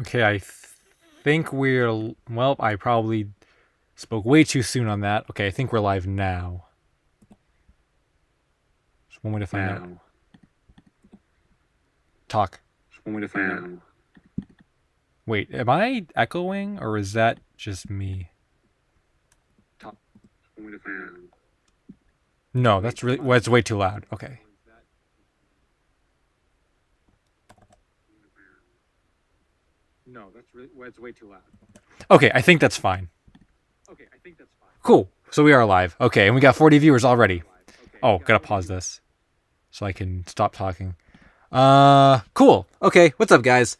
Okay, think we're... Well, I probably spoke way too soon on that. Okay, I think we're live now. Just one way to find out. Talk. Just one way to find out. Wait, am I echoing, or is that just me? Talk. Just one way to find out. No, that's really... Well, it's way too loud. Okay. No, it's way too loud. Okay, I think that's fine. Okay, I think that's fine. Cool. So we are live. Okay, and we got 40 viewers already. Oh, gotta pause this so I can stop talking. Cool. Okay, what's up, guys?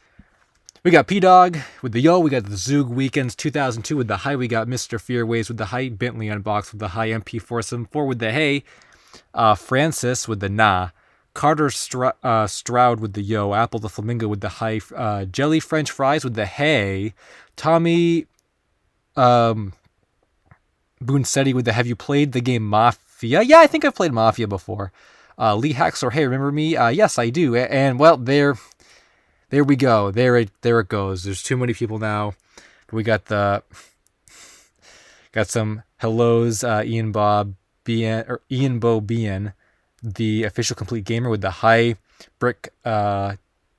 We got P-Dog with the yo. We got the Zoog Weekends 2002 with the high. We got Mr. Fearways with the high. Bentley Unboxed with the high. MP Foursome 4 with the hey. Francis with the nah. Carter Stroud with the yo. Apple the Flamingo with the high. Jelly French Fries with the hey. Tommy Boonsetti with the have you played the game Mafia? Yeah, I think I've played Mafia before. Lee Hacks or hey, remember me? Yes, I do. And well, there we go. There it goes. There's too many people now. We got some hellos. Ian Bob Bien or Ian Bo Bien, the official complete gamer with the high. Brick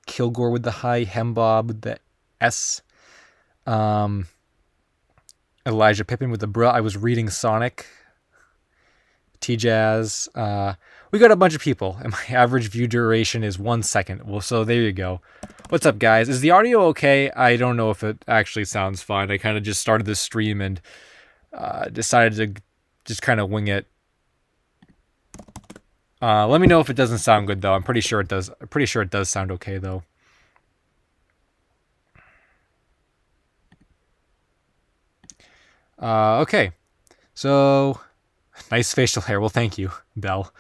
Kilgore with the high. Hembob with the S. Elijah Pippin with the bruh. I was reading Sonic. T-Jazz. We got a bunch of people, and my average view duration is 1 second. Well, so there you go. What's up, guys? Is the audio okay? I don't know if it actually sounds fine. I kind of just started this stream and decided to just kind of wing it. Let me know if it doesn't sound good, though. I'm pretty sure it does. I'm pretty sure it does sound okay, though. Okay. So, nice facial hair. Well, thank you, Belle.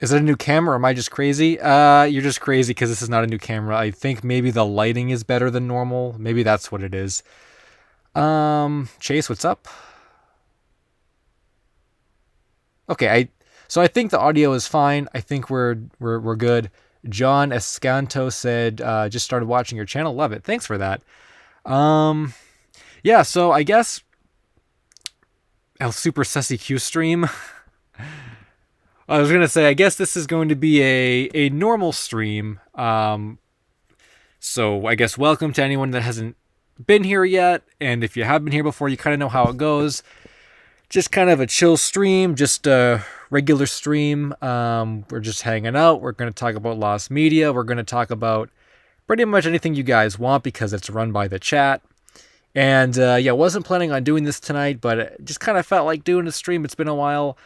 Is it a new camera or am I just crazy? You're just crazy because this is not a new camera. I think maybe the lighting is better than normal. Maybe that's what it is. Chase, what's up? Okay, so I think the audio is fine. I think we're good. John Escanto said, just started watching your channel. Love it. Thanks for that. Yeah, so I guess LSuperSunicQ stream. I was going to say, I guess this is going to be a normal stream. So I guess welcome to anyone that hasn't been here yet. And if you have been here before, you kind of know how it goes. Just kind of a chill stream, just a regular stream. We're just hanging out. We're going to talk about lost media. We're going to talk about pretty much anything you guys want because it's run by the chat. And yeah, wasn't planning on doing this tonight, but it just kind of felt like doing a stream. It's been a while.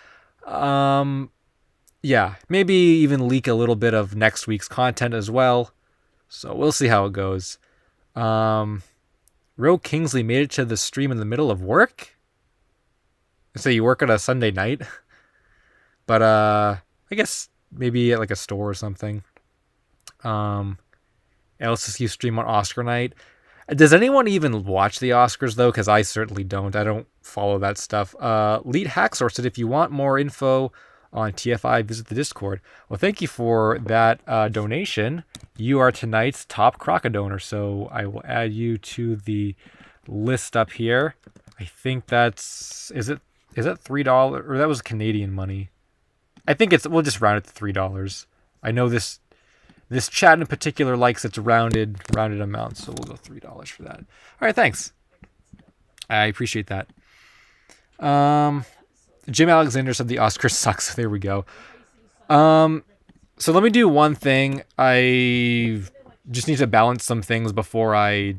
Yeah, maybe even leak a little bit of next week's content as well. So we'll see how it goes. Ro Kingsley made it to the stream in the middle of work. So you work on a Sunday night, but I guess maybe at like a store or something. LSSU stream on Oscar night. Does anyone even watch the Oscars though? Because I certainly don't. I don't follow that stuff. Lead Hacksaw said if you want more info on TFI, visit the Discord. Well, thank you for that donation. You are tonight's top Croca donor, so I will add you to the list up here. I think that's is that $3 or that was Canadian money? I think we'll just round it to $3. I know this chat in particular likes its rounded amounts, so we'll go $3 for that. All right, thanks. I appreciate that. Jim Alexander said the Oscars sucks. There we go. So let me do one thing. I just need to balance some things before I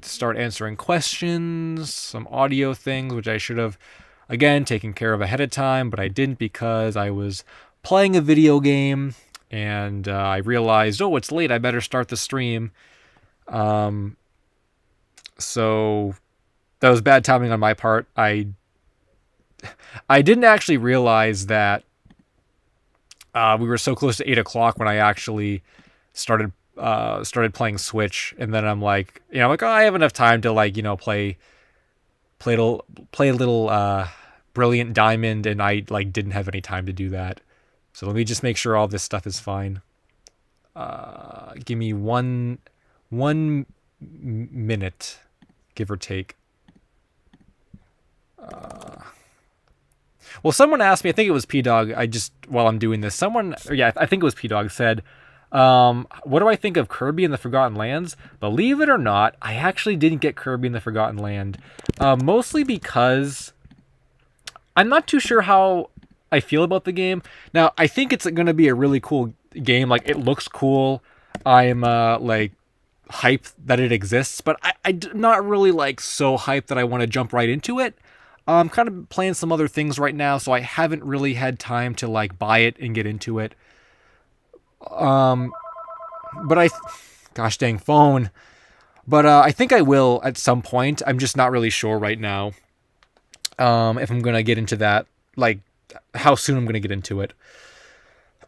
start answering questions, some audio things, which I should have, again, taken care of ahead of time, but I didn't because I was playing a video game and I realized, oh, it's late. I better start the stream. So that was bad timing on my part. I didn't actually realize that we were so close to 8 o'clock when I actually started playing Switch, and then I'm like, oh, I have enough time to play a little Brilliant Diamond, and I didn't have any time to do that. So let me just make sure all this stuff is fine. Give me one minute, give or take. Well, someone asked me, I think it was P Dog. While I'm doing this, I think it was P Dog said, what do I think of Kirby and the Forgotten Lands? Believe it or not, I actually didn't get Kirby and the Forgotten Land, mostly because I'm not too sure how I feel about the game. Now, I think it's going to be a really cool game. Like, it looks cool. I'm like hyped that it exists, but I'm not really like so hyped that I want to jump right into it. I'm kind of playing some other things right now, so I haven't really had time to like buy it and get into it. But gosh dang phone. But I think I will at some point. I'm just not really sure right now. If I'm gonna get into that, like how soon I'm gonna get into it.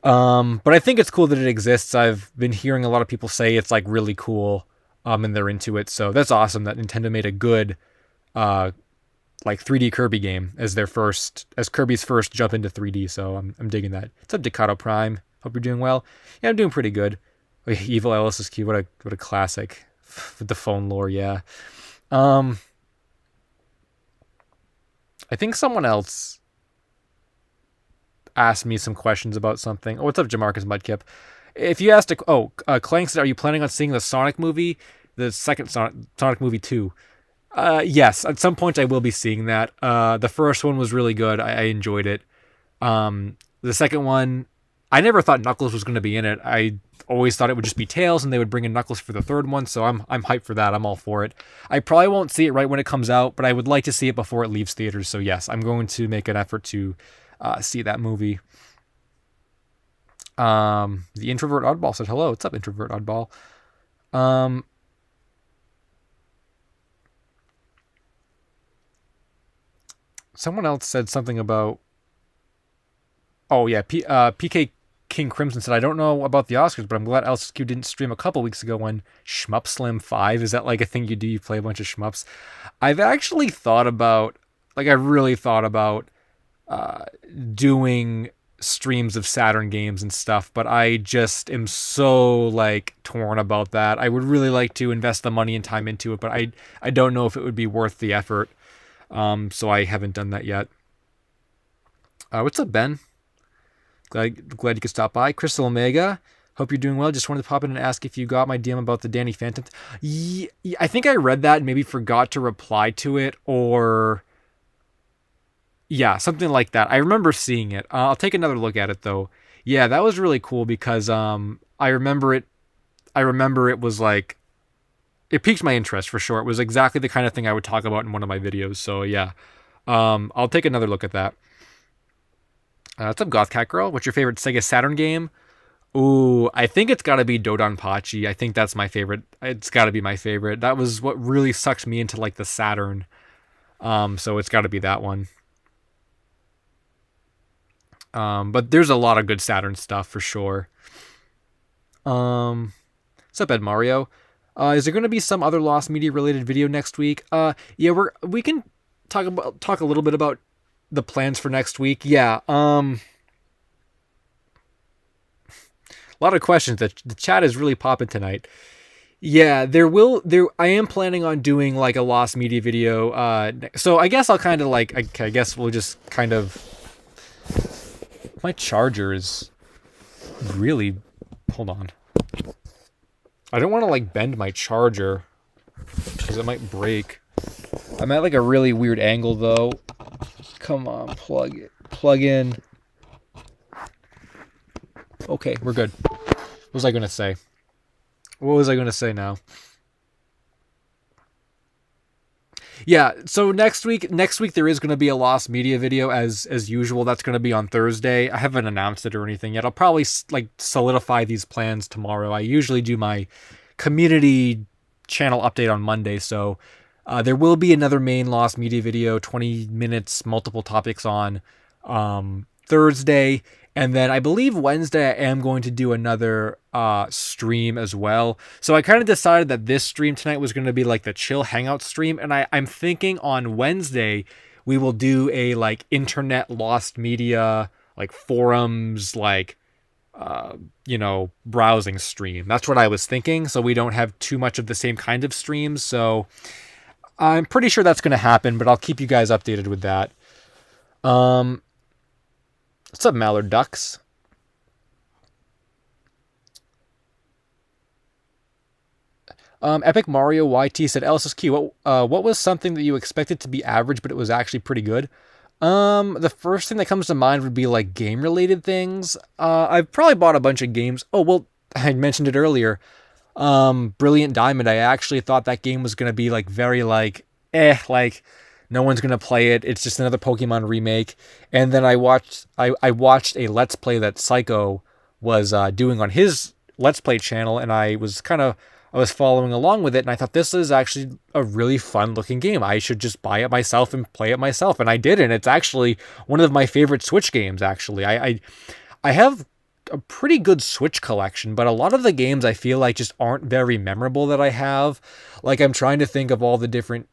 But I think it's cool that it exists. I've been hearing a lot of people say it's like really cool, and they're into it. So that's awesome that Nintendo made a good, like 3D Kirby game as Kirby's first jump into 3D. So I'm digging that. What's up, Decado Prime? Hope you're doing well. Yeah, I'm doing pretty good. Evil LSuperSonicQ, what a classic with the phone lore. Yeah. I think someone else asked me some questions about something. Oh, what's up, Jamarcus Mudkip? If you asked, Clank said, are you planning on seeing the Sonic movie, the second Sonic movie 2? Yes, at some point I will be seeing that. The first one was really good. I enjoyed it. The second one, I never thought Knuckles was going to be in it. I always thought it would just be Tails, and they would bring in Knuckles for the third one. So I'm hyped for that. I'm all for it. I probably won't see it right when it comes out, but I would like to see it before it leaves theaters. So yes, I'm going to make an effort to see that movie. The Introvert Oddball said hello. What's up, Introvert Oddball? Someone else said something about. Oh yeah, PK King Crimson said, I don't know about the Oscars, but I'm glad LSQ didn't stream a couple weeks ago when Shmup Slim 5. Is that like a thing you do? You play a bunch of shmups? I've actually thought about, I really thought about doing streams of Saturn games and stuff, but I just am so like torn about that. I would really like to invest the money and time into it, but I don't know if it would be worth the effort. So I haven't done that yet. What's up, Ben? Glad you could stop by. Crystal Omega, hope you're doing well. Just wanted to pop in and ask if you got my DM about the Danny Phantom. I think I read that and maybe forgot to reply to it, or yeah, something like that. I remember seeing it. I'll take another look at it though. Yeah, that was really cool because I remember it was like, it piqued my interest for sure. It was exactly the kind of thing I would talk about in one of my videos. So yeah, I'll take another look at that. What's up, Goth Cat Girl? What's your favorite Sega Saturn game? Ooh, I think it's got to be Dodonpachi. I think that's my favorite. It's got to be my favorite. That was what really sucked me into like the Saturn. So it's got to be that one. But there's a lot of good Saturn stuff for sure. What's up, Ed Mario? Is there going to be some other Lost Media related video next week? Yeah, we can talk a little bit about the plans for next week. Yeah. A lot of questions. The chat is really popping tonight. Yeah, I am planning on doing like a Lost Media video. So I guess I'll kind of like, I guess we'll just kind of, my charger is really, hold on. I don't want to like bend my charger because it might break. I'm at like a really weird angle though. Come on, plug in. Okay, we're good. What was I going to say? What was I going to say now? Yeah, so next week there is going to be a Lost Media video as usual. That's going to be on Thursday. I haven't announced it or anything yet. I'll probably like solidify these plans tomorrow. I usually do my community channel update on Monday, so there will be another main Lost Media video, 20 minutes, multiple topics on Thursday. And then I believe Wednesday I am going to do another stream as well. So I kind of decided that this stream tonight was going to be like the chill hangout stream. And I'm thinking on Wednesday we will do a like internet Lost Media like forums, like browsing stream. That's what I was thinking. So we don't have too much of the same kind of streams. So I'm pretty sure that's going to happen, but I'll keep you guys updated with that. Um, what's up, Mallard Ducks? Epic Mario YT said, LSuperSonicQ, what was something that you expected to be average, but it was actually pretty good? The first thing that comes to mind would be like game related things. I've probably bought a bunch of games. Oh, well, I mentioned it earlier. Brilliant Diamond. I actually thought that game was going to be like very like, like no one's going to play it. It's just another Pokemon remake. And then I watched a Let's Play that Psycho was doing on his Let's Play channel, and I was following along with it, and I thought this is actually a really fun looking game. I should just buy it myself and play it myself, and I did, and it's actually one of my favorite Switch games. Actually, I have a pretty good Switch collection, but a lot of the games I feel like just aren't very memorable that I have. Like, I'm trying to think of all the different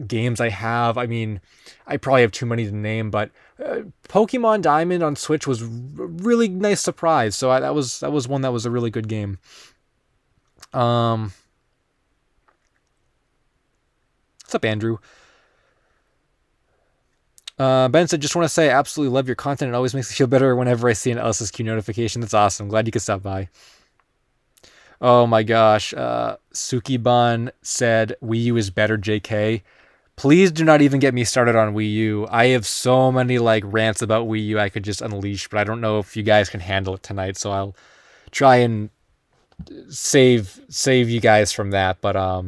games I have. I mean, I probably have too many to name, but Pokemon Diamond on Switch was a really nice surprise. So that was one that was a really good game. What's up, Andrew? Ben said, just want to say I absolutely love your content. It always makes me feel better whenever I see an LSSQ notification. That's awesome. Glad you could stop by. Oh my gosh. Sukiban said Wii U is better, JK. Please do not even get me started on Wii U. I have so many like rants about Wii U I could just unleash, but I don't know if you guys can handle it tonight, so I'll try and save you guys from that. But I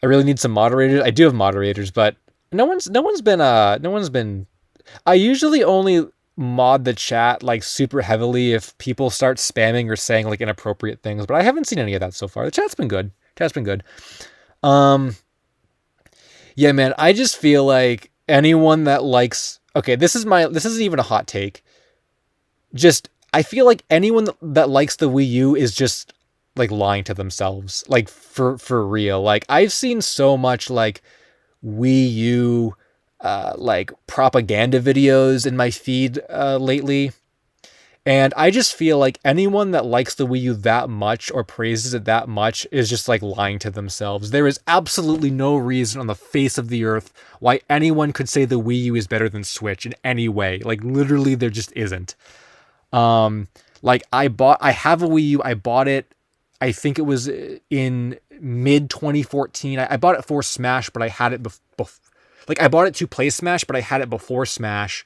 really need some moderators. I do have moderators, but no one's been. I usually only mod the chat like super heavily if people start spamming or saying like inappropriate things, but I haven't seen any of that so far. The chat's been good. Yeah, man, I just feel like anyone that likes, okay, this isn't even a hot take. Just, I feel like anyone that likes the Wii U is just like lying to themselves, like for real. Like, I've seen so much like Wii U like propaganda videos in my feed lately, and I just feel like anyone that likes the Wii U that much or praises it that much is just like lying to themselves. There is absolutely no reason on the face of the earth why anyone could say the Wii U is better than Switch in any way. Like, literally there just isn't. Like, I have a Wii U. I bought it, I think it was in mid 2014. I bought it for Smash, but I had it like, I bought it to play Smash, but I had it before Smash.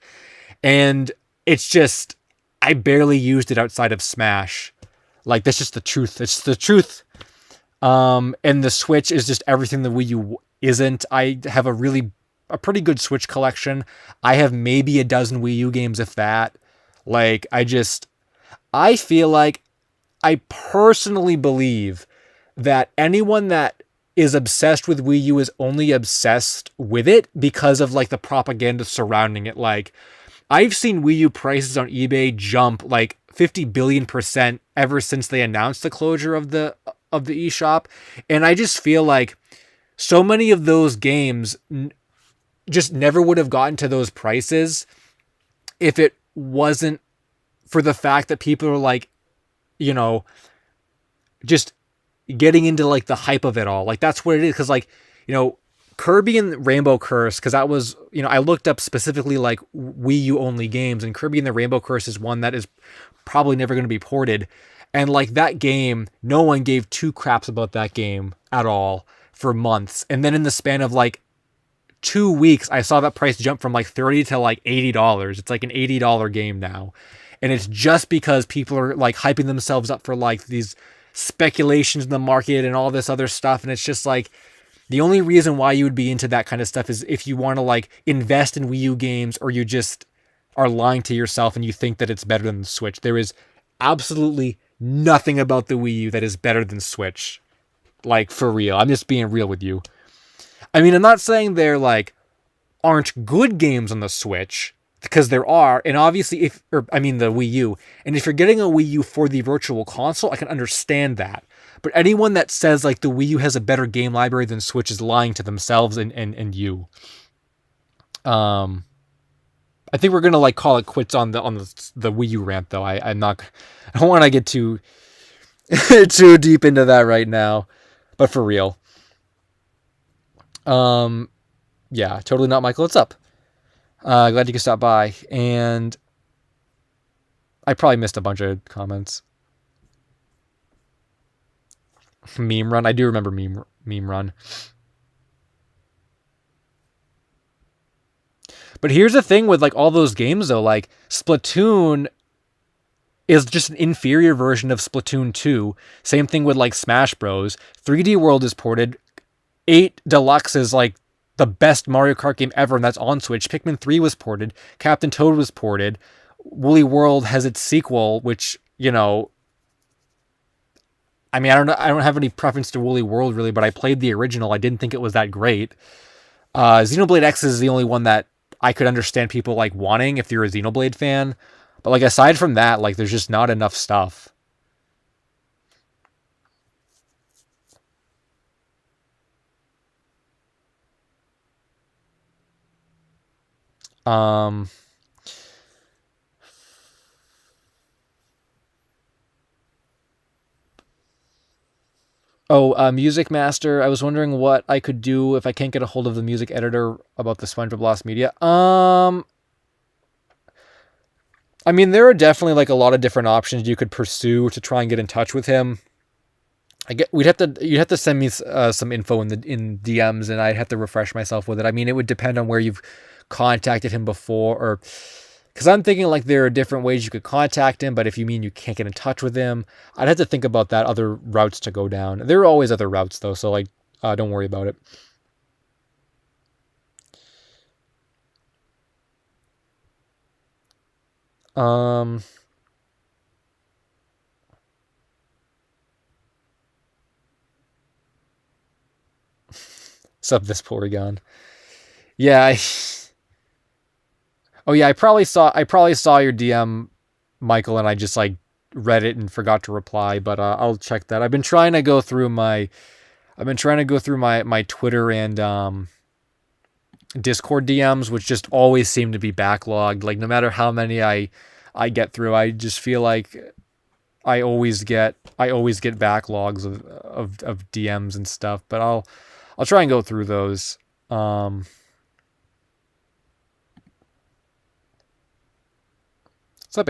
And it's just, I barely used it outside of Smash. Like, that's just the truth. It's the truth. And the Switch is just everything the Wii U isn't. I have a pretty good Switch collection. I have maybe a dozen Wii U games, if that. Like, I feel like, I personally believe that anyone that is obsessed with Wii U is only obsessed with it because of like the propaganda surrounding it. Like, I've seen Wii U prices on eBay jump like 50 billion% ever since they announced the closure of the eShop, and I just feel like so many of those games just never would have gotten to those prices if it wasn't for the fact that people are like, just getting into like the hype of it all. Like, that's what it is. Because like, Kirby and Rainbow Curse, because that was, I looked up specifically like Wii U only games, and Kirby and the Rainbow Curse is one that is probably never going to be ported. And like, that game, no one gave two craps about that game at all for months. And then in the span of like 2 weeks, I saw that price jump from like $30 to like $80. It's like an $80 game now. And it's just because people are like hyping themselves up for like these speculations in the market and all this other stuff. And it's just like, the only reason why you would be into that kind of stuff is if you want to like invest in Wii U games, or you just are lying to yourself and you think that it's better than the Switch. There is absolutely nothing about the Wii U that is better than Switch. Like, for real. I'm just being real with you. I mean, I'm not saying there like aren't good games on the Switch, because there are, and obviously the Wii U, and if you're getting a Wii U for the Virtual Console, I can understand that. But anyone that says like the Wii U has a better game library than Switch is lying to themselves and you. I I think we're gonna like call it quits on the Wii U rant though. I'm not. I don't want to get too too deep into that right now, but for real. Yeah, totally not Michael. What's up? Glad you could stop by, and I probably missed a bunch of comments. Meme run. I do remember meme run. But here's the thing with like all those games though, like Splatoon is just an inferior version of Splatoon 2. Same thing with like Smash Bros. 3D World is ported. 8 Deluxe is like the best Mario Kart game ever, and that's on Switch. Pikmin 3 was ported. Captain Toad was ported. Woolly World has its sequel, which, you know, I mean, I don't know. I don't have any preference to Woolly World really, but I played the original. I didn't think it was that great. Xenoblade X is the only one that I could understand people like wanting if you're a Xenoblade fan. But like aside from that, like there's just not enough stuff. Um Music Master. I was wondering what I could do if I can't get a hold of the music editor about the SpongeBob Lost Media. I mean, there are definitely like a lot of different options you could pursue to try and get in touch with him. You'd have to send me some info in DMs, and I'd have to refresh myself with it. I mean, it would depend on where you've contacted him before, or because I'm thinking like there are different ways you could contact him. But if you mean you can't get in touch with him, I'd have to think about that other routes to go down. There are always other routes though, so like don't worry about it. Um, Sub this Porygon. Yeah. Oh yeah, I probably saw your DM, Michael, and I just like read it and forgot to reply. But I'll check that. I've been trying to go through my Twitter and Discord DMs, which just always seem to be backlogged. Like no matter how many I get through, I just feel like I always get backlogs of DMs and stuff. But I'll try and go through those. What's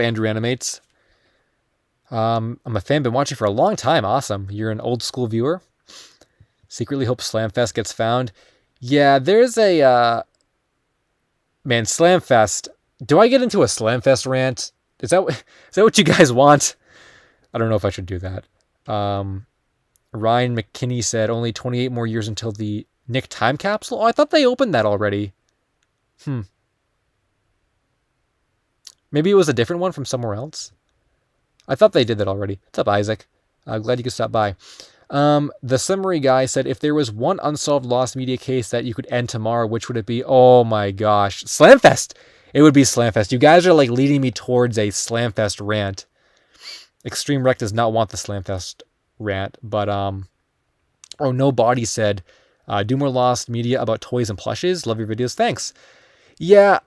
up, Andrew Animates? I'm a fan, been watching for a long time. Awesome. You're an old school viewer. Secretly hope Slamfest gets found. Yeah, there's a man, Slamfest. Do I get into a Slamfest rant? Is that what you guys want? I don't know if I should do that. Ryan McKinney said only 28 more years until the Nick time capsule. Oh, I thought they opened that already. Maybe it was a different one from somewhere else. I thought they did that already. What's up, Isaac? Glad you could stop by. The summary guy said, if there was one unsolved lost media case that you could end tomorrow, which would it be? Oh my gosh. Slamfest! It would be Slamfest. You guys are like leading me towards a Slamfest rant. Extreme Rec does not want the Slamfest rant, but no body said, do more lost media about toys and plushes. Love your videos. Thanks. Yeah,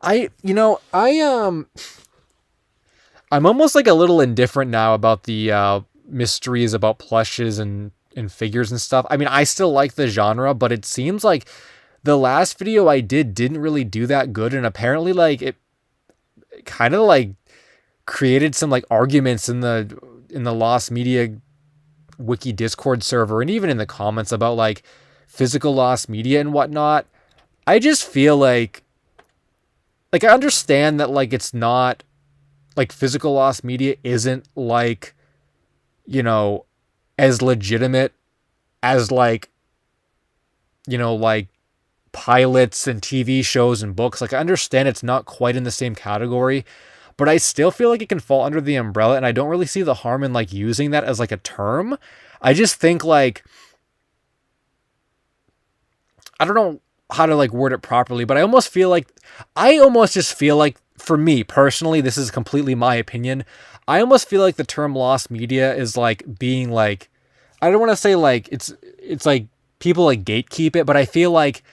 I'm almost like a little indifferent now about the mysteries about plushes and figures and stuff. I mean, I still like the genre, but it seems like the last video I didn't really do that good, and apparently like it kind of like created some like arguments in the Lost Media wiki Discord server and even in the comments about like physical lost media and whatnot. I just feel like I understand that like it's not like physical lost media isn't like, you know, as legitimate as like, you know, like pilots and TV shows and books. Like I understand it's not quite in the same category, but I still feel like it can fall under the umbrella, and I don't really see the harm in like using that as like a term. I just think like, I don't know how to like word it properly, but I almost just feel like for me personally, this is completely my opinion. I almost feel like the term lost media is like being like, I don't want to say like it's like people like gatekeep it, but I feel like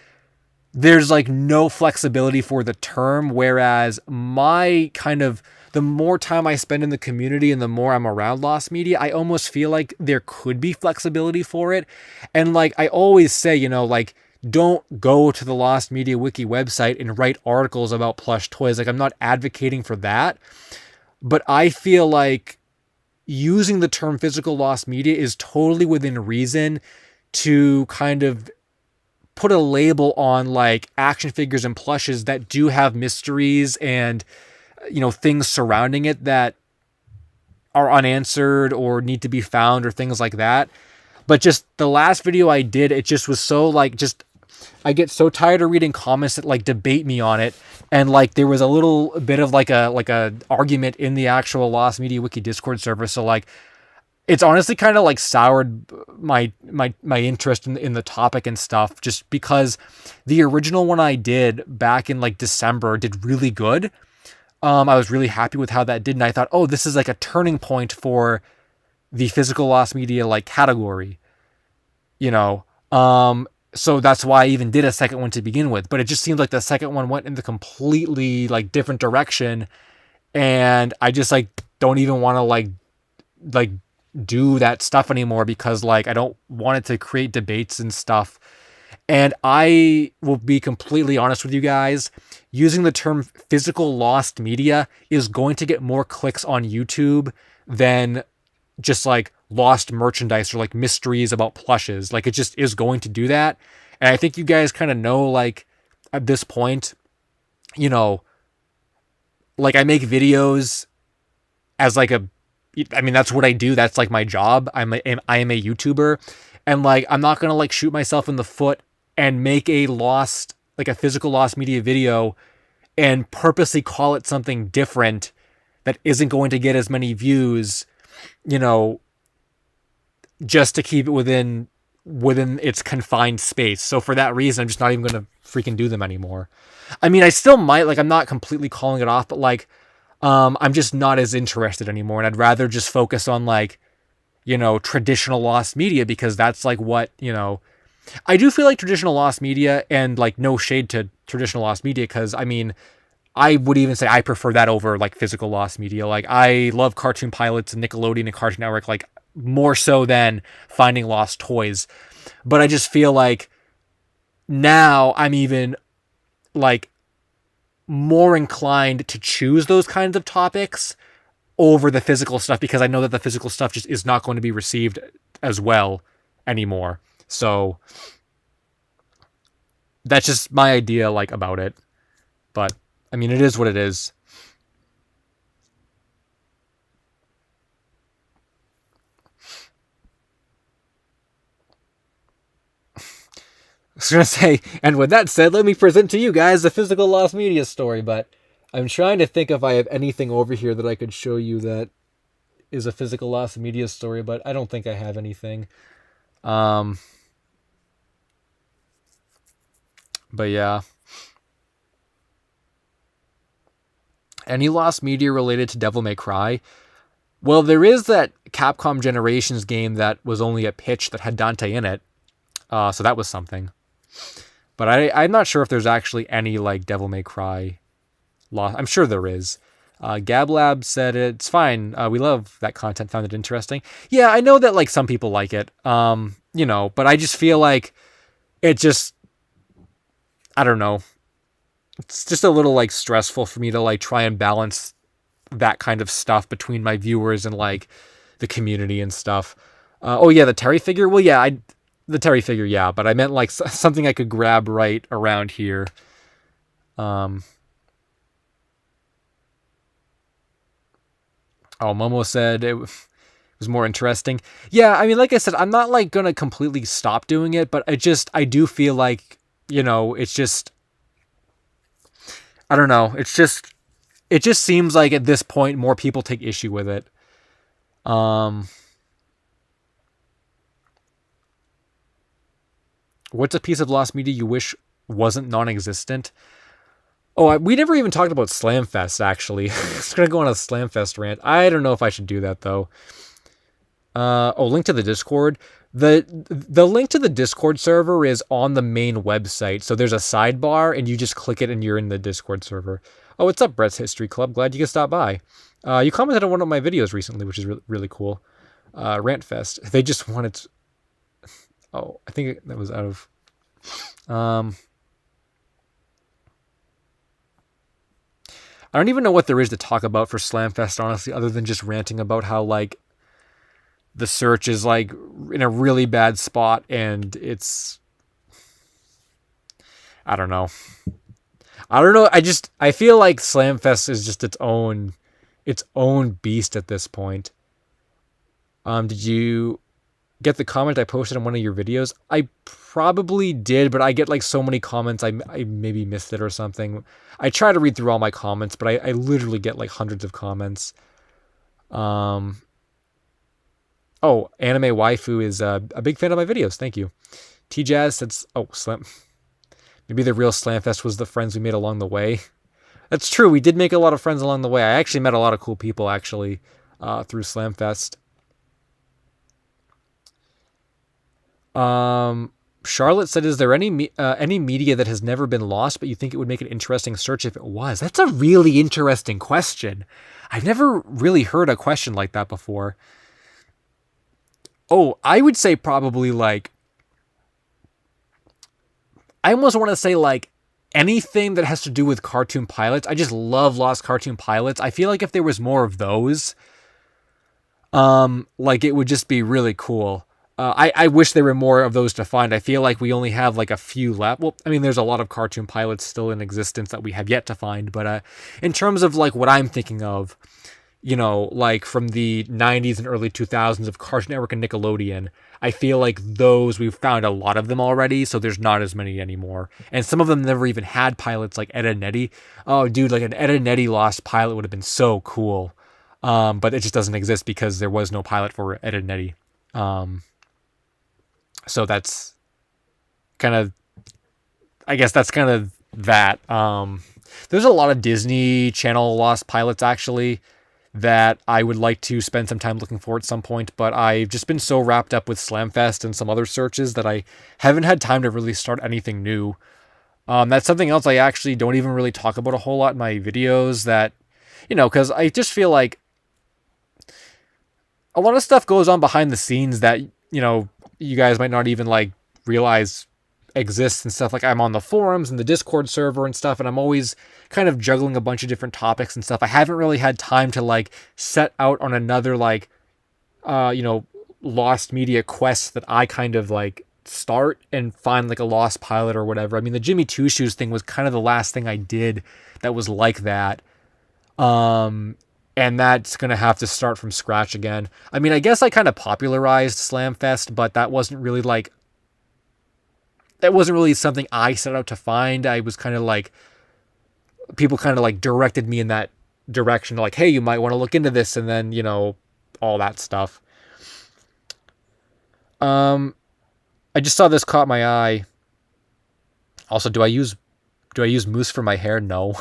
there's like no flexibility for the term, whereas my kind of, the more time I spend in the community and the more I'm around lost media, I almost feel like there could be flexibility for it. And like I always say, like, don't go to the Lost Media Wiki website and write articles about plush toys. Like, I'm not advocating for that, but I feel like using the term physical lost media is totally within reason to kind of put a label on like action figures and plushes that do have mysteries and things surrounding it that are unanswered or need to be found or things like that. But just the last video I did, it just was so like, just, I get so tired of reading comments that like debate me on it. And like there was a little bit of like a argument in the actual Lost Media Wiki Discord server. So like it's honestly kind of like soured my interest in the topic and stuff, just because the original one I did back in like December did really good. I was really happy with how that did, and I thought, oh, this is like a turning point for the physical lost media like category, you know. So that's why I even did a second one to begin with. But it just seemed like the second one went in the completely like different direction, and I just like don't even want to like do that stuff anymore because like I don't want it to create debates and stuff. And I will be completely honest with you guys, using the term physical lost media is going to get more clicks on YouTube than just like lost merchandise or like mysteries about plushes. Like it just is going to do that. And I think you guys kind of know, like at this point, like I make videos as like that's what I do. That's like my job. I am a YouTuber, and like I'm not going to like shoot myself in the foot and make a physical lost media video and purposely call it something different that isn't going to get as many views, just to keep it within its confined space. So for that reason, I'm just not even going to freaking do them anymore. I mean, I still might, like, I'm not completely calling it off, but like, I'm just not as interested anymore. And I'd rather just focus on like, traditional lost media, because that's like what, I do feel like traditional lost media, and like no shade to traditional lost media, because I mean, I would even say I prefer that over like physical lost media. Like I love Cartoon Pilots and Nickelodeon and Cartoon Network, like more so than Finding Lost Toys. But I just feel like now I'm even like more inclined to choose those kinds of topics over the physical stuff, because I know that the physical stuff just is not going to be received as well anymore. So that's just my idea like about it. But I mean, it is what it is. I was going to say, and with that said, let me present to you guys the physical lost media story, but I'm trying to think if I have anything over here that I could show you that is a physical lost media story, but I don't think I have anything. But yeah. Any lost media related to Devil May Cry? Well, there is that Capcom Generations game that was only a pitch that had Dante in it. So that was something. But I'm not sure if there's actually any like Devil May Cry lost. I'm sure there is. GabLab said it's fine. We love that content. Found it interesting. Yeah, I know that like some people like it. But I just feel like it just, I don't know. It's just a little like stressful for me to like try and balance that kind of stuff between my viewers and like the community and stuff. Oh yeah, the Terry figure. Well, yeah, the Terry figure, yeah, but I meant like something I could grab right around here. Oh, Momo said it was more interesting. Yeah, I mean, like I said, I'm not like gonna completely stop doing it, but I do feel like, it's just, I don't know. It just seems like at this point more people take issue with it. What's a piece of lost media you wish wasn't non-existent? Oh, we never even talked about Slamfest, actually. It's going to go on a Slamfest rant. I don't know if I should do that, though. Link to the Discord. The link to the Discord server is on the main website. So there's a sidebar, and you just click it, and you're in the Discord server. Oh, what's up, Brett's History Club? Glad you could stop by. You commented on one of my videos recently, which is really cool. Rantfest. They just wanted. Oh, I think that was out of. I don't even know what there is to talk about for Slamfest, honestly, other than just ranting about how like the search is like in a really bad spot, and it's. I don't know. I feel like Slamfest is just its own beast at this point. Did you get the comment I posted on one of your videos? I probably did, but I get like so many comments, I maybe missed it or something. I try to read through all my comments, but I literally get like hundreds of comments. Oh, Anime Waifu is a big fan of my videos. Thank you. T-Jazz said, oh, Slam. Maybe the real Slamfest was the friends we made along the way. That's true. We did make a lot of friends along the way. I actually met a lot of cool people, actually, through Slamfest. Charlotte said, is there any media that has never been lost, but you think it would make an interesting search if it was? That's a really interesting question. I've never really heard a question like that before. Oh, I would say probably like, I almost want to say like anything that has to do with cartoon pilots. I just love lost cartoon pilots. I feel like if there was more of those, like it would just be really cool. I wish there were more of those to find. I feel like we only have like a few left. Well, I mean, there's a lot of cartoon pilots still in existence that we have yet to find. But in terms of like what I'm thinking of, you know, like from the 90s and early 2000s of Cartoon Network and Nickelodeon, I feel like those, we've found a lot of them already, so there's not as many anymore. And some of them never even had pilots, like Ed, Edd n Eddy. Oh, dude, like an Ed, Edd n Eddy lost pilot would have been so cool. But it just doesn't exist because there was no pilot for Ed, Edd n Eddy. So that's kind of, I guess that's kind of that. There's a lot of Disney Channel lost pilots, actually, that I would like to spend some time looking for at some point, but I've just been so wrapped up with Slamfest and some other searches that I haven't had time to really start anything new. That's something else I actually don't even really talk about a whole lot in my videos, that, you know, because I just feel like a lot of stuff goes on behind the scenes that, you know, you guys might not even like realize exists and stuff. Like I'm on the forums and the Discord server and stuff, and I'm always kind of juggling a bunch of different topics and stuff. I haven't really had time to like set out on another like you know, lost media quest that I kind of like start and find like a lost pilot or whatever. I mean, the Jimmy Two Shoes thing was kind of the last thing I did that was like that. And that's going to have to start from scratch again. I mean, I guess I kind of popularized Slamfest, but that wasn't really something I set out to find. I was kind of like, people kind of like directed me in that direction, like, hey, you might want to look into this, and then, you know, all that stuff. I just saw this caught my eye. Also, do I use mousse for my hair? No.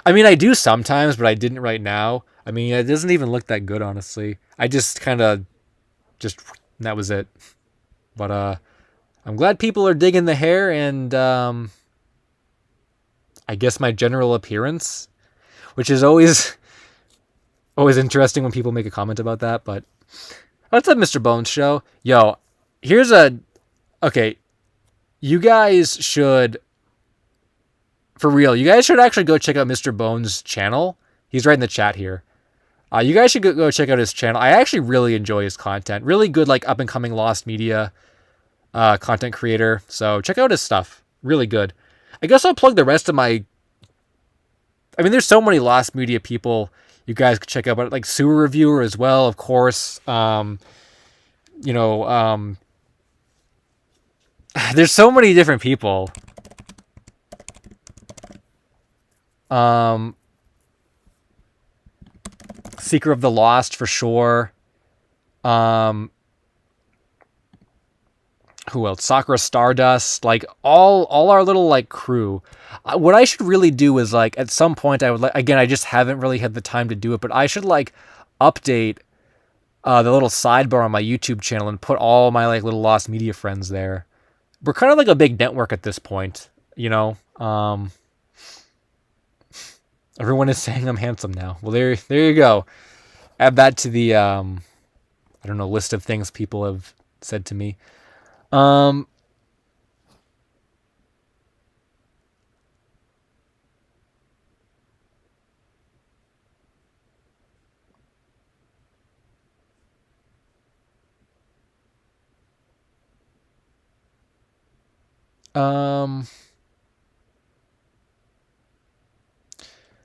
I mean, I do sometimes, but I didn't right now. I mean, it doesn't even look that good, honestly. I just kind of, that was it. But I'm glad people are digging the hair, and I guess my general appearance, which is always interesting when people make a comment about that. But what's up, Mr. Bones Show? Yo, okay, you guys should, for real, you guys should actually go check out Mr. Bones' channel. He's right in the chat here. You guys should go check out his channel. I actually really enjoy his content. Really good, like, up-and-coming lost media content creator. So check out his stuff. Really good. I guess I'll plug the rest of my... I mean, there's so many lost media people you guys could check out, but like Sewer Reviewer as well, of course. You know, there's so many different people. Seeker of the Lost for sure. Who else? Sakura Stardust, like all our little like crew. What I should really do is like at some point I would like, again, I just haven't really had the time to do it, but I should like update the little sidebar on my YouTube channel and put all my like little lost media friends there. We're kind of like a big network at this point, you know. Everyone is saying I'm handsome now. Well, there you go. Add that to the I don't know, list of things people have said to me. Um, um,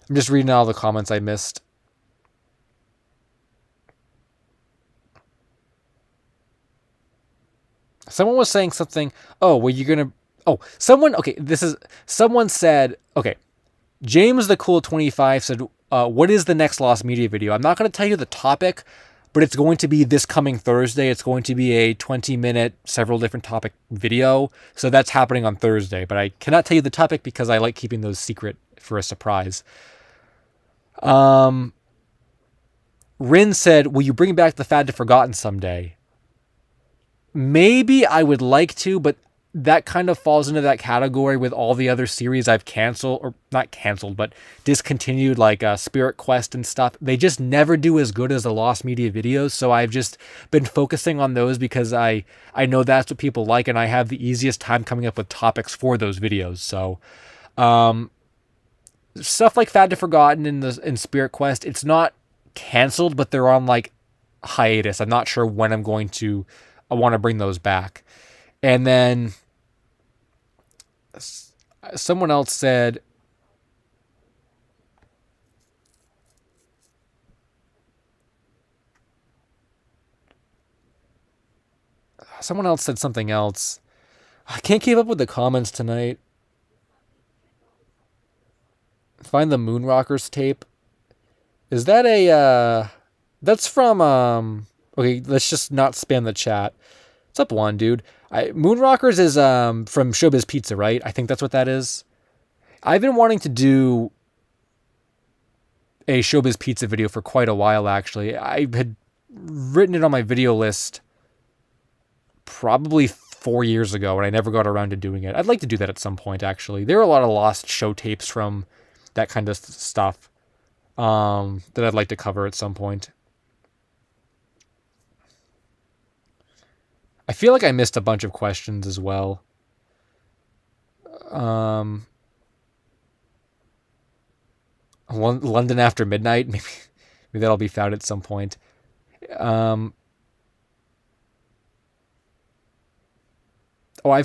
I'm just reading all the comments I missed. Someone was saying something. Oh, were you gonna? Oh, someone. Okay, this is. Someone said. Okay, James the Cool 25 said, "What is the next Lost Media video?" I'm not gonna tell you the topic, but it's going to be this coming Thursday. It's going to be a 20-minute, several different topic video. So that's happening on Thursday. But I cannot tell you the topic because I like keeping those secret for a surprise. Rin said, "Will you bring back the Fad to Forgotten someday?" Maybe I would like to, but that kind of falls into that category with all the other series I've canceled, or not canceled, but discontinued, like Spirit Quest and stuff. They just never do as good as the Lost Media videos, so I've just been focusing on those because I know that's what people like, and I have the easiest time coming up with topics for those videos. So, stuff like Fad to Forgotten in Spirit Quest, it's not canceled, but they're on like hiatus. I'm not sure when I want to bring those back. And then someone else said, something else. I can't keep up with the comments tonight. Find the Moonrockers tape. Is that that's from okay, let's just not spam the chat. What's up, one dude? Moonrockers is from Showbiz Pizza, right? I think that's what that is. I've been wanting to do a Showbiz Pizza video for quite a while, actually. I had written it on my video list probably 4 years ago, and I never got around to doing it. I'd like to do that at some point, actually. There are a lot of lost show tapes from that kind of stuff that I'd like to cover at some point. I feel like I missed a bunch of questions as well. London After Midnight, maybe that'll be found at some point. I've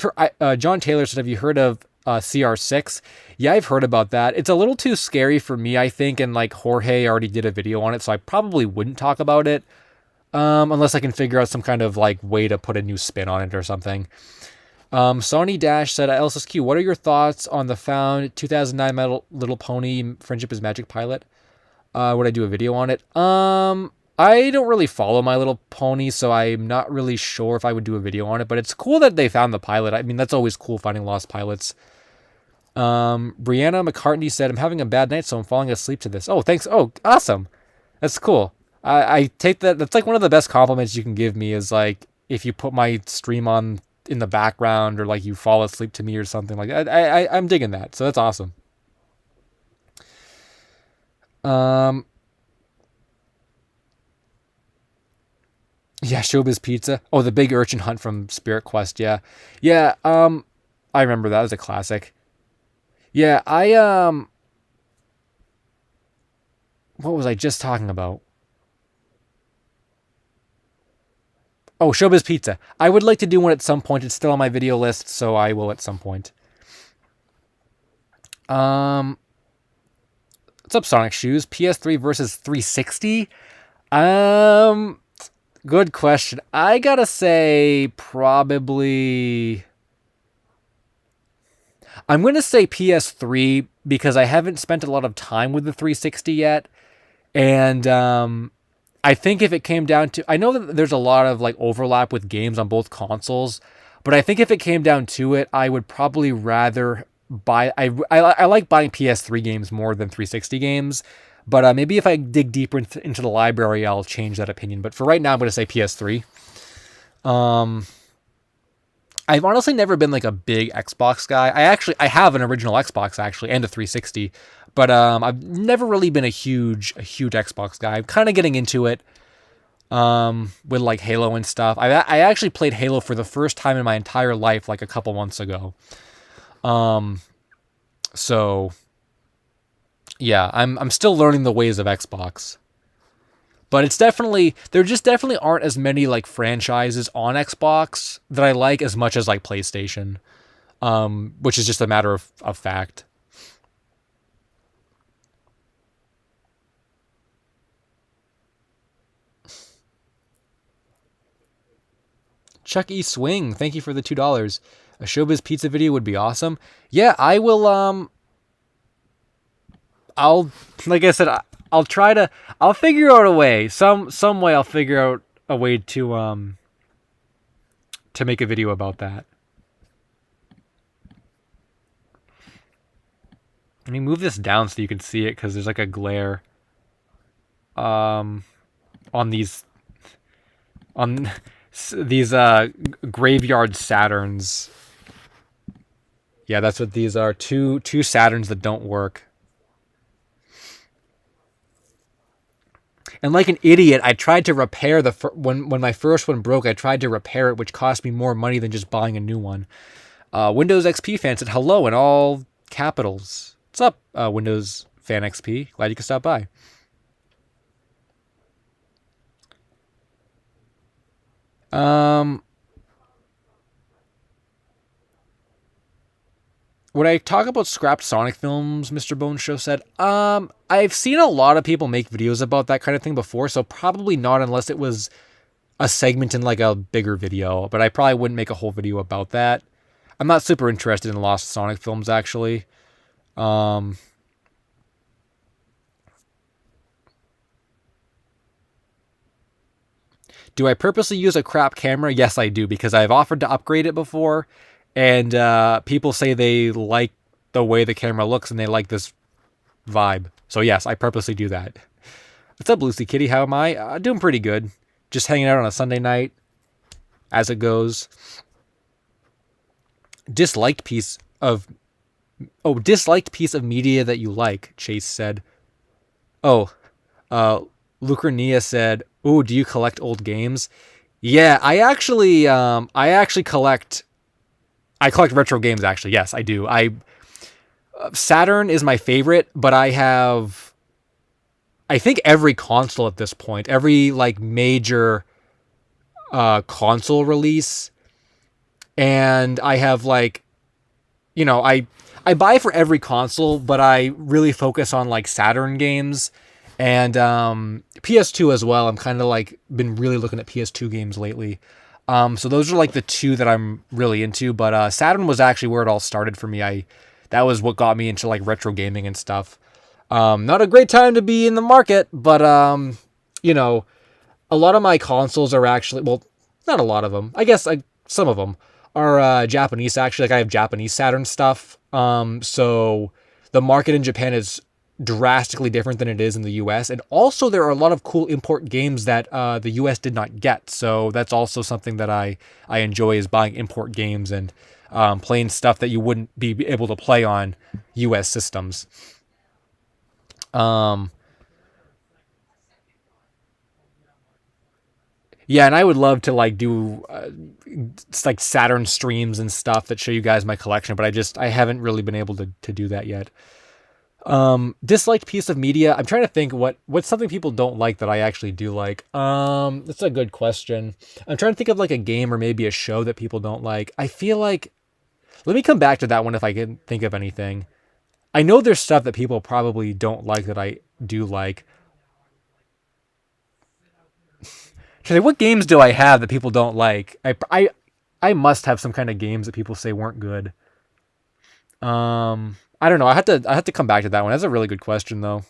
heard. John Taylor said, "Have you heard of CR6?" Yeah, I've heard about that. It's a little too scary for me, I think, and like Jorge already did a video on it, so I probably wouldn't talk about it. Unless I can figure out some kind of like way to put a new spin on it or something. Sony Dash said, LSuperSonicQ, what are your thoughts on the found 2009 Little Pony Friendship is Magic pilot? Would I do a video on it? I don't really follow My Little Pony, so I'm not really sure if I would do a video on it, but it's cool that they found the pilot. I mean, that's always cool, finding lost pilots. Brianna McCartney said, I'm having a bad night, so I'm falling asleep to this. Oh, thanks. Oh, awesome. That's cool. I take that. That's like one of the best compliments you can give me is like if you put my stream on in the background or like you fall asleep to me or something like that. I'm digging that. So that's awesome. Yeah, Showbiz Pizza. Oh, the big urchin hunt from Spirit Quest. Yeah. Yeah, I remember that as a classic. Yeah, what was I just talking about? Oh, Showbiz Pizza. I would like to do one at some point. It's still on my video list, so I will at some point. What's up, Sonic Shoes? PS3 versus 360? Good question. I gotta say, probably. I'm gonna say PS3 because I haven't spent a lot of time with the 360 yet, and I think if it came down to, I know that there's a lot of like overlap with games on both consoles, but I think if it came down to it, I would probably rather buy. I like buying PS3 games more than 360 games, But maybe if I dig deeper into the library, I'll change that opinion. But for right now, I'm going to say PS3. Um, I've honestly never been like a big Xbox guy. I have an original Xbox actually and a 360, but I've never really been a huge Xbox guy. I'm kind of getting into it with like Halo and stuff. I actually played Halo for the first time in my entire life like a couple months ago. So yeah, I'm still learning the ways of Xbox. But it's definitely there just definitely aren't as many like franchises on Xbox that I like as much as like PlayStation, which is just a matter of fact. Chuck E. Swing, thank you for the $2. A Showbiz Pizza video would be awesome. Yeah, I will. I'll like I said, I'll try to. I'll figure out a way. Some way I'll figure out a way to make a video about that. Let me move this down so you can see it because there's like a glare um on on these graveyard Saturns. Yeah, that's what these are. Two Saturns that don't work. And like an idiot, I tried to repair when my first one broke. I tried to repair it, which cost me more money than just buying a new one. Windows XP fan said hello in all capitals. What's up, Windows fan XP? Glad you could stop by. Um, Would I talk about scrapped Sonic films? Mr. Bones Show said. I've seen a lot of people make videos about that kind of thing before, so probably not unless it was a segment in like a bigger video. But I probably wouldn't make a whole video about that. I'm not super interested in lost Sonic films actually. Um, do I purposely use a crap camera? Yes, I do because I've offered to upgrade it before, and people say they like the way the camera looks and they like this vibe. So yes, I purposely do that. What's up, Lucy Kitty? How am I? Doing pretty good. Just hanging out on a Sunday night, as it goes. Disliked piece of disliked piece of media that you like. Chase said. Oh, uh, Lucernia said. "Ooh, do you collect old games?" Yeah, I actually collect. I collect retro games. Actually, yes, I do. Saturn is my favorite, but I think every console at this point, every like major console release, and I have like, I buy for every console, but I really focus on like Saturn games and PS2 as well. I'm kind of like been really looking at PS2 games lately. So those are like the two that I'm really into, but Saturn was actually where it all started for me. That was what got me into like retro gaming and stuff. Not a great time to be in the market, but you know, a lot of my consoles are actually, well, not a lot of them. I guess some of them are Japanese actually. Like I have Japanese Saturn stuff. So the market in Japan is drastically different than it is in the US, and also there are a lot of cool import games that the US did not get. So that's also something that I enjoy is buying import games and playing stuff that you wouldn't be able to play on US systems. Um, yeah, and I would love to like do like Saturn streams and stuff that show you guys my collection, but I haven't really been able to do that yet. Disliked piece of media. I'm trying to think what's something people don't like that I actually do like. That's a good question. I'm trying to think of like a game or maybe a show that people don't like. I feel like let me come back to that one if I can think of anything. I know there's stuff that people probably don't like that I do like. What games do I have that people don't like? I must have some kind of games that people say weren't good. I don't know. I have to come back to that one. That's a really good question though.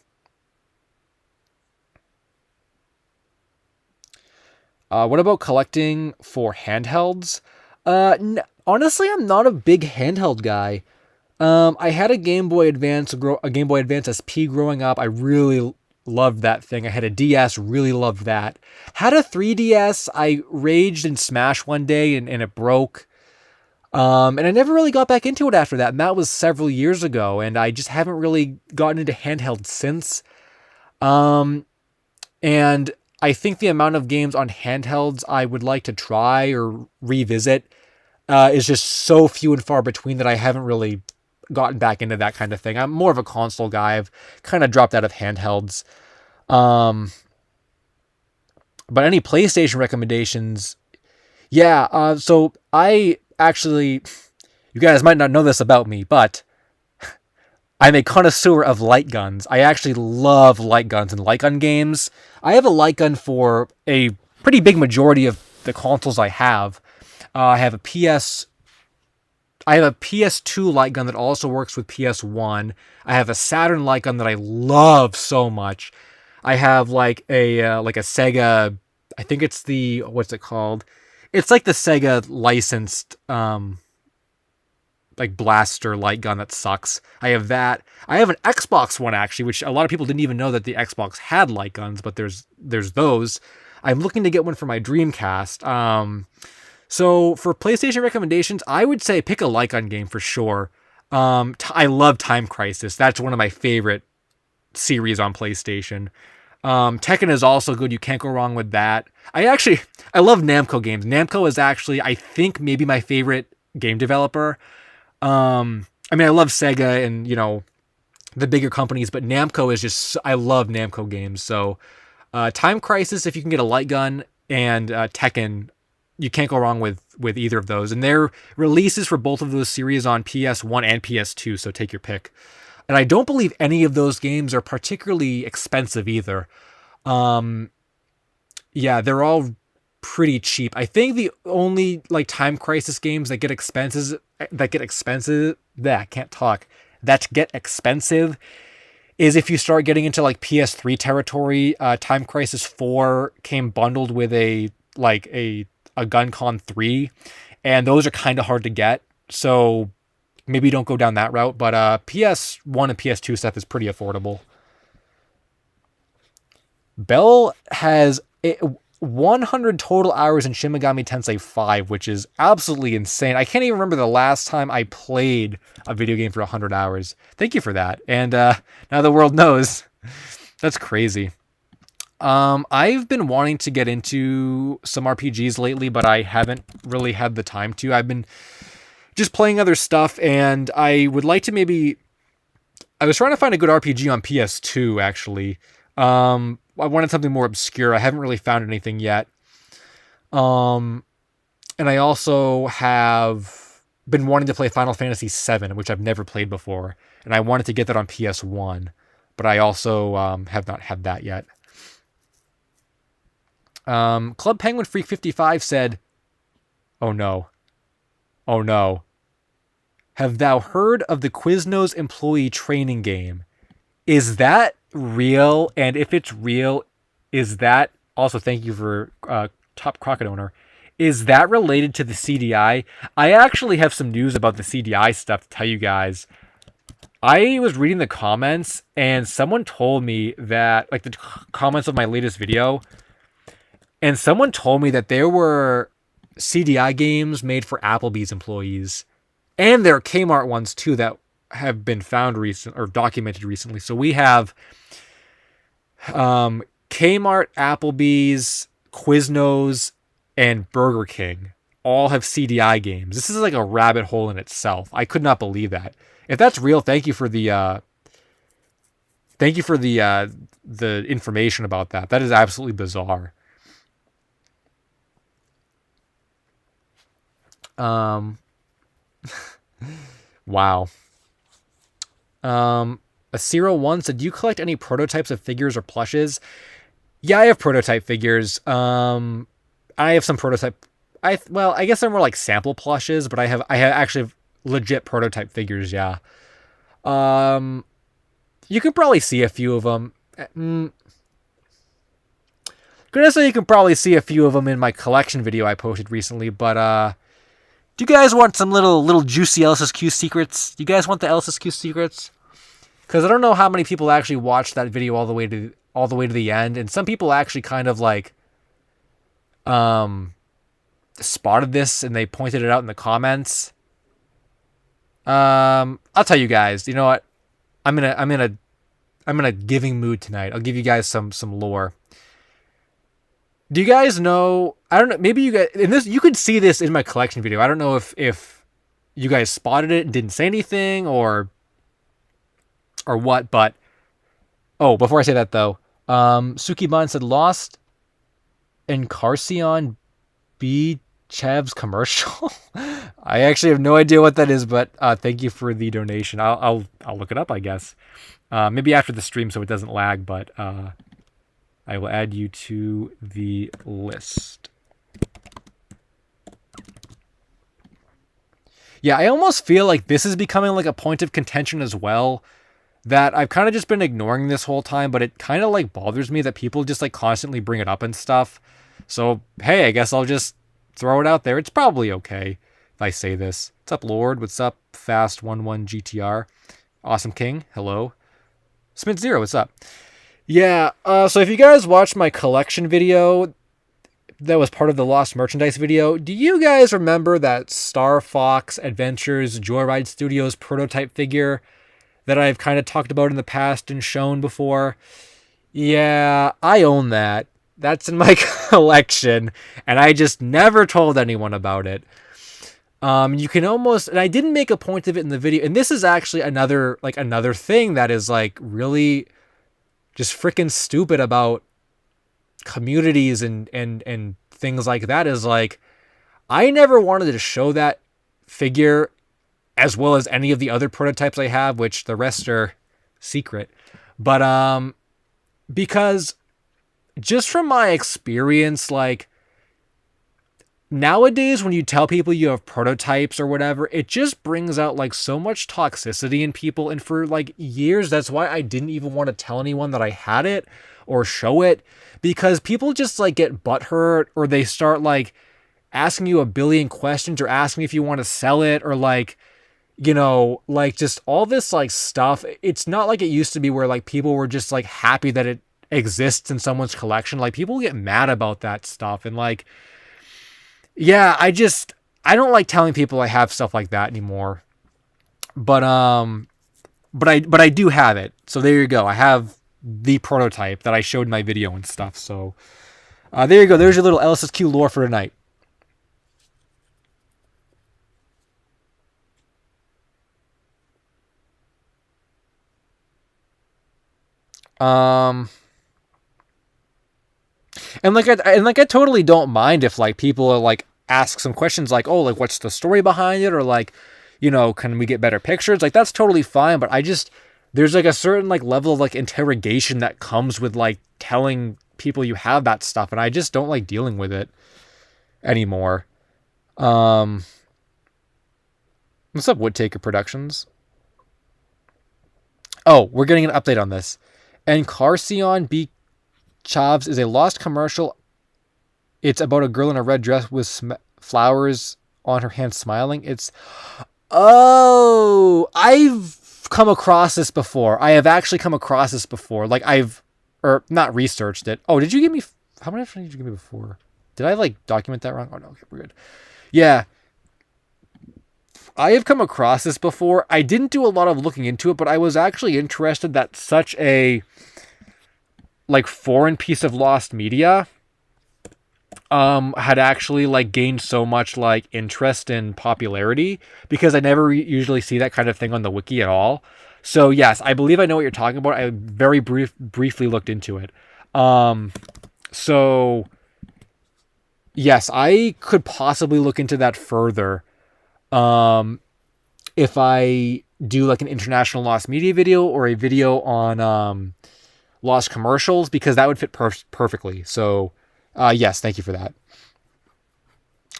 What about collecting for handhelds? Honestly, I'm not a big handheld guy. I had a Game Boy Advance SP growing up. I really Loved that thing. I had a DS, really loved that. Had a 3DS. I raged in Smash one day and it broke. And I never really got back into it after that. And that was several years ago. And I just haven't really gotten into handheld since. And I think the amount of games on handhelds I would like to try or revisit is just so few and far between that I haven't really gotten back into that kind of thing. I'm more of a console guy. I've kind of dropped out of handhelds. But any PlayStation recommendations? Yeah, so I actually, you guys might not know this about me, but I'm a connoisseur of light guns. I actually love light guns and light gun games. I have a light gun for a pretty big majority of the consoles I have. I have a PS2 light gun that also works with PS1. I have a Saturn light gun that I love so much. I have like a Sega. I think it's the, what's it called? It's like the Sega licensed like blaster light gun that sucks. I have that. I have an Xbox one actually, which a lot of people didn't even know that the Xbox had light guns, but there's those. I'm looking to get one for my Dreamcast. So for PlayStation recommendations, I would say pick a light gun game for sure. I love Time Crisis. That's one of my favorite series on PlayStation. Tekken is also good. You can't go wrong with that. I love Namco games. Namco is actually, I think, maybe my favorite game developer. I mean, I love Sega and, the bigger companies, but Namco is just, I love Namco games. So, Time Crisis, if you can get a light gun, and Tekken, you can't go wrong with either of those. And their releases for both of those series on PS1 and PS2, so take your pick. And I don't believe any of those games are particularly expensive either. Yeah, they're all pretty cheap. I think the only like Time Crisis games that get expensive, is if you start getting into like PS3 territory. Time Crisis 4 came bundled with a GunCon 3, and those are kind of hard to get. So maybe don't go down that route, but PS1 and PS2 stuff is pretty affordable. Bell has 100 total hours in Shin Megami Tensei 5, which is absolutely insane. I can't even remember the last time I played a video game for 100 hours. Thank you for that. And now the world knows. That's crazy. I've been wanting to get into some RPGs lately, but I haven't really had the time to. I've been just playing other stuff, and I would like to I was trying to find a good RPG on PS2, actually. I wanted something more obscure. I haven't really found anything yet. And I also have been wanting to play Final Fantasy VII, which I've never played before. And I wanted to get that on PS1, but I also have not had that yet. Club Penguin Freak 55 said, "Oh no. Oh no. Have thou heard of the Quiznos employee training game? Is that real? And if it's real, is that..." Also, thank you for Top Crockett Owner. "Is that related to the CDI?" I actually have some news about the CDI stuff to tell you guys. I was reading the comments, and someone told me that, like the comments of my latest video, and someone told me that there were CDI games made for Applebee's employees. And there are Kmart ones too that have been found or documented recently. So we have Kmart, Applebee's, Quiznos, and Burger King all have CDI games. This is like a rabbit hole in itself. I could not believe that. If that's real, thank you for the information about that. That is absolutely bizarre. Wow. A 01 said, "Do you collect any prototypes of figures or plushes?" Yeah, I have prototype figures. I have some prototype. I guess they're more like sample plushes, but I have actually legit prototype figures. Yeah. You can probably see a few of them. Gonna say you can probably see a few of them in my collection video I posted recently, but do you guys want some little juicy LSSQ secrets? Do you guys want the LSSQ secrets? Because I don't know how many people actually watched that video all the way to all the way to the end, and some people actually kind of like spotted this and they pointed it out in the comments. I'll tell you guys. You know what? I'm in a giving mood tonight. I'll give you guys some lore. Do you guys know? I don't know. Maybe you guys in this. You could see this in my collection video. I don't know if you guys spotted it and didn't say anything or what. But oh, before I say that though, Sukiban said lost Encarcion B Chev's commercial. I actually have no idea what that is, but thank you for the donation. I'll look it up, I guess. Maybe after the stream so it doesn't lag, but I will add you to the list. Yeah, I almost feel like this is becoming like a point of contention as well, that I've kind of just been ignoring this whole time, but it kind of like bothers me that people just like constantly bring it up and stuff. So, hey, I guess I'll just throw it out there. It's probably okay if I say this. What's up, Lord? What's up, Fast11 GTR? Awesome King, hello. Smith Zero, what's up? Yeah, so if you guys watched my collection video that was part of the Lost Merchandise video, do you guys remember that Star Fox Adventures Joyride Studios prototype figure that I've kind of talked about in the past and shown before? Yeah, I own that. That's in my collection, and I just never told anyone about it. You can almost, and I didn't make a point of it in the video, and this is actually another thing that is like really just freaking stupid about communities and things like that, is like, I never wanted to show that figure as well as any of the other prototypes I have, which the rest are secret. But because just from my experience, like, nowadays when you tell people you have prototypes or whatever, it just brings out like so much toxicity in people. And for like years, that's why I didn't even want to tell anyone that I had it or show it, because people just like get butthurt, or they start like asking you a billion questions, or asking if you want to sell it, or like, you know, like just all this like stuff. It's not like it used to be where like people were just like happy that it exists in someone's collection. Like, people get mad about that stuff, and like, yeah, I don't like telling people I have stuff like that anymore. But I do have it. So there you go. I have the prototype that I showed in my video and stuff. So there you go. There's your little LSSQ lore for tonight. And I totally don't mind if like people are like ask some questions like, oh, like what's the story behind it, or like, you know, can we get better pictures? Like, that's totally fine, but I just, there's like a certain like level of like interrogation that comes with like telling people you have that stuff, and I just don't like dealing with it anymore. What's up, Woodtaker Productions? Oh, we're getting an update on this. Encarcion B Chavs is a lost commercial. It's about a girl in a red dress with flowers on her hand smiling. Oh, I've come across this before. I have actually come across this before. Like, or not researched it. Oh, did you give me, how many did you give me before? Did I like document that wrong? Oh no, okay, we're good. Yeah. I have come across this before. I didn't do a lot of looking into it, but I was actually interested that such a like foreign piece of lost media had actually like gained so much like interest and popularity, because I never usually see that kind of thing on the wiki at all. So yes, I believe I know what you're talking about. I very briefly looked into it. So yes, I could possibly look into that further. If I do like an international lost media video, or a video on lost commercials, because that would fit perfectly. So yes, thank you for that.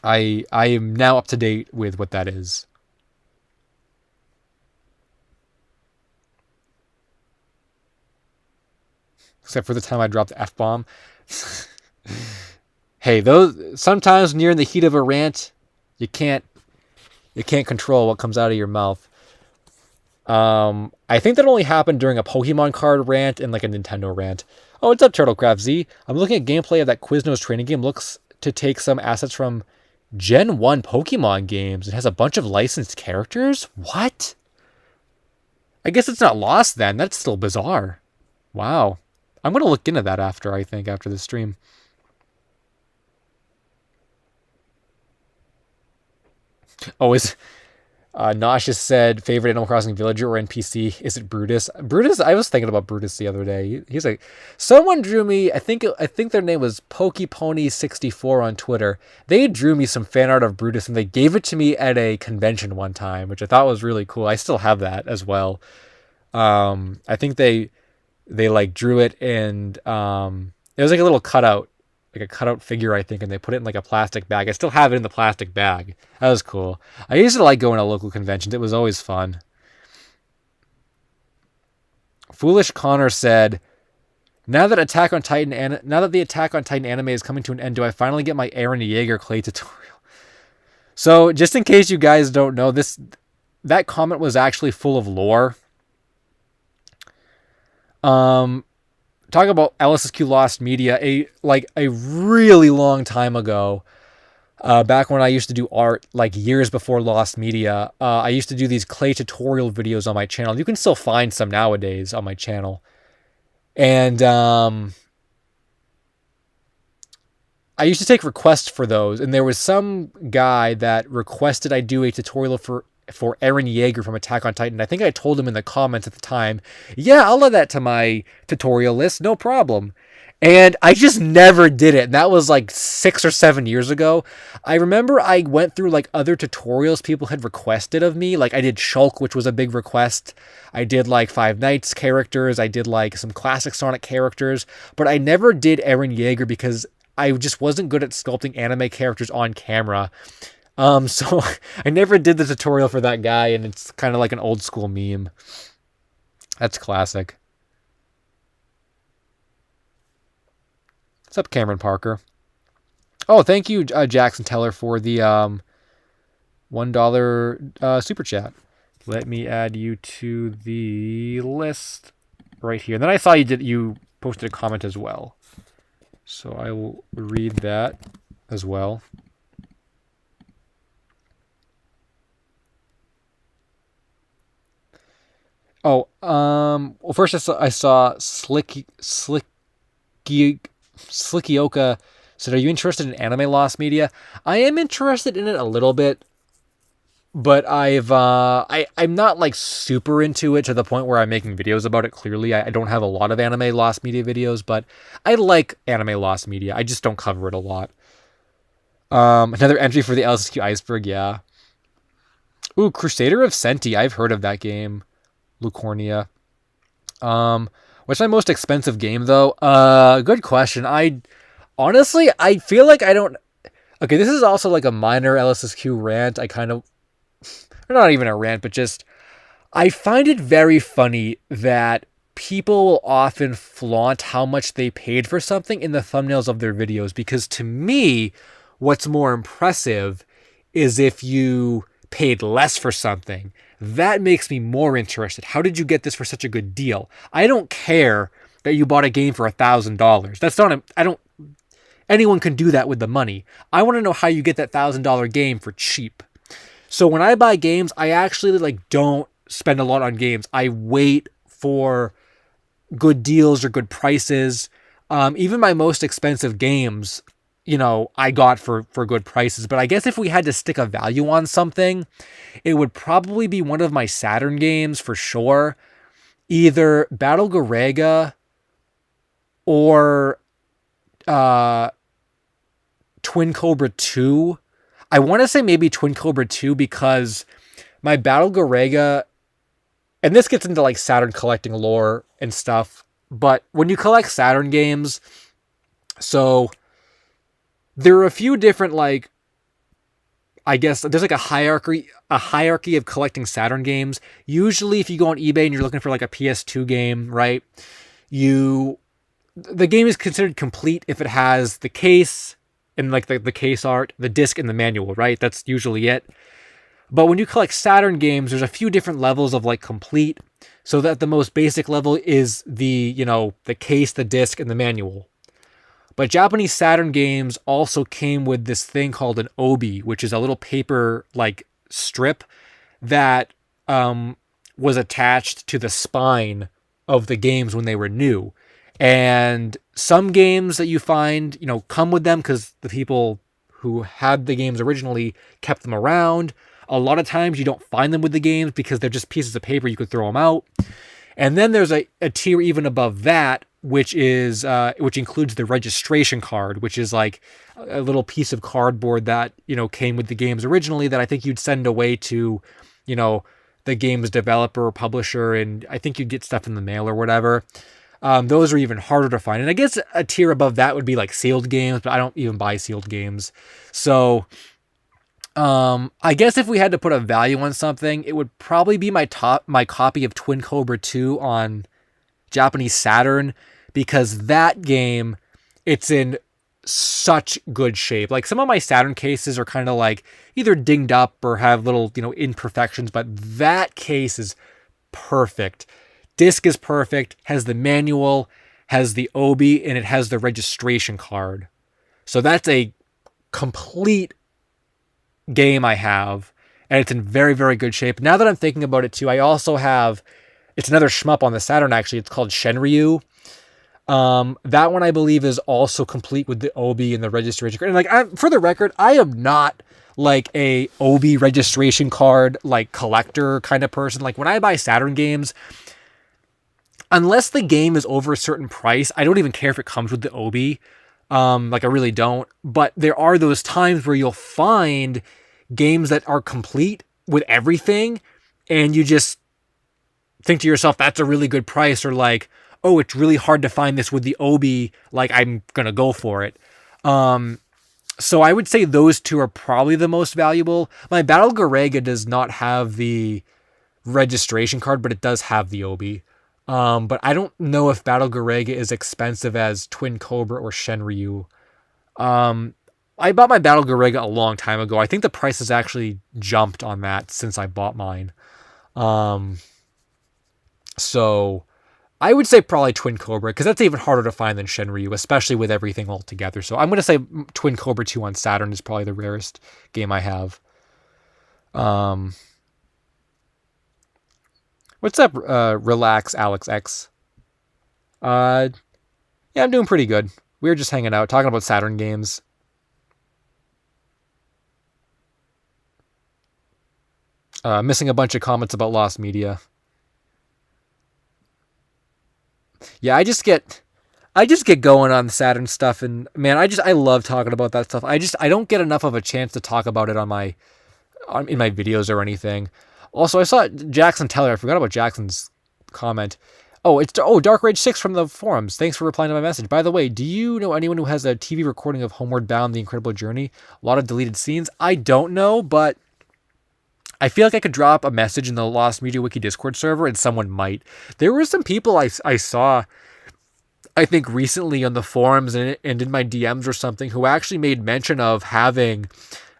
I am now up to date with what that is. Except for the time I dropped the F-bomb. Hey, those sometimes when you're in the heat of a rant, you can't control what comes out of your mouth. I think that only happened during a Pokemon card rant and like a Nintendo rant. Oh, what's up, Turtlecraft Z? I'm looking at gameplay of that Quiznos training game. Looks to take some assets from Gen 1 Pokemon games. It has a bunch of licensed characters? What? I guess it's not lost then. That's still bizarre. Wow. I'm going to look into that after the stream. Oh, Nauseous said, favorite Animal Crossing villager or NPC? Is it Brutus? Brutus, I was thinking about Brutus the other day. He's like, someone drew me, I think their name was PokePony64 on Twitter. They drew me some fan art of Brutus and they gave it to me at a convention one time, which I thought was really cool. I still have that as well. I think they like drew it and it was like a little cutout, like a cutout figure, I think, and they put it in like a plastic bag. I still have it in the plastic bag. That was cool. I used to like going to local conventions. It was always fun. Foolish Connor said, now that the Attack on Titan anime is coming to an end, do I finally get my Eren Yeager clay tutorial? So, just in case you guys don't know, that comment was actually full of lore. Talk about LSSQ Lost Media, a really long time ago, back when I used to do art, like years before Lost Media, I used to do these clay tutorial videos on my channel. You can still find some nowadays on my channel. And I used to take requests for those, and there was some guy that requested I do a tutorial for Eren Yeager from Attack on Titan. I think I told him in the comments at the time, yeah, I'll add that to my tutorial list, no problem. And I just never did it. And that was like 6 or 7 years ago. I remember I went through like other tutorials people had requested of me. Like I did Shulk, which was a big request. I did like Five Nights characters. I did like some classic Sonic characters. But I never did Eren Yeager because I just wasn't good at sculpting anime characters on camera. So I never did the tutorial for that guy, and it's kind of like an old school meme. That's classic. What's up, Cameron Parker? Oh, thank you, Jackson Teller, for the $1 super chat. Let me add you to the list right here. And then I saw you posted a comment as well. So I will read that as well. Oh, well, first I saw Slickyoka said, "Are you interested in anime Lost Media?" I am interested in it a little bit, but I'm not like super into it to the point where I'm making videos about it. Clearly, I don't have a lot of anime Lost Media videos, but I like anime Lost Media. I just don't cover it a lot. Another entry for the LSQ Iceberg, yeah. Ooh, Crusader of Senti. I've heard of that game. Lucornia. What's my most expensive game though? Good question. I feel like I don't. Okay, this is also like a minor LSSQ rant. Or not even a rant, but just I find it very funny that people will often flaunt how much they paid for something in the thumbnails of their videos, because to me, what's more impressive is if you paid less for something. That makes me more interested. How did you get this for such a good deal? I don't care that you bought a game for $1,000. That's not anyone can do that with the money. I want to know how you get that $1,000 game for cheap. So when I buy games, I actually don't spend a lot on games. I wait for good deals or good prices. Even my most expensive games, I got for good prices. But I guess if we had to stick a value on something, it would probably be one of my Saturn games for sure. Either Battle Garega or Twin Cobra 2. I want to say maybe Twin Cobra 2 because my Battle Garega, and this gets into like Saturn collecting lore and stuff, but when you collect Saturn games, so there are a few different, I guess there's like a hierarchy of collecting Saturn games. Usually if you go on eBay and you're looking for like a PS2 game, right? The game is considered complete if it has the case and like the case art, the disc and the manual, right? That's usually it. But when you collect Saturn games, there's a few different levels of like complete. So that the most basic level is the case, the disc, and the manual. But Japanese Saturn games also came with this thing called an obi, which is a little paper like strip that was attached to the spine of the games when they were new. And some games that you find, come with them because the people who had the games originally kept them around. A lot of times you don't find them with the games because they're just pieces of paper, you could throw them out. And then there's a tier even above that, which includes the registration card, which is like a little piece of cardboard that came with the games originally that I think you'd send away to, you know, the game's developer or publisher, and I think you'd get stuff in the mail or whatever. Those are even harder to find, and I guess a tier above that would be like sealed games, but I don't even buy sealed games, so. I guess if we had to put a value on something, it would probably be my copy of Twin Cobra 2 on Japanese Saturn, because that game, it's in such good shape. Like some of my Saturn cases are kind of like either dinged up or have little, imperfections, but that case is perfect. Disc is perfect, has the manual, has the obi, and it has the registration card. So that's a complete game I have, and it's in very, very good shape. Now that I'm thinking about it too, I also have, it's another shmup on the Saturn actually, it's called Shenryu. That one I believe is also complete with the obi and the registration card. And like, for the record, I am not like a obi registration card like collector kind of person. Like when I buy Saturn games, unless the game is over a certain price, I don't even care if it comes with the obi. Like I really don't. But there are those times where you'll find games that are complete with everything, and you just think to yourself, that's a really good price, or like, oh, it's really hard to find this with the obi, like I'm gonna go for it. So I would say those two are probably the most valuable. My Battle Garega does not have the registration card, but it does have the obi. But I don't know if Battle Garega is expensive as Twin Cobra or Shenryu. I bought my Battle Garega a long time ago. I think the price has actually jumped on that since I bought mine. So I would say probably Twin Cobra, because that's even harder to find than Shenryu, especially with everything all together. So I'm going to say Twin Cobra 2 on Saturn is probably the rarest game I have. What's up, Relax Alex X? Yeah, I'm doing pretty good. We were just hanging out, talking about Saturn games. Missing a bunch of comments about Lost Media. Yeah, I just get going on Saturn stuff, and man, I love talking about that stuff. I don't get enough of a chance to talk about it in my videos or anything. Also, I saw Jackson Teller. I forgot about Jackson's comment. Oh, Dark Rage 6 from the forums. Thanks for replying to my message. By the way, do you know anyone who has a TV recording of Homeward Bound: The Incredible Journey? A lot of deleted scenes. I don't know, but I feel like I could drop a message in the Lost Media Wiki Discord server and someone might. There were some people I saw, I think recently on the forums and in my DMs or something, who actually made mention of having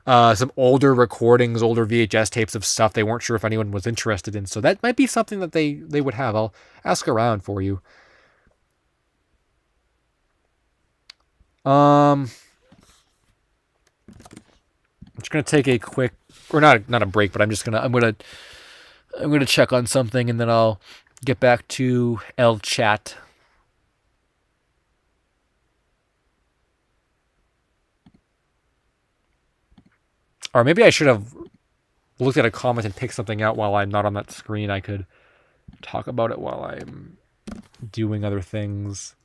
some older recordings, older VHS tapes of stuff they weren't sure if anyone was interested in. So that might be something that they would have. I'll ask around for you. I'm just gonna take a quick, or not a break, but I'm gonna check on something, and then I'll get back to L chat. Or maybe I should have looked at a comment and picked something out while I'm not on that screen. I could talk about it while I'm doing other things.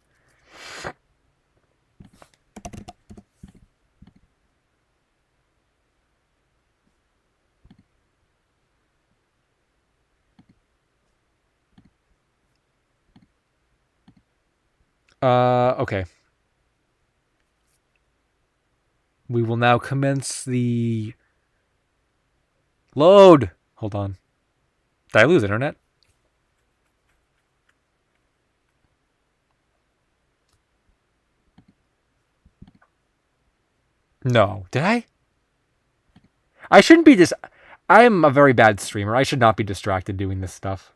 Okay. We will now commence the load. Hold on. Did I lose internet? No. Did I? I shouldn't be I'm a very bad streamer. I should not be distracted doing this stuff.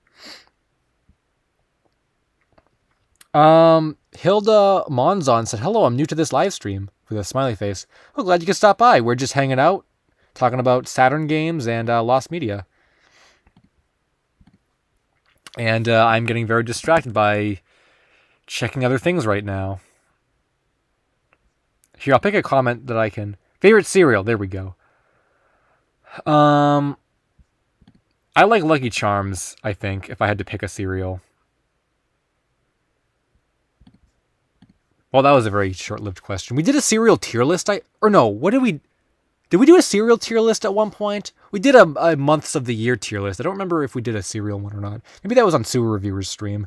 Hilda Monzon said, "Hello, I'm new to this live stream," with a smiley face. Oh, glad you could stop by. We're just hanging out, talking about Saturn games and Lost Media. And I'm getting very distracted by checking other things right now. Here, I'll pick a comment that I can. Favorite cereal. There we go. I like Lucky Charms, I think, if I had to pick a cereal. Well, that was a very short-lived question. We did a cereal tier list. What did we... Did we do a cereal tier list at one point? We did a months of the year tier list. I don't remember if we did a cereal one or not. Maybe that was on Sewer Reviewers stream.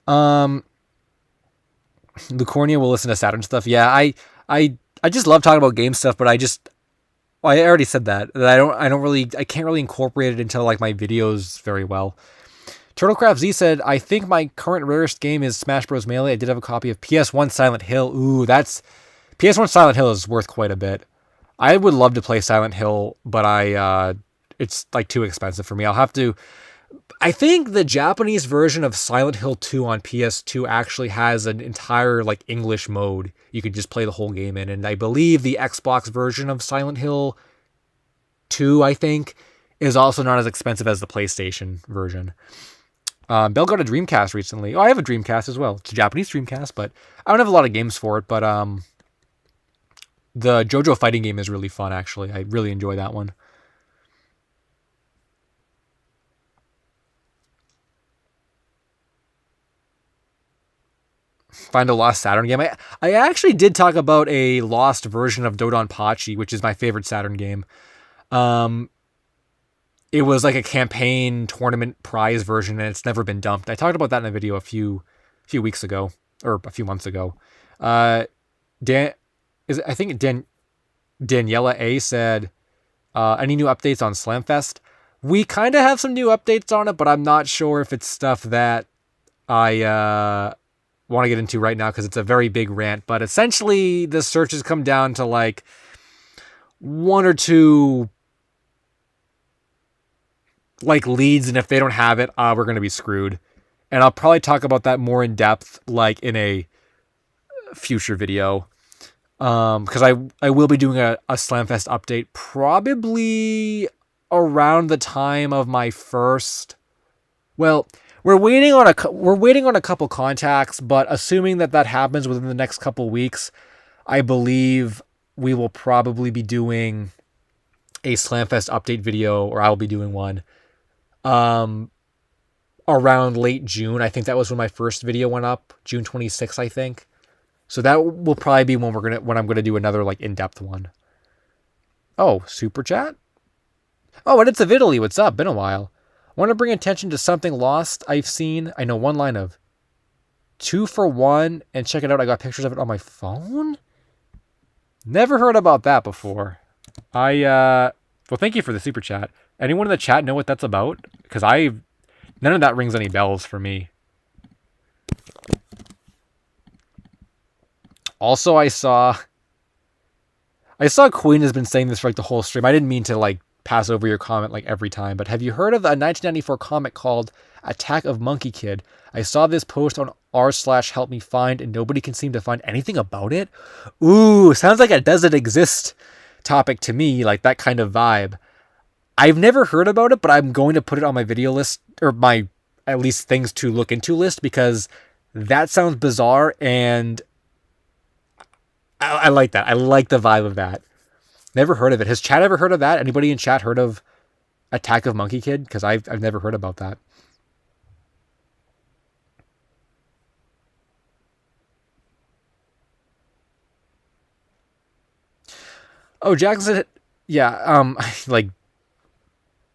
Lucornia will listen to Saturn stuff. Yeah, I just love talking about game stuff, but I already said that I can't really incorporate it into like my videos very well. Turtlecraft Z said, "I think my current rarest game is Smash Bros. Melee. I did have a copy of PS1 Silent Hill. Ooh, PS1 Silent Hill is worth quite a bit. I would love to play Silent Hill, but it's like too expensive for me. I think the Japanese version of Silent Hill 2 on PS2 actually has an entire like English mode you could just play the whole game in, and I believe the Xbox version of Silent Hill 2, I think, is also not as expensive as the PlayStation version. Bell got a Dreamcast recently. Oh, I have a Dreamcast as well. It's a Japanese Dreamcast, but I don't have a lot of games for it, but the JoJo fighting game is really fun, actually. I really enjoy that one. Find a lost Saturn game. I actually did talk about a lost version of Dodonpachi, which is my favorite Saturn game. It was like a campaign tournament prize version, and it's never been dumped. I talked about that in a video a few weeks ago, or a few months ago. I think Daniela A said, "Any new updates on Slamfest?" We kind of have some new updates on it, but I'm not sure if it's stuff that I want to get into right now because it's a very big rant. But essentially, the searches come down to like one or two like leads, and if they don't have it, we're going to be screwed. And I'll probably talk about that more in depth like in a future video, because I will be doing a Slamfest update probably around the time of my first. Well, we're waiting on a couple contacts, but assuming that happens within the next couple weeks, I believe we will probably be doing a Slamfest update video, or I'll be doing one around late June. I think that was when my first video went up, June 26th, I think. So that will probably be when I'm gonna do another like in-depth one. Oh, super chat. Oh, and it's a Italy. What's up? Been a while. Want to bring attention to something lost I've seen. I know one line of 2 for 1, and check it out. I got pictures of it on my phone. Never heard about that before. Well, thank you for the super chat. Anyone in the chat know what that's about? Because none of that rings any bells for me. Also, I saw Queen has been saying this for like the whole stream. I didn't mean to like pass over your comment like every time, but have you heard of a 1994 comic called Attack of Monkey Kid? I saw this post on r/help me find, and nobody can seem to find anything about it. Ooh, sounds like a doesn't exist topic to me, like that kind of vibe. I've never heard about it, but I'm going to put it on my video list, or my at least things to look into list, because that sounds bizarre, and I like that. I like the vibe of that. Never heard of it. Has chat ever heard of that? Anybody in chat heard of Attack of Monkey Kid? Because I've never heard about that. Oh, Jackson said, yeah, like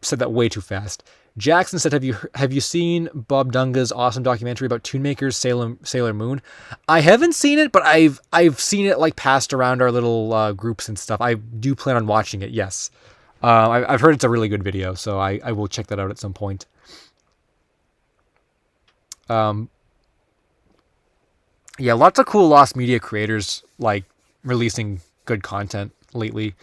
said that way too fast. Jackson said, have you seen Bob Dunga's awesome documentary about Tune Maker's Sailor Moon? I haven't seen it, but I've seen it like passed around our little groups and stuff. I do plan on watching it. Yes, I've heard it's a really good video, so I will check that out at some point. Yeah, lots of cool Lost Media creators like releasing good content lately.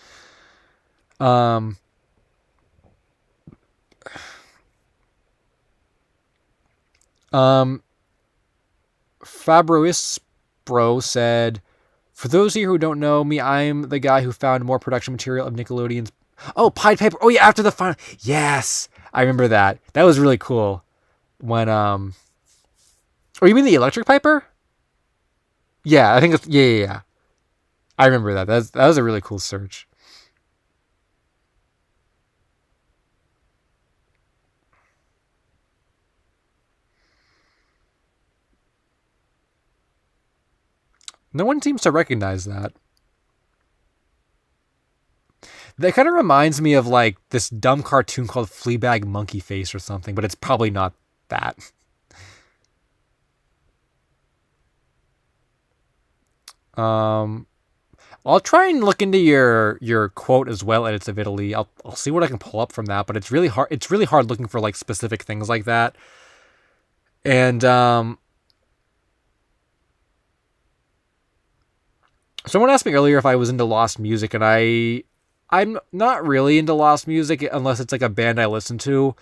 Um, Fabroispro said, "For those of you who don't know me, I'm the guy who found more production material of Nickelodeon's." Oh, Pied Piper. Oh yeah, after the final. Yes, I remember that. That was really cool. When Oh, you mean the Electric Piper? Yeah, I think it's yeah. I remember that. That was a really cool search. No one seems to recognize that. That kind of reminds me of like this dumb cartoon called Fleabag Monkey Face or something, but it's probably not that. Um, I'll try and look into your quote as well, edits of Italy. I'll see what I can pull up from that, but it's really hard. It's really hard looking for like specific things like that. And someone asked me earlier if I was into lost music, and I'm not really into lost music unless it's like a band I listen to.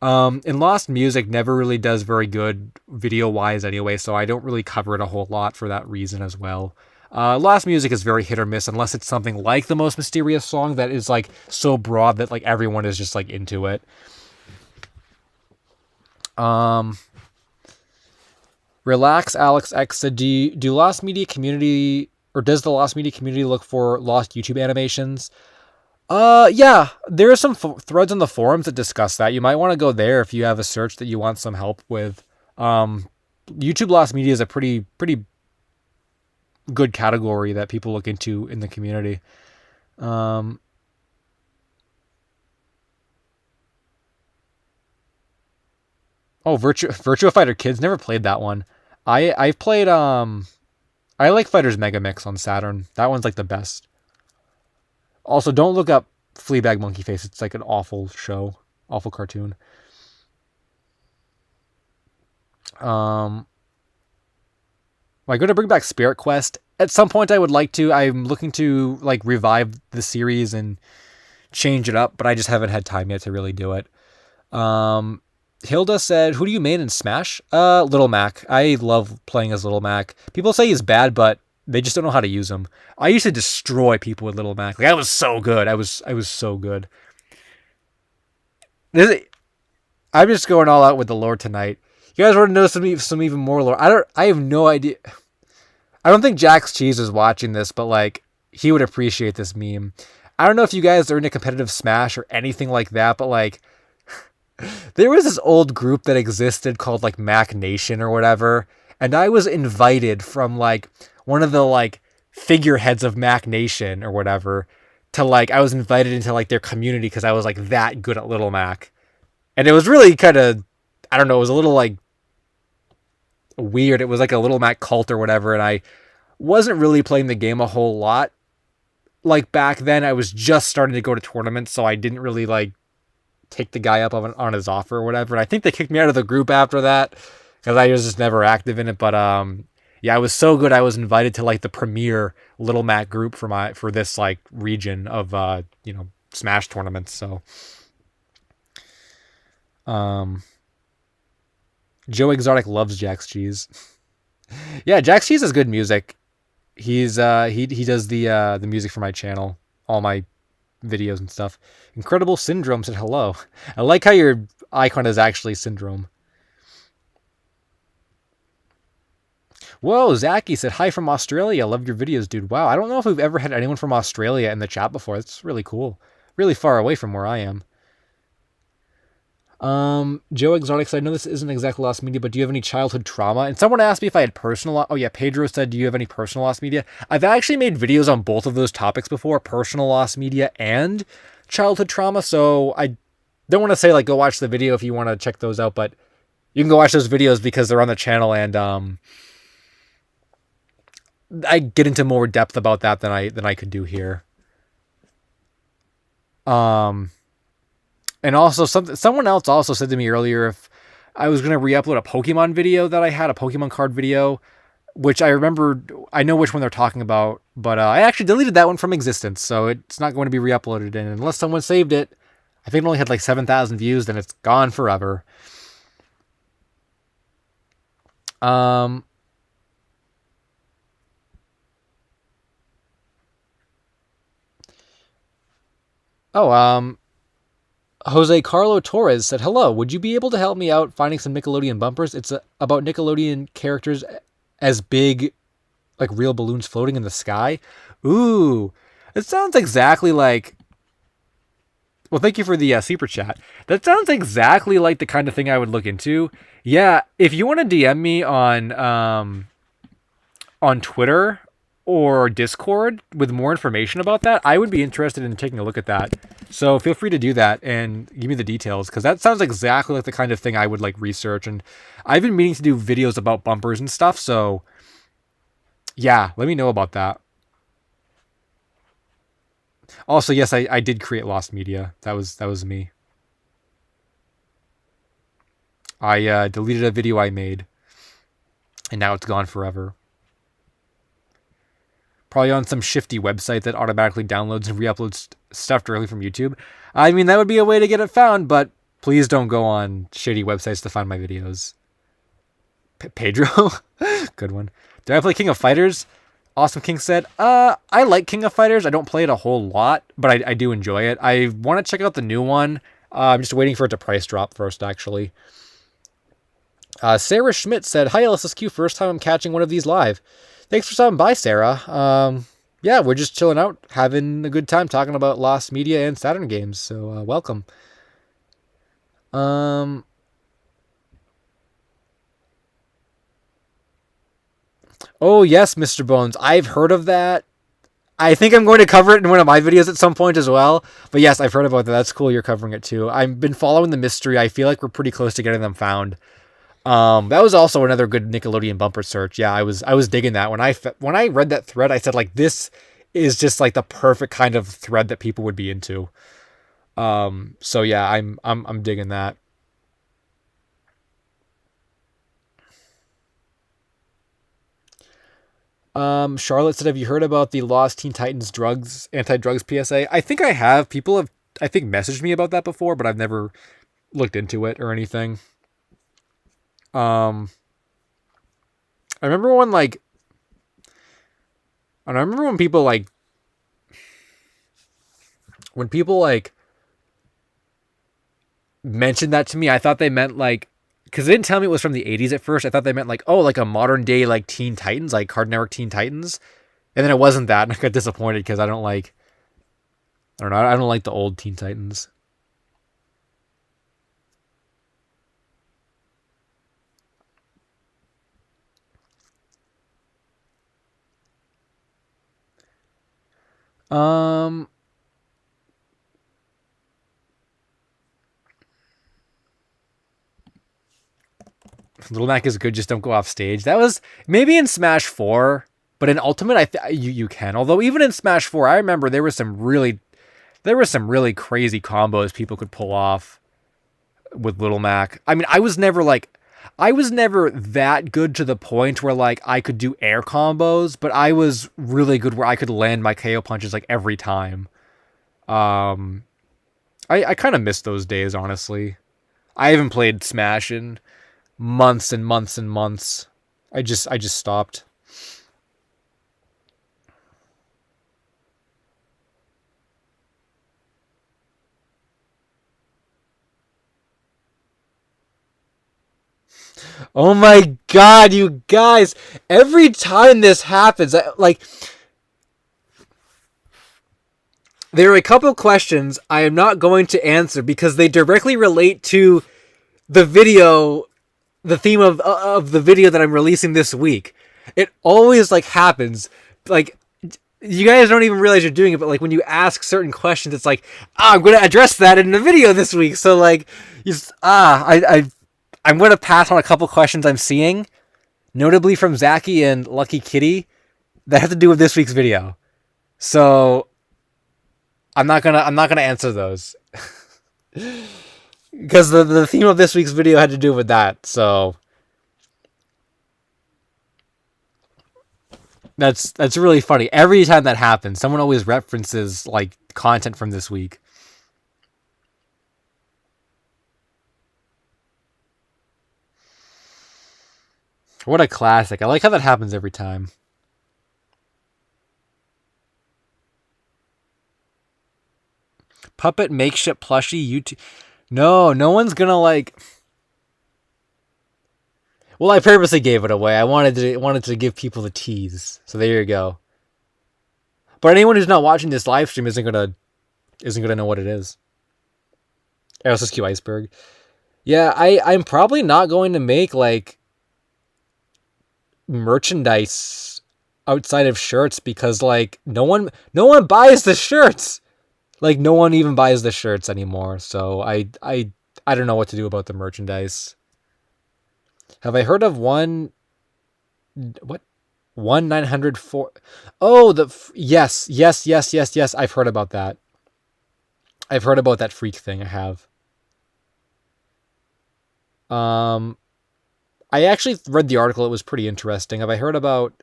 And Lost Music never really does very good video wise anyway, so I don't really cover it a whole lot for that reason as well. Lost Music is very hit or miss unless it's something like the Most Mysterious Song that is like so broad that like everyone is just like into it. Um, Relax, Alex X said, do Lost Media community or does the Lost Media community look for lost YouTube animations? Yeah, there are some threads on the forums that discuss that. You might want to go there if you have a search that you want some help with. YouTube Lost Media is a pretty good category that people look into in the community. Um, Virtua Fighter Kids, never played that one. I've played I like Fighters Mega Mix on Saturn. That one's like the best. Also, don't look up Fleabag Monkey Face. It's like an awful show, awful cartoon. Um, am I going to bring back Spirit Quest? At some point, I would like to. I'm looking to like revive the series and change it up, but I just haven't had time yet to really do it. Hilda said, "Who do you main in Smash?" Little Mac. I love playing as Little Mac. People say he's bad, but they just don't know how to use him. I used to destroy people with Little Mac. Like I was so good. I was so good. I'm just going all out with the lore tonight. You guys want to know some even more lore? I have no idea. I don't think Jack's Cheese is watching this, but like he would appreciate this meme. I don't know if you guys are into competitive Smash or anything like that, but like there was this old group that existed called like Mac Nation or whatever, and I was invited from like one of the like figureheads of Mac Nation or whatever to like I was invited into like their community because I was like that good at Little Mac. And it was really kind of, I don't know, it was a little like weird. It was like a Little Mac cult or whatever, and I wasn't really playing the game a whole lot. Like back then, I was just starting to go to tournaments, so I didn't really like take the guy up on his offer or whatever. And I think they kicked me out of the group after that because I was just never active in it. But yeah, I was so good. I was invited to like the premier Little Mac group for this like region of Smash tournaments. So Joe Exotic loves Jack's Cheese. Yeah, Jack's Cheese is good music. He does the music for my channel, all my videos and stuff. Incredible Syndrome said hello. I like how your icon is actually Syndrome. Whoa, Zachy said hi from Australia. Love your videos, dude. Wow, I don't know if we've ever had anyone from Australia in the chat before. It's really cool. Really far away from where I am. Joe Exotic said, I know this isn't exactly lost media, but do you have any childhood trauma? And someone asked me if I had personal. Oh yeah, Pedro said, do you have any personal lost media? I've actually made videos on both of those topics before, personal lost media and childhood trauma. So I don't want to say like go watch the video if you want to check those out, but you can go watch those videos because they're on the channel, and I get into more depth about that than I could do here. And also, someone else also said to me earlier if I was going to re-upload a Pokemon video that I had, a Pokemon card video, which I remember, I know which one they're talking about, but I actually deleted that one from existence, so it's not going to be re-uploaded, and unless someone saved it, I think it only had like 7,000 views, then it's gone forever. Um, oh, Jose Carlo Torres said, "Hello, would you be able to help me out finding some Nickelodeon bumpers? It's about Nickelodeon characters as big, like real balloons floating in the sky." Ooh, it sounds exactly like. Well, thank you for the super chat. That sounds exactly like the kind of thing I would look into. Yeah, if you want to DM me on Twitter or Discord with more information about that, I would be interested in taking a look at that. So feel free to do that and give me the details, because that sounds exactly like the kind of thing I would like research. And I've been meaning to do videos about bumpers and stuff. So yeah, let me know about that. Also, yes, I did create Lost Media. That was me. I deleted a video I made, and now it's gone forever. Probably on some shifty website that automatically downloads and re-uploads stuff directly from YouTube. I mean, that would be a way to get it found, but please don't go on shady websites to find my videos. Pedro? Good one. Do I play King of Fighters? Awesome King said, I like King of Fighters. I don't play it a whole lot, but I do enjoy it. I want to check out the new one. I'm just waiting for it to price drop first, actually. Sarah Schmidt said, "Hi, LSSQ. First time I'm catching one of these live. Thanks for stopping by, Sarah. Yeah, we're just chilling out, having a good time talking about Lost Media and Saturn games. So welcome." Oh yes, Mr. Bones. I've heard of that. I think I'm going to cover it in one of my videos at some point as well. But yes, I've heard about that. That's cool. You're covering it too. I've been following the mystery. I feel like we're pretty close to getting them found. That was also another good Nickelodeon bumper search. Yeah, I was digging that when I read that thread. I said like this is just like the perfect kind of thread that people would be into. So yeah, I'm digging that. Charlotte said, "Have you heard about the Lost Teen Titans drugs anti-drugs PSA?" I think I have. People have I think messaged me about that before, but I've never looked into it or anything. Um, I remember when like I remember when people like mentioned that to me, I thought they meant like, because they didn't tell me it was from the 80s at first. I thought they meant like, oh, like a modern day like Teen Titans, like Cartoon Network Teen Titans. And then it wasn't that, and I got disappointed because I don't know, I don't like the old Teen Titans. Um, Little Mac is good, just don't go off stage. That was maybe in Smash 4, but in Ultimate, you can. Although even in Smash 4, I remember there were some really crazy combos people could pull off with Little Mac. I mean, I was never that good to the point where like I could do air combos, but I was really good where I could land my KO punches like every time. Um, I kind of miss those days, honestly. I haven't played Smash in months and months and months. I just stopped. Oh my god, you guys! Every time this happens, like there are a couple questions I am not going to answer because they directly relate to the video, the theme of the video that I'm releasing this week. It always like happens. Like you guys don't even realize you're doing it, but like when you ask certain questions, it's like, I'm gonna address that in the video this week. So like, you just, I'm gonna pass on a couple questions I'm seeing, notably from Zaki and Lucky Kitty, that have to do with this week's video. So I'm not gonna answer those because the theme of this week's video had to do with that. So that's really funny. Every time that happens, someone always references like content from this week. What a classic. I like how that happens every time. Puppet makeshift plushie YouTube. No, no one's gonna like. Well, I purposely gave it away. I wanted to give people the tease. So there you go. But anyone who's not watching this live stream isn't gonna know what it is. LSuperSonicQ iceberg. Yeah, I'm probably not going to make like merchandise outside of shirts because like no one buys the shirts. Like no one even buys the shirts anymore. So I don't know what to do about the merchandise. Have I heard of one? What? 1-904. Oh, yes. I've heard about that. I've heard about that freak thing. I have. I actually read the article. It was pretty interesting. Have I heard about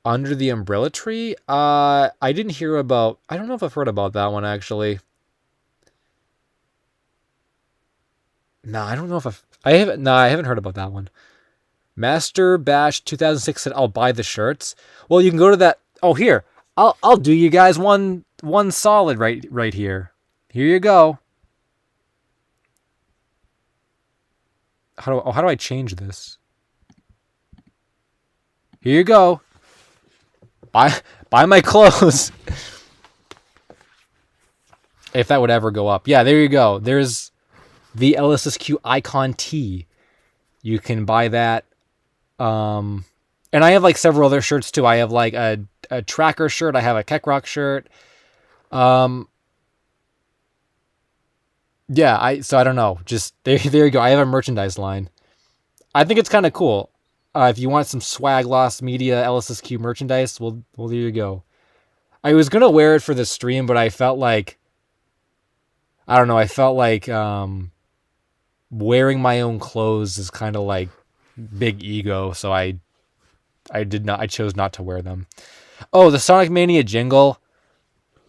Under the Umbrella Tree? I didn't hear about. I don't know if I've heard about that one actually. No, I don't know if I haven't. No, I haven't heard about that one. Master Bash 2006 said, "I'll buy the shirts." Well, you can go to that. Oh, here. I'll do you guys one solid right here. Here you go. How do I change this? Here you go. Buy my clothes. If that would ever go up. Yeah, there you go. There's the LSSQ icon tee. You can buy that. And I have like several other shirts too. I have like a tracker shirt. I have a Keck shirt. Yeah, so I don't know. Just there you go. I have a merchandise line. I think it's kind of cool. If you want some swag Lost Media LSSQ merchandise, well there you go. I was gonna wear it for the stream, but I felt like I don't know. I felt like wearing my own clothes is kind of like big ego, so I chose not to wear them. Oh, the Sonic Mania jingle.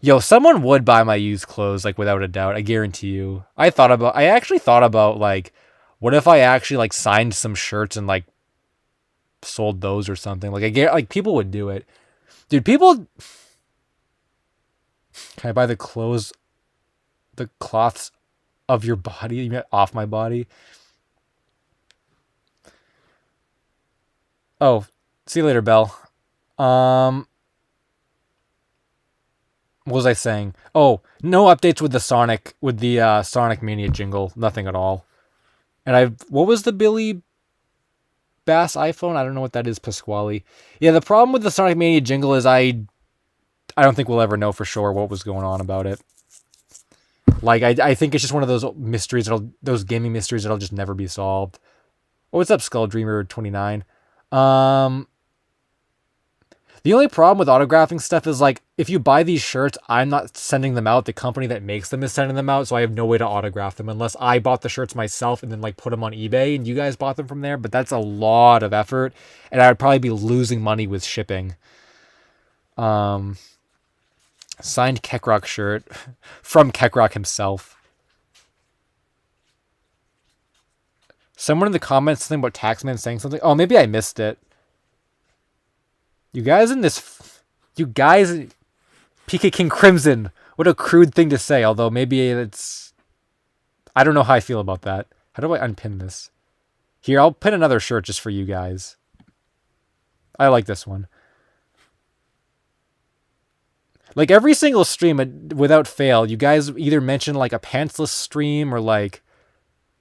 Yo, someone would buy my used clothes, like without a doubt. I guarantee you. I actually thought about like, what if I actually like signed some shirts and like sold those or something? Like like people would do it, dude. People, can I buy the clothes, the cloths of your body? You mean off my body? Oh, see you later, Belle. What was I saying? Oh, no updates with the Sonic Mania jingle. Nothing at all. And what was the Billy Bass iPhone? I don't know what that is, Pasquale. Yeah, the problem with the Sonic Mania jingle is I don't think we'll ever know for sure what was going on about it. Like, I think it's just one of those mysteries, those gaming mysteries that'll just never be solved. Oh, what's up, Skull Dreamer 29? The only problem with autographing stuff is like, if you buy these shirts, I'm not sending them out. The company that makes them is sending them out, so I have no way to autograph them unless I bought the shirts myself and then like put them on eBay and you guys bought them from there. But that's a lot of effort, and I would probably be losing money with shipping. Signed Keckrock shirt from Keckrock himself. Someone in the comments something about Taxman saying something. Oh, maybe I missed it. You guys, PK King Crimson. What a crude thing to say, although maybe I don't know how I feel about that. How do I unpin this? Here, I'll pin another shirt just for you guys. I like this one. Like every single stream, without fail, you guys either mention like a pantsless stream or like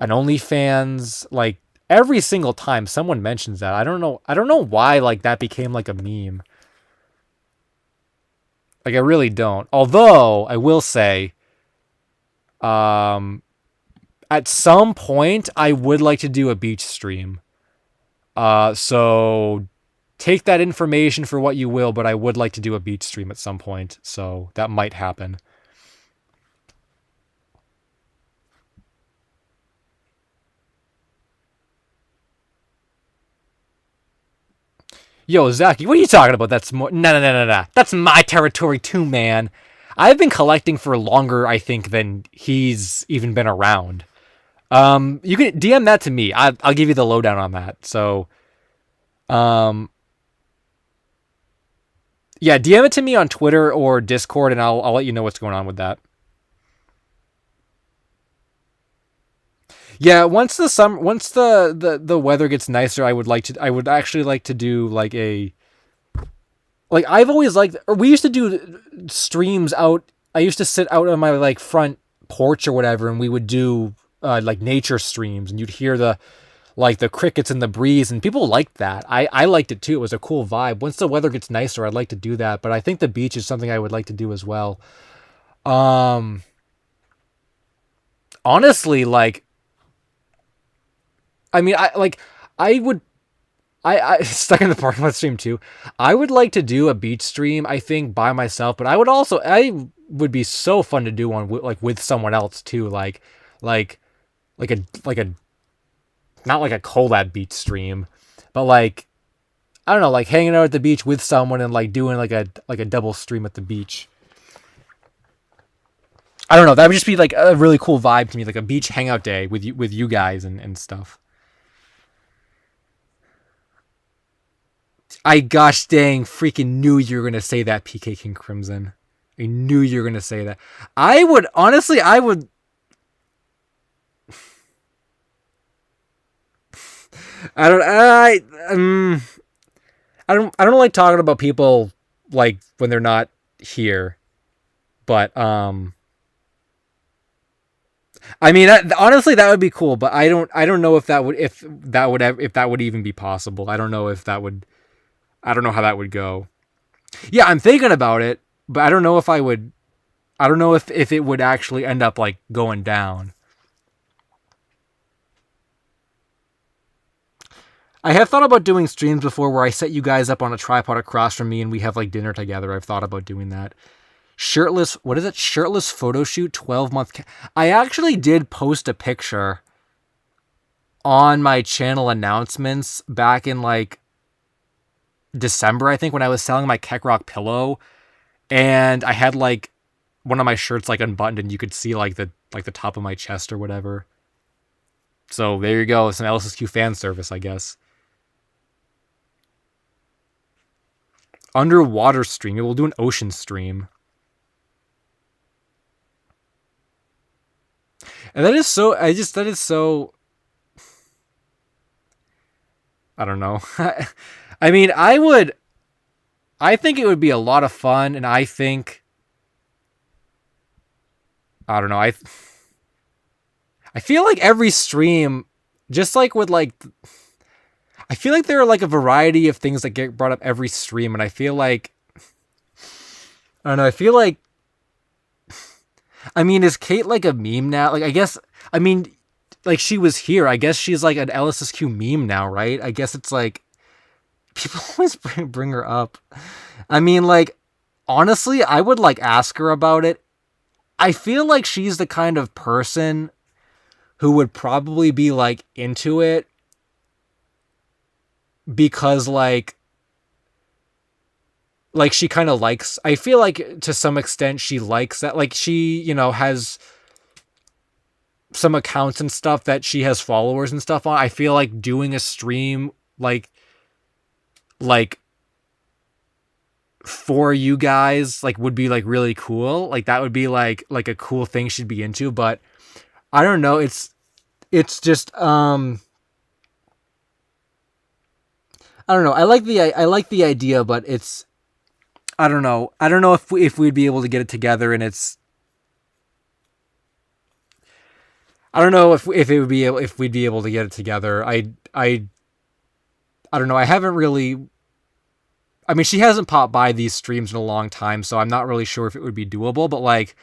an OnlyFans, like every single time someone mentions that. I don't know why like that became like a meme. Like I really don't. Although I will say at some point I would like to do a beach stream. So take that information for what you will, but I would like to do a beach stream at some point. So that might happen. Yo, Zaki, what are you talking about? That's more... No. That's my territory too, man. I've been collecting for longer, I think, than he's even been around. You can DM that to me. I'll give you the lowdown on that. So, um, yeah, DM it to me on Twitter or Discord, and I'll let you know what's going on with that. Yeah, once the weather gets nicer, I would actually like to do like I've always liked, or we used to do streams out. I used to sit out on my like front porch or whatever, and we would do like nature streams, and you'd hear the crickets and the breeze, and people liked that. I liked it too. It was a cool vibe. Once the weather gets nicer, I'd like to do that, but I think the beach is something I would like to do as well. Um, Honestly, like I mean, I would I stuck in the parking lot stream too. I would like to do a beach stream. I think by myself, but I would be so fun to do one like with someone else too. Like like a not like a collab beach stream, but like I don't know, like hanging out at the beach with someone and like doing like a double stream at the beach. I don't know. That would just be like a really cool vibe to me, like a beach hangout day with you guys and stuff. I gosh dang freaking knew you were gonna say that, PK King Crimson. I knew you were gonna say that. I would honestly, I would. I don't. I don't like talking about people like when they're not here. But I mean, honestly, that would be cool. But I don't know if that would even be possible. I don't know if that would. I don't know how that would go. Yeah, I'm thinking about it, but I don't know if I would. I don't know if it would actually end up like going down. I have thought about doing streams before where I set you guys up on a tripod across from me and we have like dinner together. I've thought about doing that. Shirtless, what is it? Shirtless photo shoot, 12-month. I actually did post a picture on my channel announcements back in like December, I think, when I was selling my Keck Rock pillow, and I had like one of my shirts like unbuttoned, and you could see like the top of my chest or whatever. So there you go, some LSSQ fan service, I guess. Underwater stream. We'll do an ocean stream. And that is so. That is so. I don't know. I mean, I would. I think it would be a lot of fun, and I think. I don't know. I feel like every stream, just like with like. I feel like there are like a variety of things that get brought up every stream, and I feel like. I don't know. I feel like. I mean, is Kate like a meme now? Like, I guess. I mean, like she was here. I guess she's like an LSSQ meme now, right? I guess it's like people always bring her up. I mean, like honestly, I would like ask her about it. I feel like she's the kind of person who would probably be like into it because like she kind of likes, I feel like to some extent she likes that, like she, you know, has some accounts and stuff that she has followers and stuff on. I feel like doing a stream like for you guys like would be like really cool. Like that would be like a cool thing she'd be into, but I don't know. It's just I don't know. I like the idea, but it's I don't know. I don't know if we'd be able to get it together, and it's I don't know if it would be able, if we'd be able to get it together. I don't know. I haven't really. I mean, she hasn't popped by these streams in a long time, so I'm not really sure if it would be doable. But like,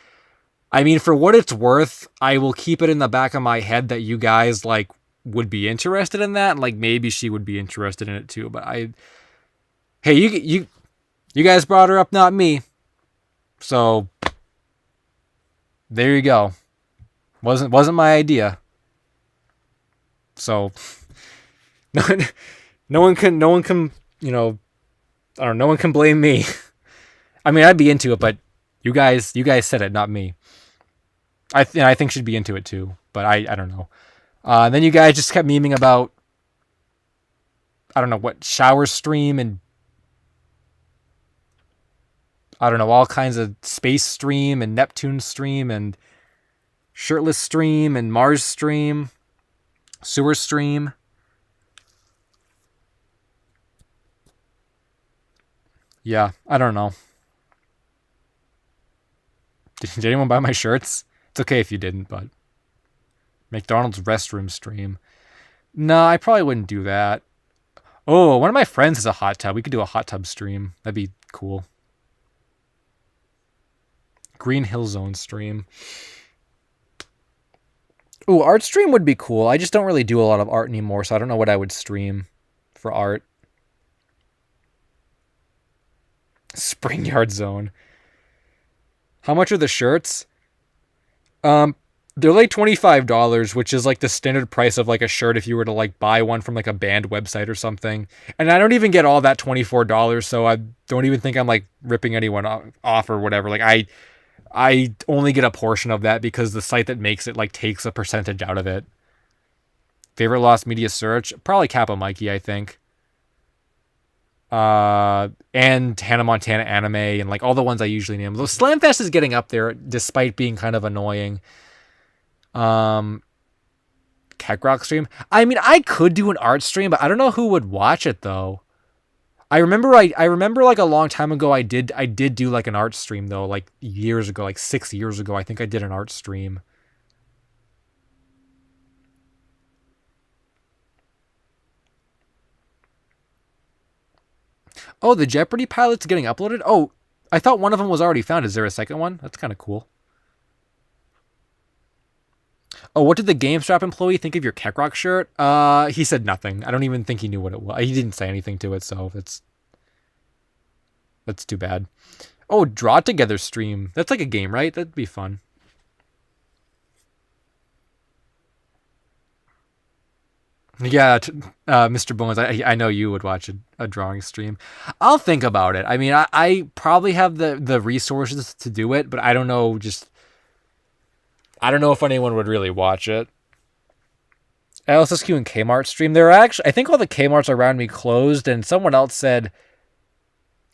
I mean, for what it's worth, I will keep it in the back of my head that you guys like would be interested in that, and like maybe she would be interested in it too. But hey, you guys brought her up, not me. So there you go. Wasn't my idea. So no, no one can, you know, I don't know, no one can blame me. I mean, I'd be into it, but you guys said it, not me. I think she'd be into it too, but I don't know. And then you guys just kept memeing about, I don't know what, shower stream and I don't know, all kinds of space stream and Neptune stream and shirtless stream and Mars stream, sewer stream. Yeah, I don't know. Did anyone buy my shirts? It's okay if you didn't, but McDonald's restroom stream. No, I probably wouldn't do that. Oh, one of my friends has a hot tub. We could do a hot tub stream. That'd be cool. Green Hill Zone stream. Ooh, art stream would be cool. I just don't really do a lot of art anymore, so I don't know what I would stream for art. Spring Yard Zone. How much are the shirts? They're like $25, which is like the standard price of like a shirt if you were to like buy one from like a band website or something. And I don't even get all that $24, so I don't even think I'm like ripping anyone off or whatever. Like I only get a portion of that because the site that makes it like takes a percentage out of it. Favorite lost media search? Probably Kappa Mikey, I think. And Hannah Montana anime and like all the ones I usually name. Though Slamfest is getting up there despite being kind of annoying. Kek Rock stream. I mean, I could do an art stream, but I don't know who would watch it though. I remember like a long time ago I did do like an art stream though, like years ago, like 6 years ago. I think I did an art stream. Oh, the Jeopardy pilot's getting uploaded? Oh, I thought one of them was already found. Is there a second one? That's kind of cool. Oh, what did the GameStop employee think of your Keckrock shirt? He said nothing. I don't even think he knew what it was. He didn't say anything to it, so that's too bad. Oh, Draw Together stream. That's like a game, right? That'd be fun. Yeah, Mr. Bones, I know you would watch a drawing stream. I'll think about it. I mean, I probably have the resources to do it, but I don't know. I don't know if anyone would really watch it. LSSQ and Kmart stream. There are actually, I think all the Kmarts around me closed, and someone else said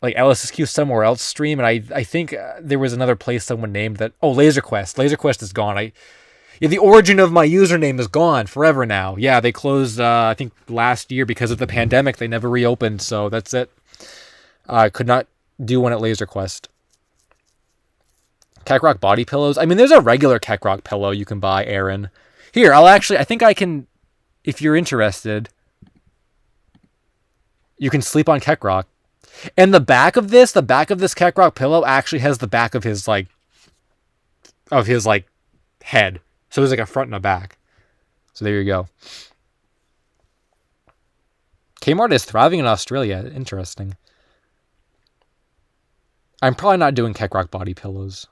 like LSSQ somewhere else stream, and I think there was another place someone named that. Oh, Laser Quest. Laser Quest is gone. Yeah, the origin of my username is gone forever now. Yeah, they closed, I think, last year because of the pandemic. They never reopened, so that's it. I could not do one at Laser Quest. Keckrock body pillows. I mean, there's a regular Keckrock pillow you can buy, Aaron. Here, I think I can, if you're interested, you can sleep on Keckrock. And the back of this Keckrock pillow actually has the back of his, like, head. So there's like a front and a back. So there you go. Kmart is thriving in Australia. Interesting. I'm probably not doing Keckrock body pillows.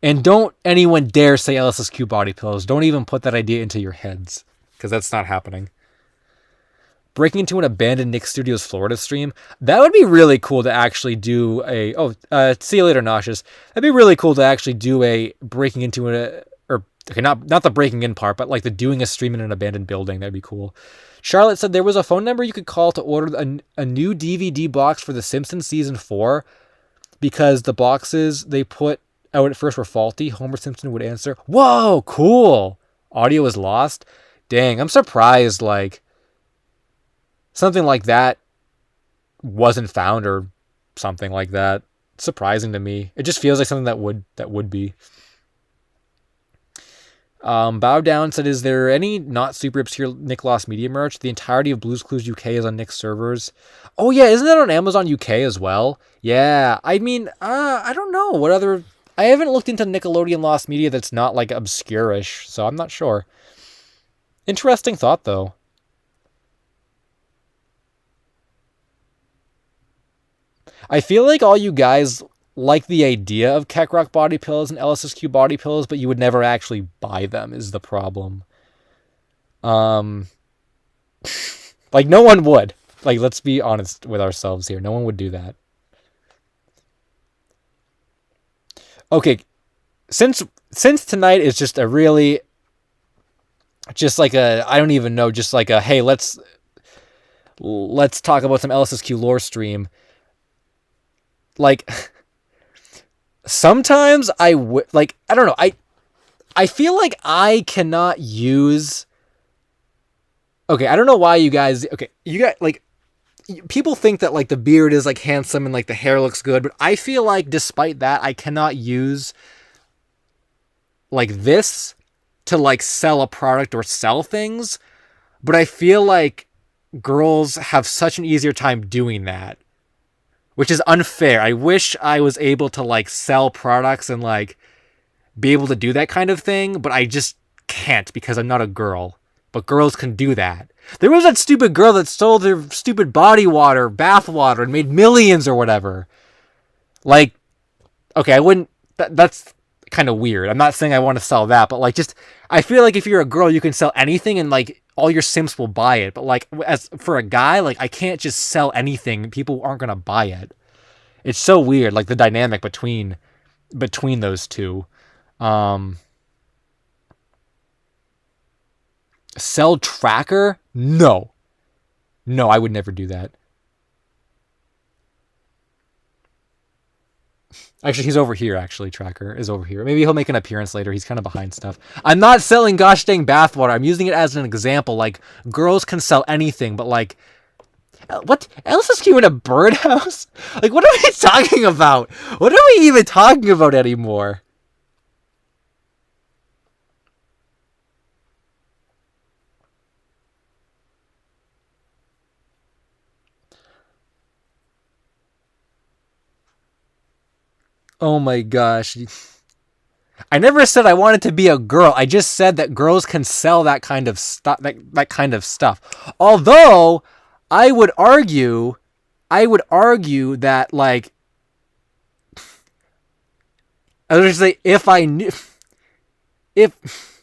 And don't anyone dare say LSSQ body pillows. Don't even put that idea into your heads. Because that's not happening. Breaking into an abandoned Nick Studios Florida stream. That would be really cool to actually do a... see you later, Nauseous. That'd be really cool to actually do a breaking into a... Okay, not the breaking in part, but like the doing a stream in an abandoned building. That'd be cool. Charlotte said there was a phone number you could call to order a new DVD box for The Simpsons Season 4 because the boxes they put out at first were faulty. Homer Simpson would answer, "Whoa, cool. Audio is lost." Dang, I'm surprised like something like that wasn't found or something like that. It's surprising to me. It just feels like something that would be. Bow Down said, is there any not super obscure Nick Lost Media merch? The entirety of Blue's Clues UK is on Nick's servers. Oh yeah, isn't that on Amazon UK as well? Yeah, I mean, I don't know. What other... I haven't looked into Nickelodeon Lost Media that's not like obscure-ish, so I'm not sure. Interesting thought, though. I feel like all you guys like the idea of Keckrock body pillows and LSSQ body pillows, but you would never actually buy them is the problem. Like no one would. Like, let's be honest with ourselves here. No one would do that. Okay, since tonight is just a really just like a, I don't even know, just like a, hey, let's talk about some LSSQ lore stream. Like sometimes I would like, I don't know, I feel like I cannot use. Okay, I don't know why you guys. Okay, you got like people think that like the beard is like handsome and like the hair looks good, but I feel like despite that, I cannot use like this to like sell a product or sell things. But I feel like girls have such an easier time doing that, which is unfair. I wish I was able to like sell products and like be able to do that kind of thing, but I just can't because I'm not a girl. But girls can do that. There was that stupid girl that sold her stupid body water, bath water, and made millions or whatever. Like, okay, I wouldn't. That's kind of weird. I'm not saying I want to sell that, but like, just I feel like if you're a girl, you can sell anything, and like all your simps will buy it. But like, as for a guy, like I can't just sell anything. People aren't gonna buy it. It's so weird, like the dynamic between those two. Um, Sell tracker? No. No, I would never do that. Actually, he's over here, actually. Tracker is over here. Maybe he'll make an appearance later. He's kind of behind stuff. I'm not selling gosh dang bathwater. I'm using it as an example. Like, girls can sell anything, but like, what else is in a birdhouse? Like, what are we talking about? What are we even talking about anymore? Oh my gosh. I never said I wanted to be a girl. I just said that girls can sell that kind of stuff. That kind of stuff. Although I would argue, that like I was just say if I knew if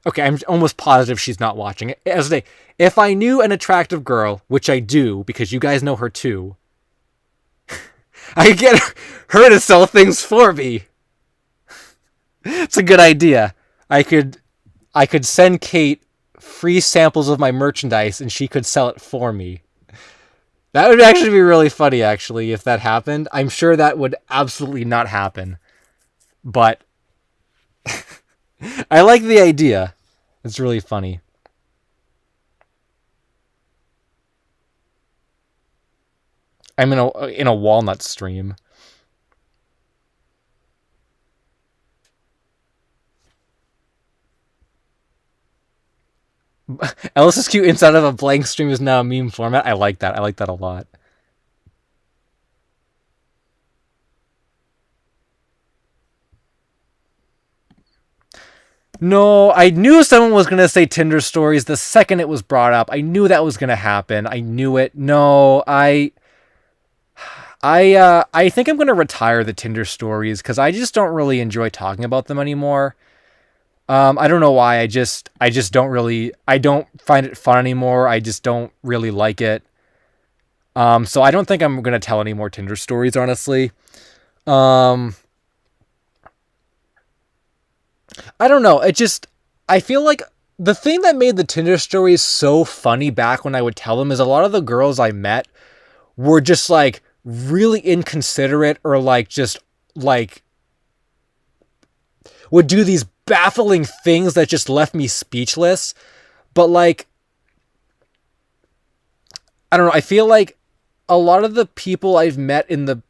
okay, I'm almost positive she's not watching it. As I say, if I knew an attractive girl, which I do because you guys know her too, I could get her to sell things for me. It's a good idea. I could send Kate free samples of my merchandise and she could sell it for me. That would actually be really funny, actually, if that happened. I'm sure that would absolutely not happen. But I like the idea. It's really funny. I'm in a walnut stream. LSSQ inside of a blank stream is now a meme format. I like that. I like that a lot. No, I knew someone was gonna say Tinder stories the second it was brought up. I knew that was gonna happen. I knew it. No, I think I'm gonna retire the Tinder stories because I just don't really enjoy talking about them anymore. I don't know why. I just don't really. I don't find it fun anymore. I just don't really like it. So I don't think I'm gonna tell any more Tinder stories, honestly. Um, I don't know. I feel like the thing that made the Tinder stories so funny back when I would tell them is a lot of the girls I met were just like really inconsiderate or like just like would do these baffling things that just left me speechless. But like, I don't know. I feel like a lot of the people I've met in the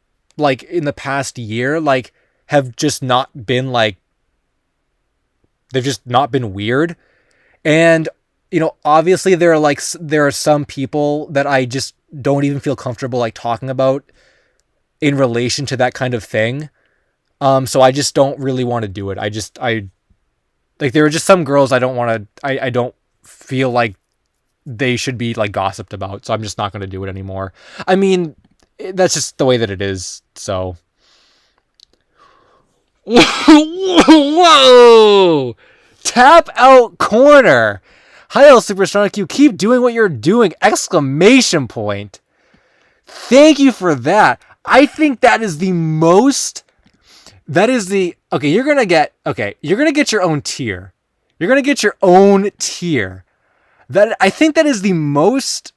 past year, like have just not been like, they've just not been weird. And, obviously there are some people that I just don't even feel comfortable like talking about in relation to that kind of thing. So I just don't really want to do it. I like, there are just some girls I don't want to, I don't feel like they should be like gossiped about. So I'm just not going to do it anymore. I mean, that's just the way that it is. So. Whoa! Tap out corner. Hi, LSuperSonicQ. Keep doing what you're doing! Exclamation point. Thank you for that. I think that is the most. That is the. Okay, you're gonna get your own tier. You're gonna get your own tier. That I think that is the most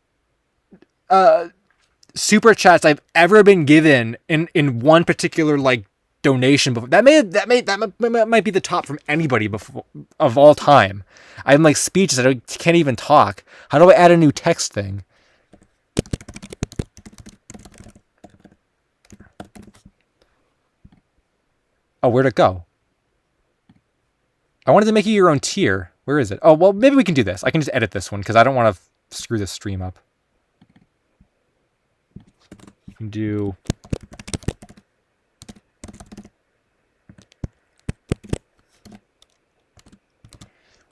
super chats I've ever been given in one particular like donation before. That might be the top from anybody before of all time. I'm like speechless. I can't even talk. How do I add a new text thing? Oh, where'd it go? I wanted to make you your own tier. Where is it? Oh, well, maybe we can do this. I can just edit this one because I don't want to screw this stream up. You can do...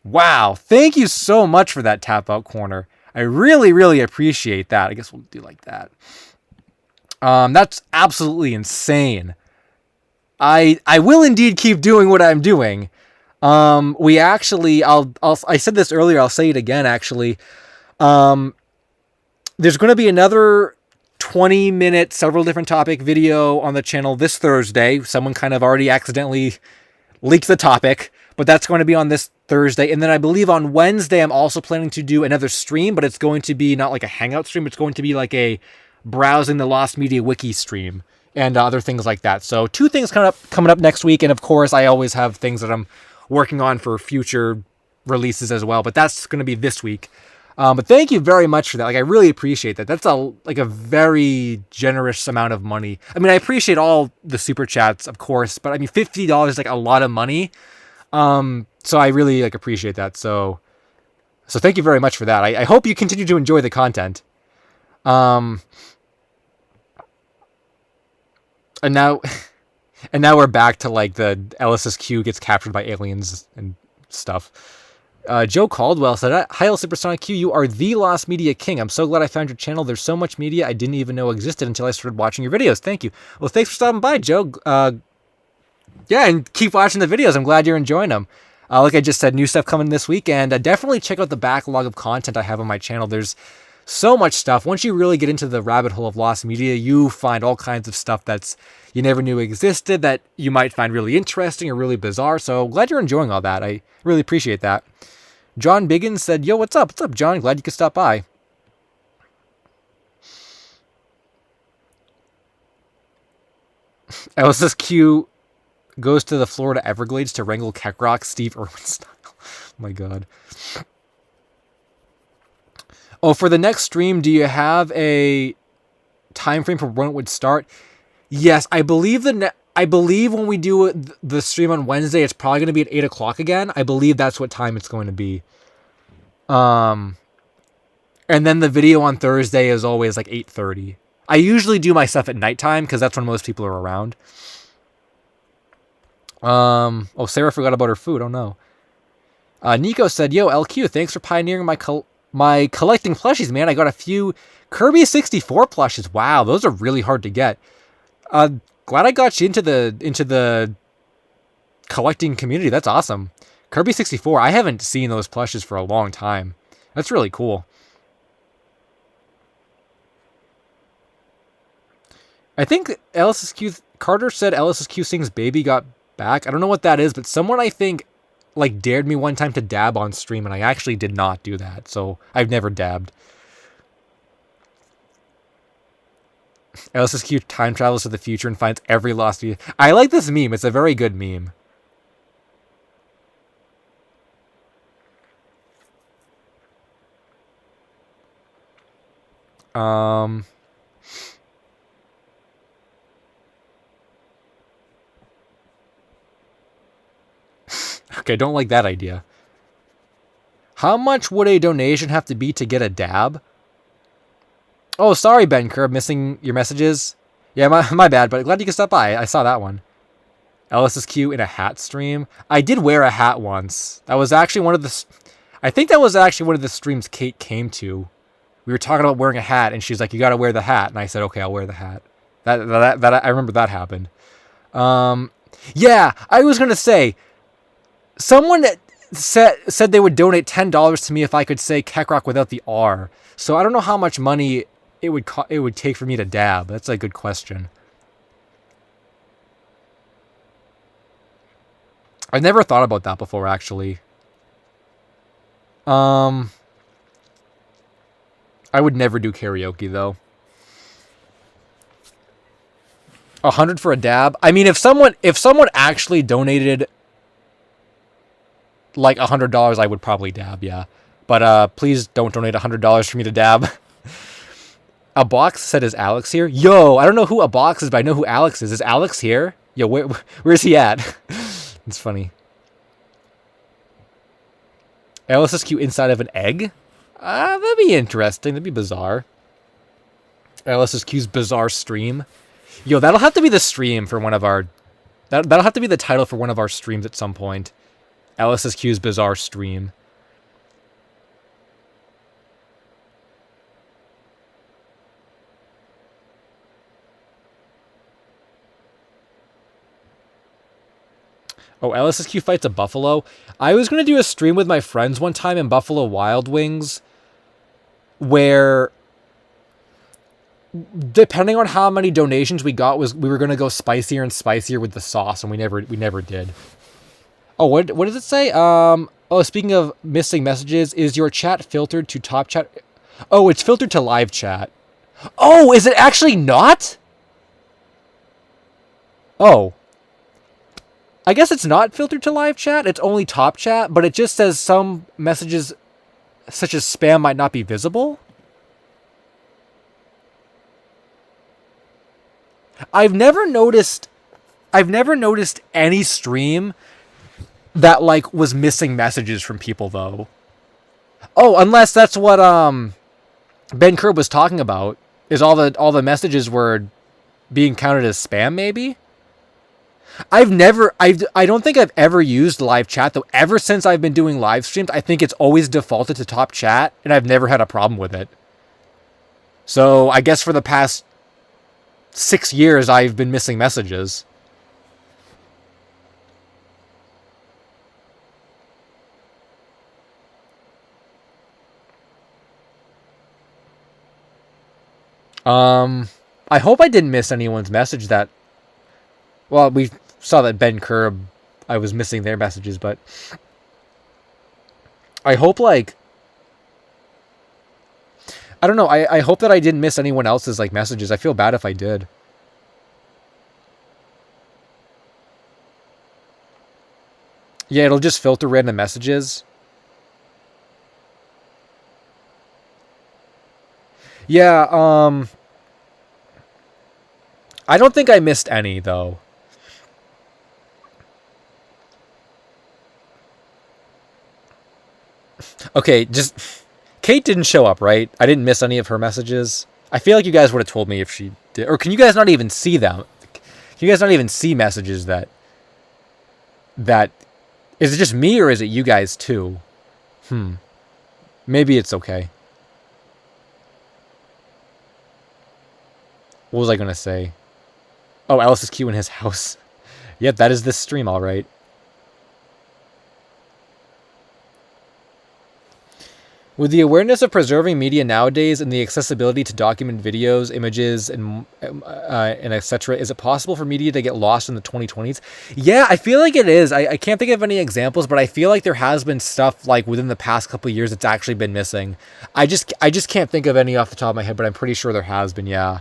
Wow, thank you so much for that tap out corner. I really, really appreciate that. I guess we'll do like that. That's absolutely insane. I will indeed keep doing what I'm doing. We actually, I said this earlier, I'll say it again, actually. There's going to be another 20-minute, several different topic video on the channel this Thursday. Someone kind of already accidentally leaked the topic, but that's going to be on this Thursday. And then I believe on Wednesday, I'm also planning to do another stream, but it's going to be not like a hangout stream. It's going to be like a browsing the Lost Media Wiki stream and other things like that. So 2 things coming up next week. And of course, I always have things that I'm working on for future releases as well, but that's going to be this week. But thank you very much for that. Like, I really appreciate that. That's a very generous amount of money. I mean, I appreciate all the super chats, of course, but I mean, $50 is like a lot of money. So I really like appreciate that. So thank you very much for that. I hope you continue to enjoy the content. And now we're back to like the LSSQ gets captured by aliens and stuff. Joe Caldwell said, "Hi, LSuperSonicQ, you are the Lost Media King. I'm so glad I found your channel. There's so much media I didn't even know existed until I started watching your videos. Thank you." Well, thanks for stopping by, Joe. Yeah, and keep watching the videos. I'm glad you're enjoying them. Like I just said, new stuff coming this week, and definitely check out the backlog of content I have on my channel. There's so much stuff. Once you really get into the rabbit hole of Lost Media, you find all kinds of stuff that's you never knew existed that you might find really interesting or really bizarre. So glad you're enjoying all that. I really appreciate that. John Biggins said, "Yo, what's up? What's up, John? Glad you could stop by." LSSQ goes to the Florida Everglades to wrangle Keckrock, Steve Irwin style. Oh my god. Oh, for the next stream, do you have a time frame for when it would start? Yes, I believe when we do the stream on Wednesday, it's probably going to be at 8 o'clock again. I believe that's what time it's going to be. And then the video on Thursday is always like 8:30. I usually do my stuff at nighttime because that's when most people are around. Oh, Sarah forgot about her food. Oh no. Nico said, "Yo, LQ, thanks for pioneering my collecting plushies, man. I got a few Kirby 64 plushes. Wow, those are really hard to get. Glad I got you into the collecting community. That's awesome. Kirby 64, I haven't seen those plushes for a long time. That's really cool." I think Carter said LSSQ sings Baby Got Back. I don't know what that is, but someone I think like dared me one time to dab on stream, and I actually did not do that, so I've never dabbed. LSSQ time travels to the future and finds every lost video. I like this meme. It's a very good meme. Okay, don't like that idea. How much would a donation have to be to get a dab? Oh, sorry, Ben Kerr, missing your messages. Yeah, my bad, but glad you could stop by. I saw that one. LSSQ in a hat stream. I did wear a hat once. That was actually one of the... I think that was actually one of the streams Kate came to. We were talking about wearing a hat, and she's like, "You gotta wear the hat." And I said, "Okay, I'll wear the hat." That I remember that happened. Yeah, I was gonna say... Someone said they would donate $10 to me if I could say Keckrock without the R. So I don't know how much money it would take for me to dab. That's a good question. I've never thought about that before, actually. I would never do karaoke though. 100 for a dab. I mean, if someone actually donated like $100, I would probably dab. Yeah, but please don't donate $100 for me to dab. A box said, "Is Alex here?" Yo, I don't know who a box is, but I know who Alex is. Is Alex here? Yo, where's he at? It's funny. LSSQ inside of an egg? That'd be interesting. That'd be bizarre. LSSQ's bizarre stream. Yo, that'll have to be the stream for one of our... That'll have to be the title for one of our streams at some point. LSSQ's bizarre stream. Oh, LSSQ fights a buffalo. I was going to do a stream with my friends one time in Buffalo Wild Wings where, depending on how many donations we got, we were going to go spicier and spicier with the sauce, and we never did. Oh, what does it say? Speaking of missing messages, is your chat filtered to top chat? Oh, it's filtered to live chat. Oh, is it actually not? Oh. I guess it's not filtered to live chat. It's only top chat, but it just says some messages such as spam might not be visible. I've never noticed any stream that like was missing messages from people though. Oh, unless that's what Ben Curb was talking about, is all the messages were being counted as spam maybe? I don't think I've ever used live chat though. Ever since I've been doing live streams, I think it's always defaulted to top chat, and I've never had a problem with it. So I guess for the past 6 years, I've been missing messages. I hope I didn't miss anyone's message that... Well, we saw that Ben Curb, I was missing their messages, but I hope, like... I don't know, I hope that I didn't miss anyone else's, like, messages. I feel bad if I did. Yeah, it'll just filter random messages. Yeah, I don't think I missed any, though. Okay, just... Kate didn't show up, right? I didn't miss any of her messages. I feel like you guys would have told me if she did. Or can you guys not even see them? Can you guys not even see messages that... Is it just me, or is it you guys, too? Maybe it's okay. What was I going to say? Oh, LSSQ in his house. Yep, that is this stream, all right. With the awareness of preserving media nowadays and the accessibility to document videos, images, and etc., is it possible for media to get lost in the 2020s? Yeah, I feel like it is. I can't think of any examples, but I feel like there has been stuff like within the past couple of years that's actually been missing. I just can't think of any off the top of my head, but I'm pretty sure there has been, yeah.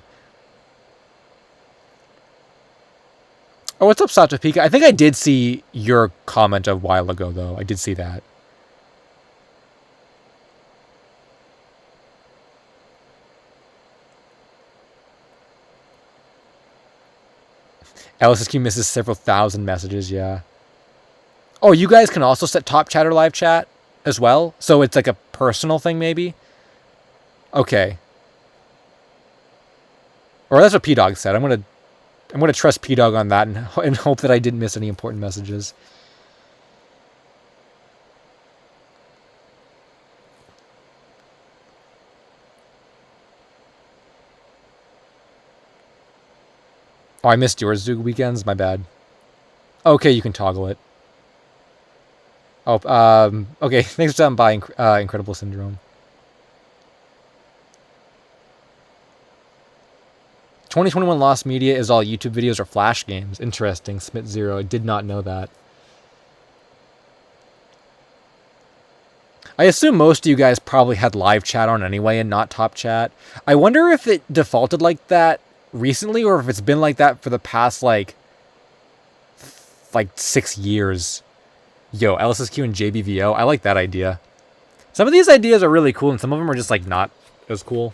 Oh, what's up, Satopika? I think I did see your comment a while ago, though. I did see that. LSSQ misses several thousand messages, yeah. Oh, you guys can also set top chat or live chat as well? So it's like a personal thing, maybe? Okay. Or that's what P-Dog said. I'm gonna trust P-Dog on that and hope that I didn't miss any important messages. Oh, I missed yours, Zoog Weekends? My bad. Okay, you can toggle it. Oh, okay, thanks for stopping by, Incredible Syndrome. 2021 Lost Media is all YouTube videos or Flash games. Interesting, Smith Zero. I did not know that. I assume most of you guys probably had live chat on anyway and not top chat. I wonder if it defaulted like that recently or if it's been like that for the past like 6 years. Yo, LSSQ and JBVO. I like that idea. Some of these ideas are really cool and some of them are just like not as cool.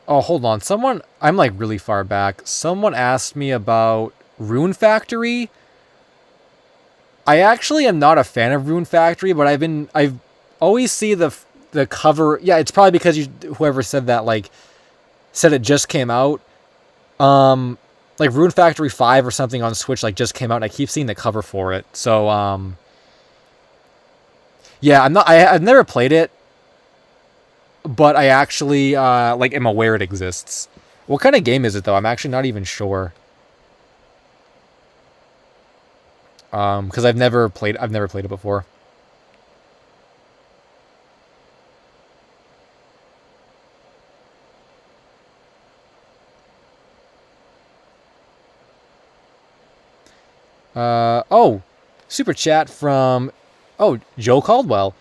Oh, hold on. I'm like really far back. Someone asked me about Rune Factory. I actually am not a fan of Rune Factory, but I've always see the cover. Yeah, it's probably because whoever said that like said it just came out. Like Rune Factory 5 or something on Switch like just came out and I keep seeing the cover for it. So yeah, I've never played it, but I actually like am aware it exists. What kind of game is it though? I'm actually not even sure. Because I've never played it before. Oh, super chat from Joe Caldwell.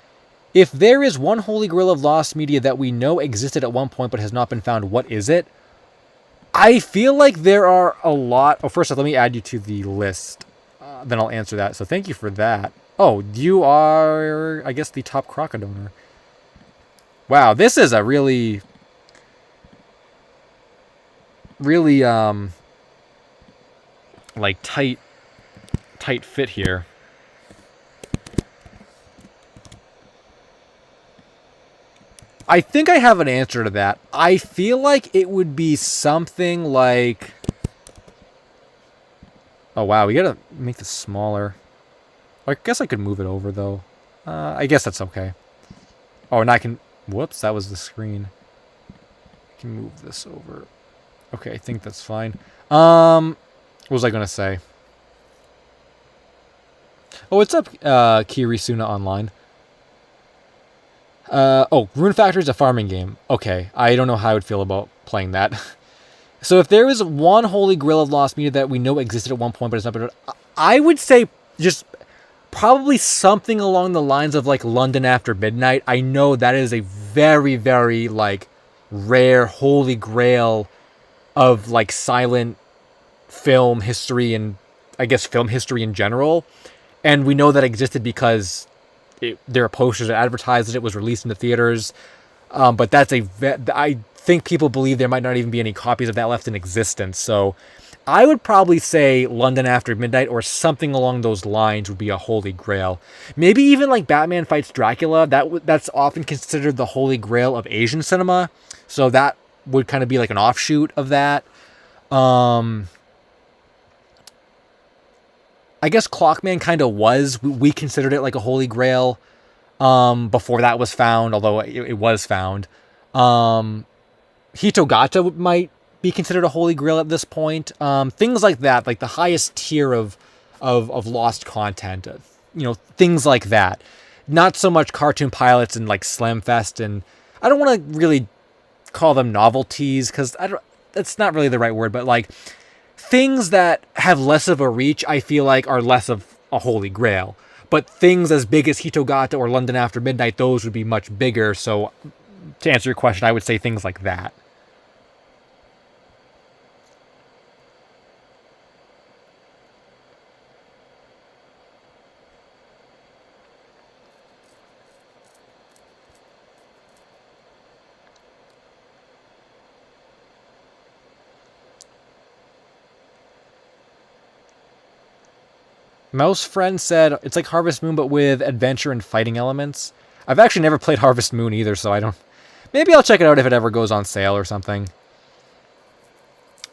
If there is one holy grail of lost media that we know existed at one point but has not been found, what is it? I feel like there are a lot. Oh, first off, let me add you to the list. Then I'll answer that. So thank you for that. Oh, you are, I guess, the top Croca donor. Wow, this is a really, really, like tight fit here. I think I have an answer to that. I feel like it would be something like... Oh, wow. We gotta make this smaller. I guess I could move it over, though. I guess that's okay. Oh, and I can... Whoops, that was the screen. I can move this over. Okay, I think that's fine. What was I gonna say? Oh, what's up, Kirisuna Online? Rune Factory is a farming game. Okay, I don't know how I would feel about playing that. So if there is one holy grail of lost media that we know existed at one point but it's not been... I would say just probably something along the lines of like London After Midnight. I know that is a very, very like rare holy grail of like silent film history and I guess film history in general. And we know that existed because there are posters that advertised it was released in the theaters. But that's I think people believe there might not even be any copies of that left in existence. So I would probably say London After Midnight or something along those lines would be a holy grail. Maybe even like Batman Fights Dracula. That's often considered the holy grail of Asian cinema. So that would kind of be like an offshoot of that. I guess Clockman kind of was. We considered it like a holy grail before that was found, although it was found. Hitogata might be considered a holy grail at this point. Things like that, like the highest tier of lost content. Things like that. Not so much Cartoon Pilots and like Slamfest, and I don't want to really call them novelties because that's not really the right word, but like things that have less of a reach, I feel like are less of a holy grail. But things as big as Hitogata or London After Midnight, those would be much bigger. So to answer your question, I would say things like that. Mouse Friend said, it's like Harvest Moon, but with adventure and fighting elements. I've actually never played Harvest Moon either, so I don't... Maybe I'll check it out if it ever goes on sale or something.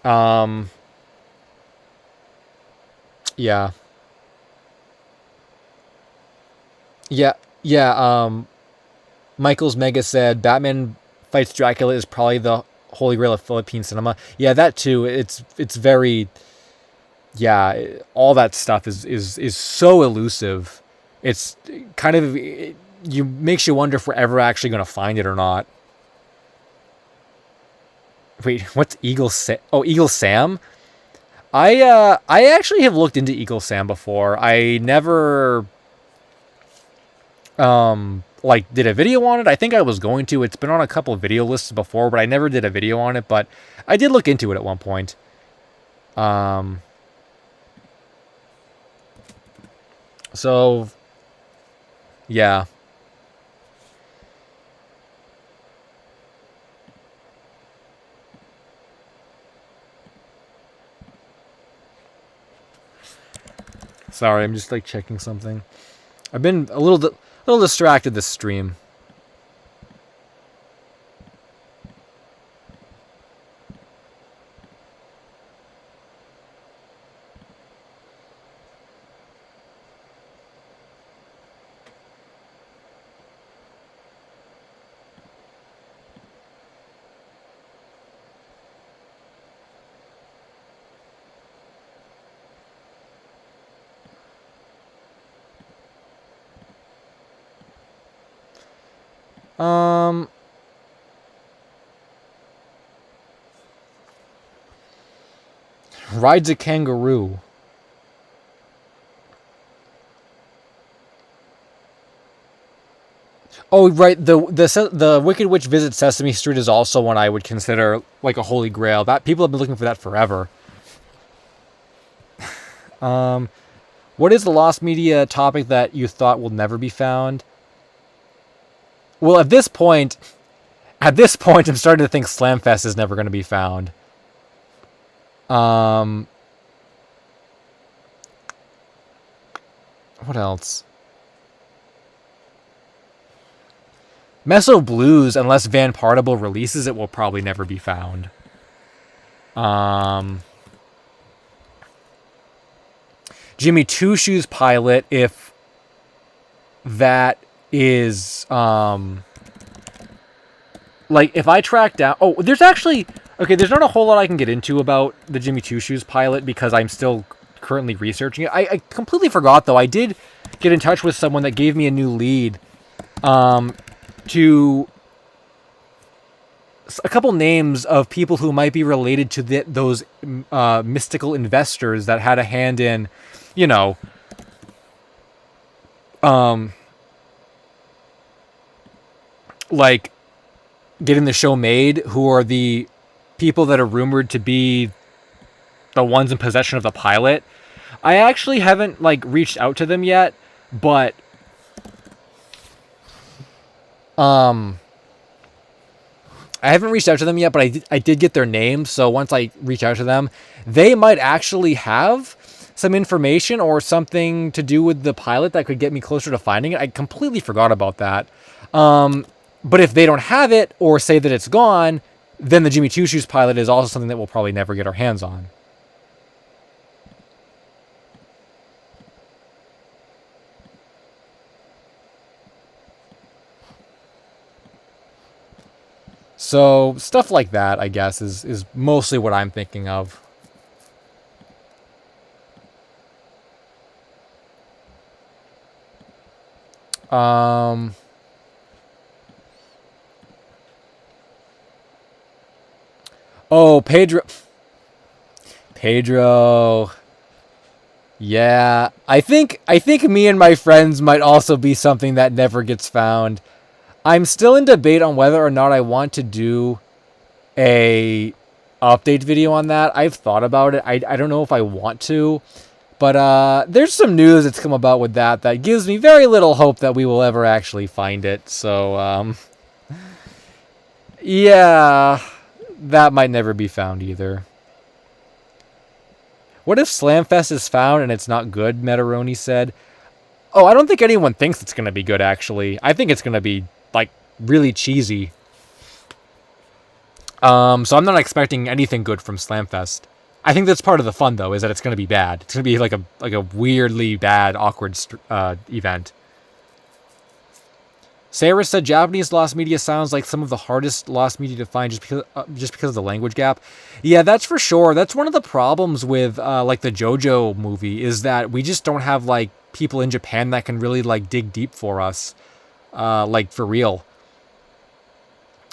Yeah. Yeah, Michael's Mega said, Batman fights Dracula is probably the holy grail of Philippine cinema. Yeah, that too. It's very, yeah, all that stuff is so elusive. It's kind of, you makes you wonder if we're ever actually going to find it or not. Wait, what's Eagle Sam? Oh, Eagle Sam? I actually have looked into Eagle Sam before. I never like did a video on it. I think I was going to. It's been on a couple of video lists before, but I never did a video on it, but I did look into it at one point. So yeah. Sorry, I'm just like checking something. I've been a little distracted this stream. Rides a kangaroo. Oh, right. The Wicked Witch Visits Sesame Street is also one I would consider like a holy grail. That people have been looking for that forever. What is the lost media topic that you thought will never be found? Well, at this point, I'm starting to think Slamfest is never going to be found. What else? Meso Blues, unless Van Partible releases it, will probably never be found. Jimmy Two Shoes Pilot, if that is like if I track down, there's actually there's not a whole lot I can get into about the Jimmy Two Shoes Pilot because I'm still currently researching it. I completely forgot though. I did get in touch with someone that gave me a new lead to a couple names of people who might be related to those mystical investors that had a hand in, like getting the show made, who are the people that are rumored to be the ones in possession of the pilot. I actually haven't reached out to them yet, but I haven't reached out to them yet, but I did get their names. So once I reach out to them, they might actually have some information or something to do with the pilot that could get me closer to finding it. I completely forgot about that. But if they don't have it or say that it's gone, then the Jimmy Two Shoes Pilot is also something that we'll probably never get our hands on. So stuff like that, I guess, is mostly what I'm thinking of. Oh, Pedro. Yeah, I think me and my friends might also be something that never gets found. I'm still in debate on whether or not I want to do a update video on that. I've thought about it. I don't know if I want to, but there's some news that's come about with that gives me very little hope that we will ever actually find it. So, yeah, that might never be found either. What if Slamfest is found and it's not good, Metaroni said. Oh, I don't think anyone thinks it's going to be good, actually. I think it's going to be really cheesy. So I'm not expecting anything good from Slamfest. I think that's part of the fun, though, is that it's going to be bad. It's going to be like a weirdly bad, awkward event. Sarah said Japanese lost media sounds like some of the hardest lost media to find just because of the language gap. Yeah, that's for sure. That's one of the problems with like the JoJo movie is that we just don't have like people in Japan that can really like dig deep for us, like for real.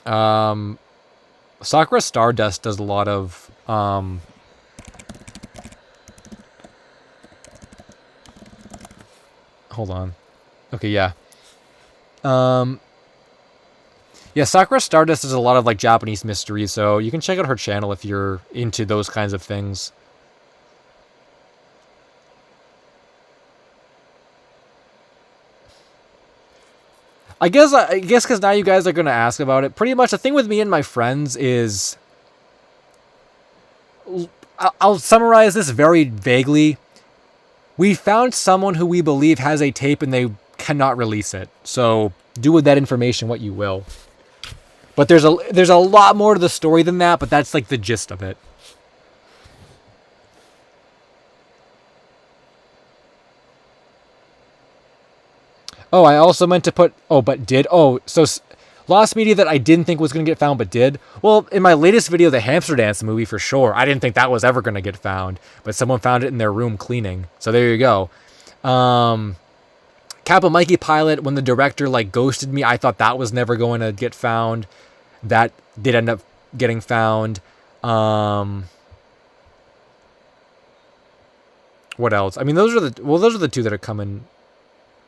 Sakura Stardust does a lot of hold on. Okay, yeah. Um, yeah, Sakura Stardust does a lot of like Japanese mysteries, so you can check out her channel if you're into those kinds of things. I guess because now you guys are gonna ask about it. Pretty much the thing with me and my friends is, I'll summarize this very vaguely. We found someone who we believe has a tape and they cannot release it. So do with that information what you will. But there's a lot more to the story than that, but that's like the gist of it. Oh, I also meant to put but did. Lost media that I didn't think was going to get found but did. Well, in my latest video, the Hamster Dance movie, for sure, I didn't think that was ever going to get found, but someone found it in their room cleaning. So there you go. Kappa Mikey Pilot, when the director like ghosted me, I thought that was never going to get found. That did end up getting found. What else? I mean, those are the two that are coming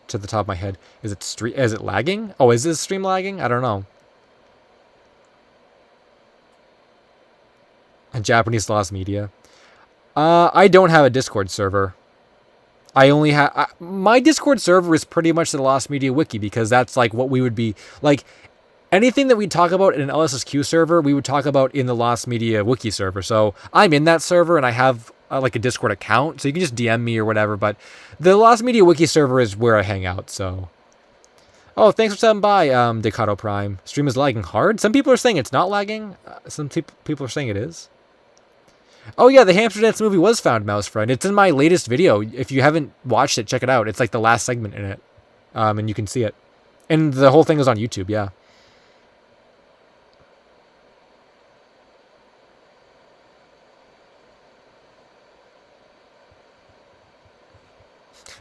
to the top of my head. Is it lagging? Oh, is this stream lagging? I don't know. Japanese lost media. I don't have a Discord server. I only have my Discord server is pretty much the Lost Media Wiki because that's like what we would be like. Anything that we talk about in an LSSQ server, we would talk about in the Lost Media Wiki server. So I'm in that server and I have like a Discord account, so you can just DM me or whatever. But the Lost Media Wiki server is where I hang out. So, oh, thanks for stopping by, Decado Prime. Stream is lagging hard. Some people are saying it's not lagging. Some people are saying it is. Oh yeah, the Hamster Dance movie was found, Mouse Friend. It's in my latest video. If you haven't watched it, check it out. It's like the last segment in it, and you can see it. And the whole thing is on YouTube. Yeah.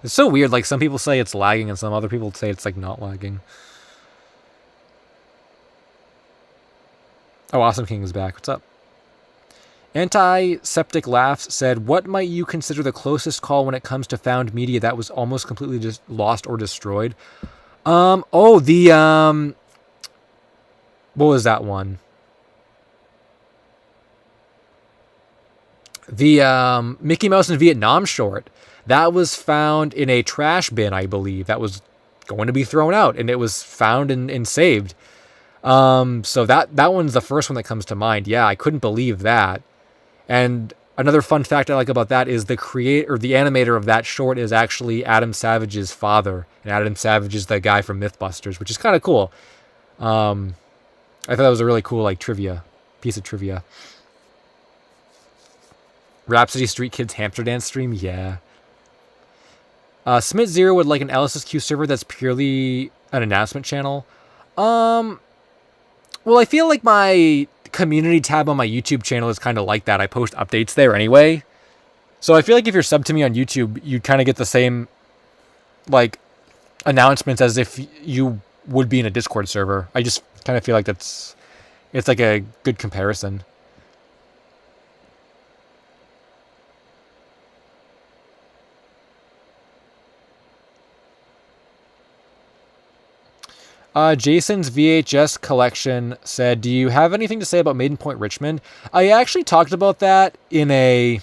It's so weird. Like some people say it's lagging, and some other people say it's like not lagging. Oh, Awesome King is back. What's up? Antiseptic Laughs said, what might you consider the closest call when it comes to found media that was almost completely just lost or destroyed? What was that one? The Mickey Mouse in Vietnam short. That was found in a trash bin, I believe. That was going to be thrown out, and it was found and saved. So that one's the first one that comes to mind. Yeah, I couldn't believe that. And another fun fact I like about that is the animator of that short is actually Adam Savage's father. And Adam Savage is the guy from Mythbusters, which is kind of cool. I thought that was a really cool piece of trivia. Rhapsody Street Kids Hamster Dance stream, yeah. Smith Zero would like an LSSQ server that's purely an announcement channel. Well, I feel like my community tab on my YouTube channel is kind of like that. I post updates there anyway. So I feel like if you're subbed to me on YouTube, you kind of get the same like announcements as if you would be in a Discord server. I just kind of feel like it's like a good comparison. Jason's VHS collection said, do you have anything to say about Maiden Point Richmond? I actually talked about that in a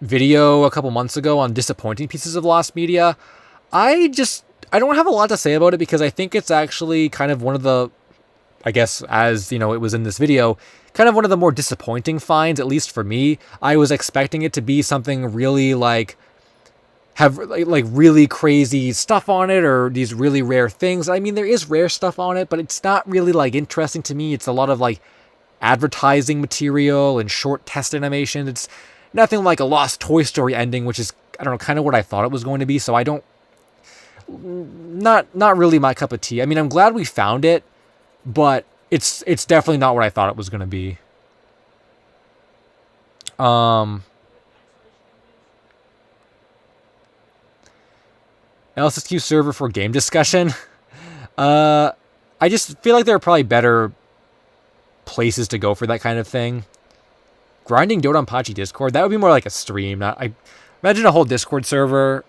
video a couple months ago on disappointing pieces of lost media. I don't have a lot to say about it because I think it's actually kind of one of the, I guess, as you know, it was in this video, kind of one of the more disappointing finds, at least for me. I was expecting it to be something really have like really crazy stuff on it or these really rare things. I mean, there is rare stuff on it, but it's not really like interesting to me. It's a lot of like advertising material and short test animation. It's nothing like a Lost Toy Story ending, which is, I don't know, kind of what I thought it was going to be. So I don't not really my cup of tea. I mean, I'm glad we found it, but it's definitely not what I thought it was going to be. LSSQ server for game discussion. I just feel like there are probably better places to go for that kind of thing. Grinding Dodonpachi Discord, that would be more like a stream. I imagine a whole Discord server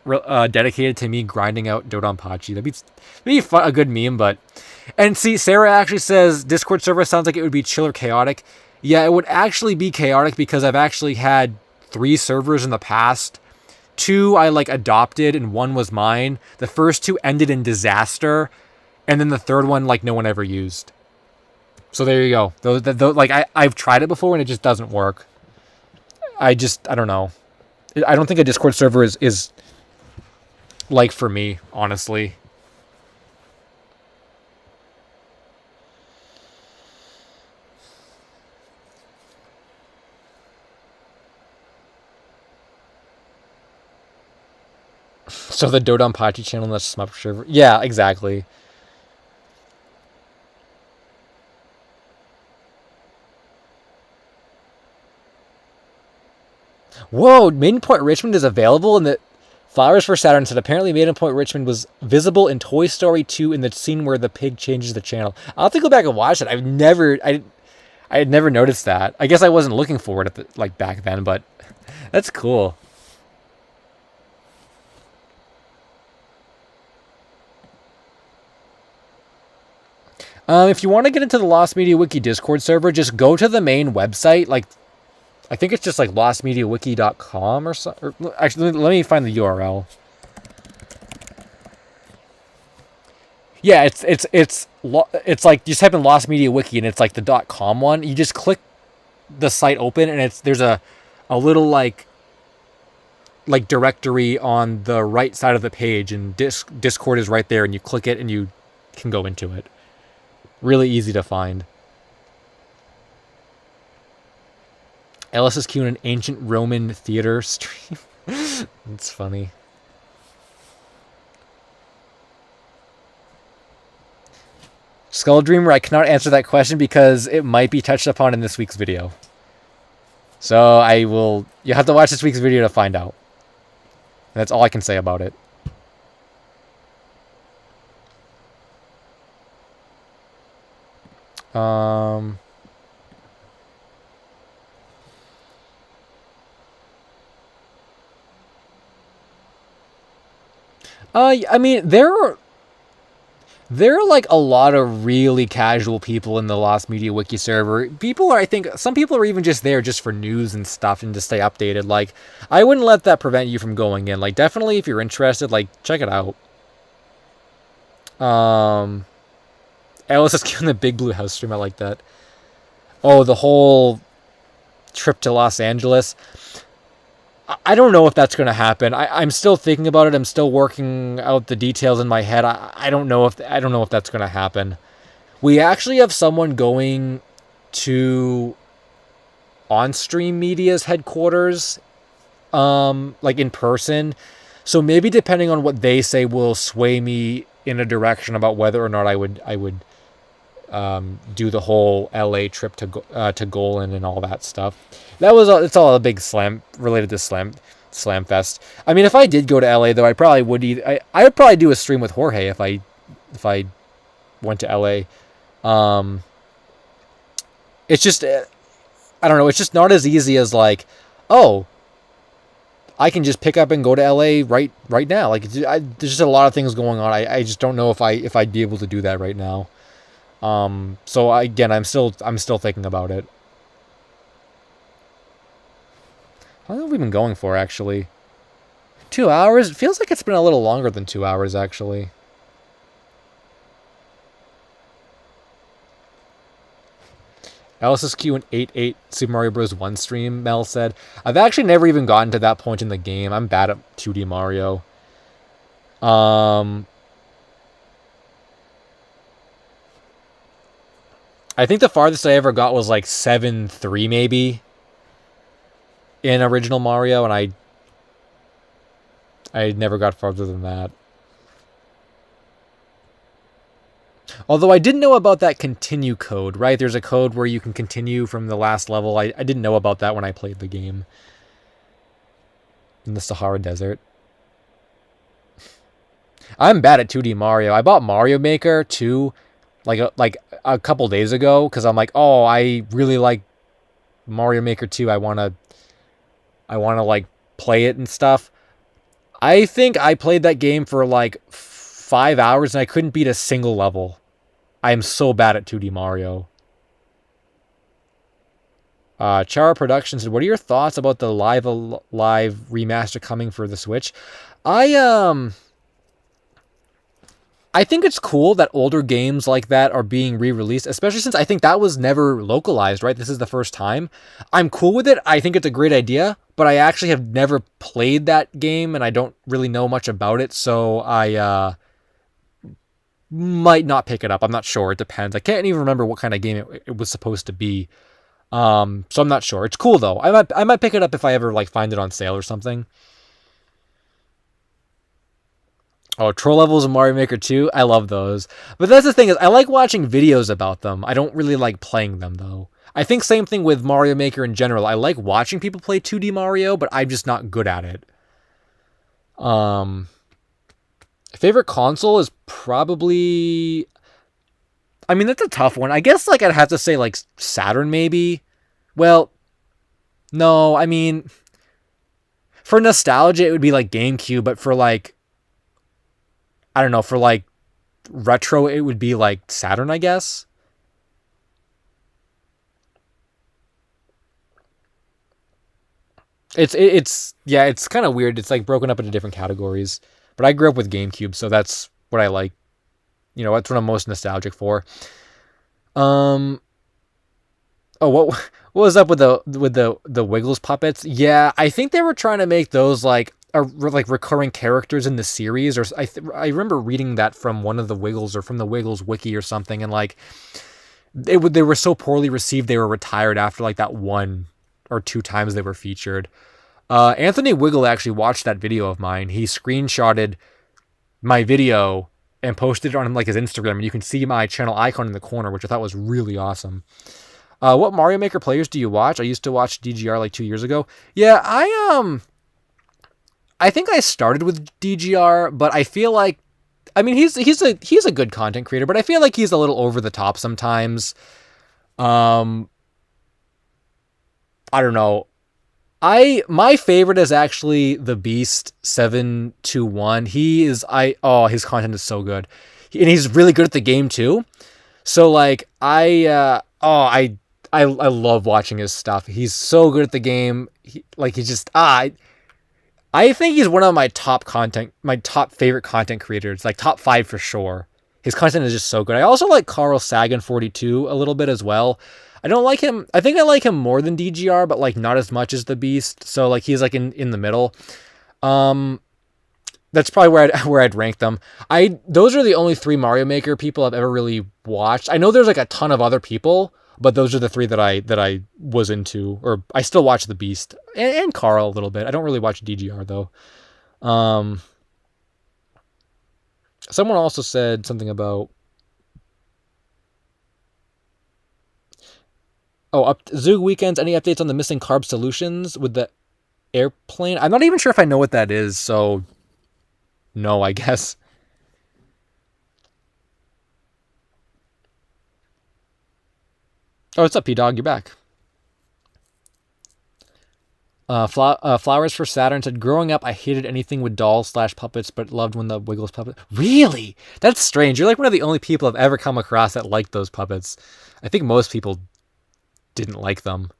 dedicated to me grinding out Dodonpachi. That'd be fun, a good meme. But and see, Sarah actually says Discord server sounds like it would be chill or chaotic. Yeah, it would actually be chaotic because I've actually had 3 servers in the past. 2 I like adopted and 1 was mine. The first 2 ended in disaster, and then the third one like no one ever used. So there you go. Like I've tried it before and it just doesn't work. I don't know. I don't think a Discord server is like for me, honestly. So the Dodonpachi channel and the Smup server. Yeah, exactly. Whoa, Maiden Point Richmond is available in the Flowers for Saturn said apparently Maiden Point Richmond was visible in Toy Story 2 in the scene where the pig changes the channel. I'll have to go back and watch it. I had never noticed that. I guess I wasn't looking for it back then, but that's cool. If you want to get into the Lost Media Wiki Discord server, just go to the main website. Like, I think it's just like lostmediawiki.com or something. Actually, let me find the URL. Yeah, it's like you just type in Lost Media Wiki and it's like the .com one. You just click the site open and there's a little like directory on the right side of the page, and Discord is right there, and you click it and you can go into it. Really easy to find. LSSQ in an ancient Roman theater stream. It's funny. Skull Dreamer, I cannot answer that question because it might be touched upon in this week's video. So you'll have to watch this week's video to find out. And that's all I can say about it. I mean, there are like a lot of really casual people in the Lost Media Wiki server. I think some people are even just there just for news and stuff and to stay updated. Like, I wouldn't let that prevent you from going in. Like, definitely if you're interested, like, check it out. Alice is giving the Big Blue House stream. I like that. Oh, the whole trip to Los Angeles. I don't know if that's going to happen. I'm still thinking about it. I'm still working out the details in my head. I don't know if that's going to happen. We actually have someone going to OnStream Media's headquarters, like in person. So maybe depending on what they say will sway me in a direction about whether or not I would do the whole LA trip to Golan and all that stuff. It's all a big slam related to Slam Fest. I mean, if I did go to LA though, I probably would I would probably do a stream with Jorge if I went to LA. It's just I don't know. It's just not as easy as like, oh, I can just pick up and go to LA right now. Like there's just a lot of things going on. I just don't know if I'd be able to do that right now. So again, I'm still thinking about it. How long have we been going for, actually? 2 hours? It feels like it's been a little longer than 2 hours, actually. LSSQ and 8-8 Super Mario Bros. 1 stream, Mel said. I've actually never even gotten to that point in the game. I'm bad at 2D Mario. I think the farthest I ever got was like 7-3 maybe in original Mario, and I never got farther than that. Although I didn't know about that continue code, right? There's a code where you can continue from the last level. I didn't know about that when I played the game in the Sahara Desert. I'm bad at 2D Mario. I bought Mario Maker 2 like a couple days ago because I'm like, oh, I really like Mario Maker 2. I wanna like play it and stuff. I think I played that game for like 5 hours and I couldn't beat a single level. I am so bad at 2D Mario. Chara Productions said, "What are your thoughts about the live remaster coming for the Switch?" I I think it's cool that older games like that are being re-released, especially since I think that was never localized, right? This is the first time. I'm cool with it. I think it's a great idea, but I actually have never played that game and I don't really know much about it, so I might not pick it up. I'm not sure. It depends. I can't even remember what kind of game it was supposed to be. So I'm not sure. It's cool though. I might pick it up if I ever like find it on sale or something. Oh, troll levels in Mario Maker 2. I love those. But that's the thing is I like watching videos about them. I don't really like playing them though. I think same thing with Mario Maker in general. I like watching people play 2D Mario, but I'm just not good at it. Um Favorite console is probably, I mean, that's a tough one. I guess like I'd have to say like Saturn maybe. Well, no, I mean, for nostalgia it would be like GameCube, but for like I don't know, for like retro it would be like Saturn, I guess. It's yeah, it's kind of weird. It's like broken up into different categories. But I grew up with GameCube, so that's what I like. That's what I'm most nostalgic for. Um oh, what was up with the Wiggles puppets? Yeah, I think they were trying to make those like like recurring characters in the series, or I remember reading that from one of the Wiggles or from the Wiggles wiki or something, and like they were so poorly received they were retired after like that one or two times they were featured. Anthony Wiggle actually watched that video of mine. He screenshotted my video and posted it on like his Instagram, and you can see my channel icon in the corner, which I thought was really awesome. What Mario Maker players do you watch? I used to watch DGR like 2 years ago. Yeah, I think I started with DGR, but I feel like, I mean, he's a good content creator, but I feel like he's a little over the top sometimes. Um, I don't know. My favorite is actually the Beast 721. His content is so good, and he's really good at the game too. So like I love watching his stuff. He's so good at the game. He's just I think he's one of my top favorite content creators, like top 5 for sure. His content is just so good. I also like Carl Sagan 42 a little bit as well. I don't like him. I think I like him more than DGR, but like not as much as the Beast. So like he's like in the middle. Um, that's probably where I'd rank them. Those are the only 3 Mario Maker people I've ever really watched. I know there's like a ton of other people, but those are the 3 that I was into, or I still watch the Beast and Carl a little bit. I don't really watch DGR though. Um, Someone also said something about Zoog weekends. Any updates on the missing carb solutions with the airplane? I'm not even sure if I know what that is, so no, I guess. Oh, what's up, P Dog? You're back. Flowers for Saturn said, growing up, I hated anything with dolls/puppets, but loved when the Wiggles puppet. Really? That's strange. You're like one of the only people I've ever come across that liked those puppets. I think most people didn't like them.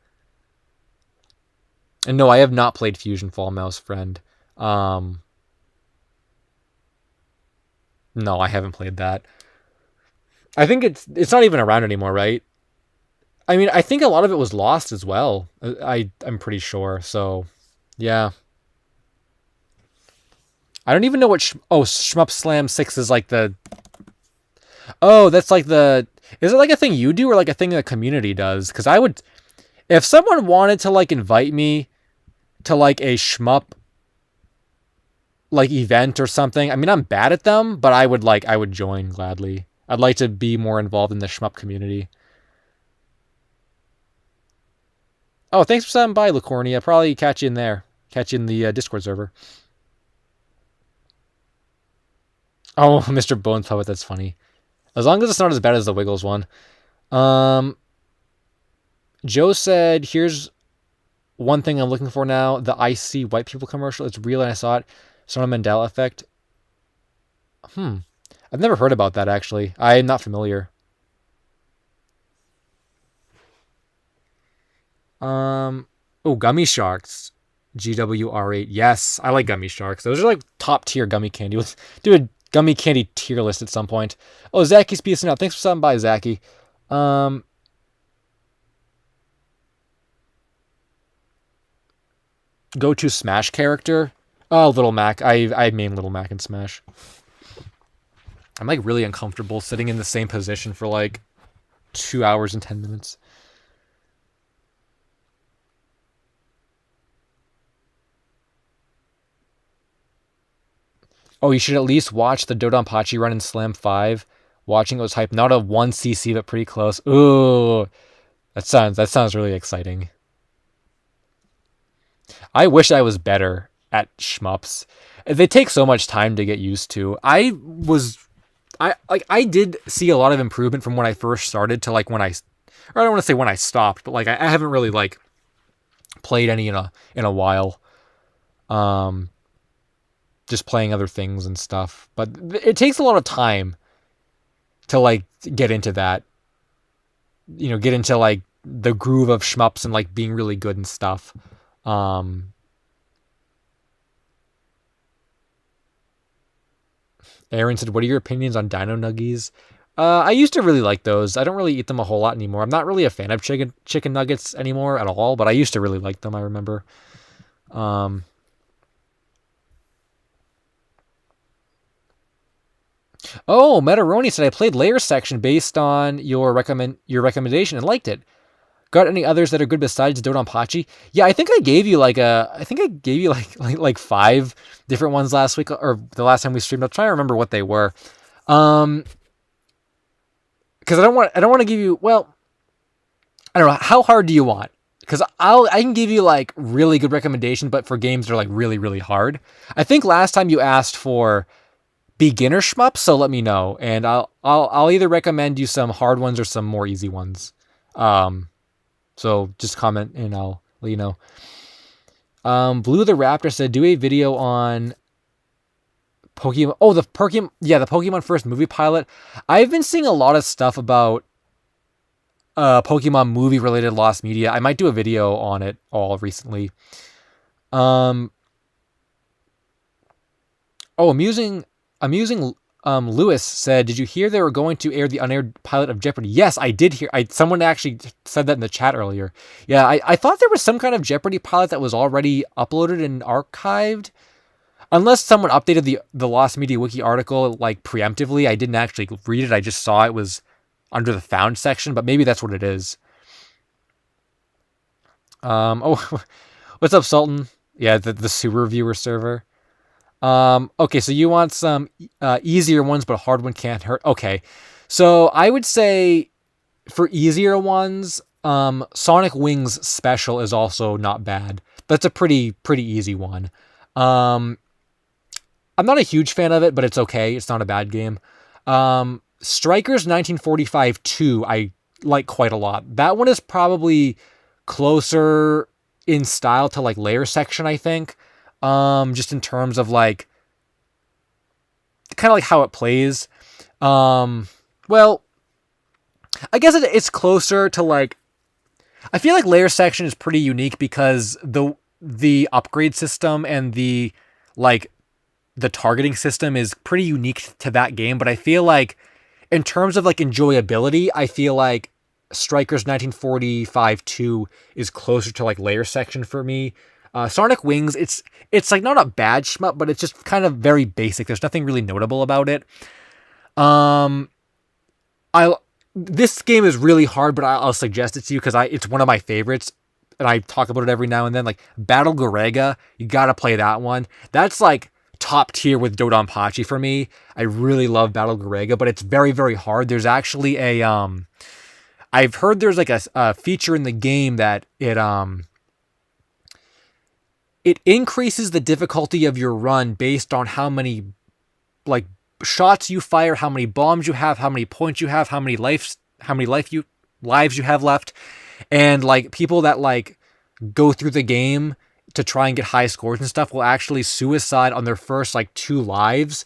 And no, I have not played Fusion Fall Mouse Friend. No, I haven't played that. I think it's not even around anymore, right? I mean, I think a lot of it was lost as well. I'm pretty sure. So, yeah. I don't even know what. Shmup Slam 6 is like the. Oh, that's like the. Is it like a thing you do or like a thing the community does? Because I would. If someone wanted to like invite me to like a shmup like event or something, I mean, I'm bad at them, but I would join gladly. I'd like to be more involved in the shmup community. Oh, thanks for stopping by, Lacornia. Probably catch you in there. Catch you in the Discord server. Oh, Mr. Bones Puppet, that's funny. As long as it's not as bad as the Wiggles one. Um, Joe said, here's one thing I'm looking for now. The I See White People commercial. It's real and I saw it. Sort of Mandela effect. I've never heard about that, actually. I'm not familiar. Oh, Gummy Sharks. GWR8. Yes, I like Gummy Sharks. Those are like top tier gummy candy. Let's do a gummy candy tier list at some point. Oh, Zacky's piecing out. Thanks for stopping by, Zacky. Go-to Smash character. Oh, Little Mac. I main Little Mac in Smash. I'm like really uncomfortable sitting in the same position for like 2 hours and 10 minutes. Oh, you should at least watch the Dodonpachi run in Slam 5. Watching it was hype. Not a 1cc, but pretty close. Ooh, that sounds really exciting. I wish I was better at shmups. They take so much time to get used to. I did see a lot of improvement from when I first started to like when I don't want to say when I stopped, but like I haven't really like played any in a while. Just playing other things and stuff. But it takes a lot of time to like get into that. Get into like the groove of shmups and like being really good and stuff. Aaron said, "What are your opinions on Dino Nuggies?" I used to really like those. I don't really eat them a whole lot anymore. I'm not really a fan of chicken nuggets anymore at all, but I used to really like them. I remember. Oh, Metaroni said I played Layer Section based on your recommendation and liked it. Got any others that are good besides Dodonpachi? Yeah, I think I gave you like 5 different ones last week or the last time we streamed. I'll try to remember what they were. Because I don't want to give you, well, I don't know, how hard do you want? Because I can give you like really good recommendations, but for games that are like really, really hard. I think last time you asked for beginner shmups, so let me know, and I'll either recommend you some hard ones or some more easy ones. So just comment and I'll let you know. Blue the Raptor said, do a video on Pokemon. Oh, the Pokemon First movie pilot. I've been seeing a lot of stuff about Pokemon movie related lost media. I might do a video on it all recently. Amusing Lewis said, did you hear they were going to air the unaired pilot of Jeopardy? Yes, I did hear. Someone actually said that in the chat earlier. Yeah, I thought there was some kind of Jeopardy pilot that was already uploaded and archived. Unless someone updated the Lost Media Wiki article like preemptively. I didn't actually read it. I just saw it was under the found section, but maybe that's what it is. What's up, Sultan? Yeah, the Super Reviewer server. Okay, so you want some easier ones, but a hard one can't hurt. Okay, so I would say for easier ones, Sonic Wings Special is also not bad. That's a pretty easy one. I'm not a huge fan of it, but it's okay. It's not a bad game. Strikers 1945 2, I like quite a lot. That one is probably closer in style to like Layer Section, I think. Just in terms of like kind of like how it plays. Well, I guess it's closer to like, I feel like Layer Section is pretty unique because the upgrade system and the targeting system is pretty unique to that game, but I feel like in terms of like enjoyability, I feel like Strikers 1945 2 is closer to like Layer Section for me. Sonic Wings, it's like not a bad shmup, but it's just kind of very basic. There's nothing really notable about it. This game is really hard, but I'll suggest it to you because it's one of my favorites, and I talk about it every now and then. Like Battle Gorega, you gotta play that one. That's like top tier with Dodonpachi for me. I really love Battle Garega, but it's very, very hard. There's actually I've heard there's like a feature in the game that it increases the difficulty of your run based on how many like shots you fire, how many bombs you have, how many points you have, how many lives you have left. And like people that like go through the game to try and get high scores and stuff will actually suicide on their first like 2 lives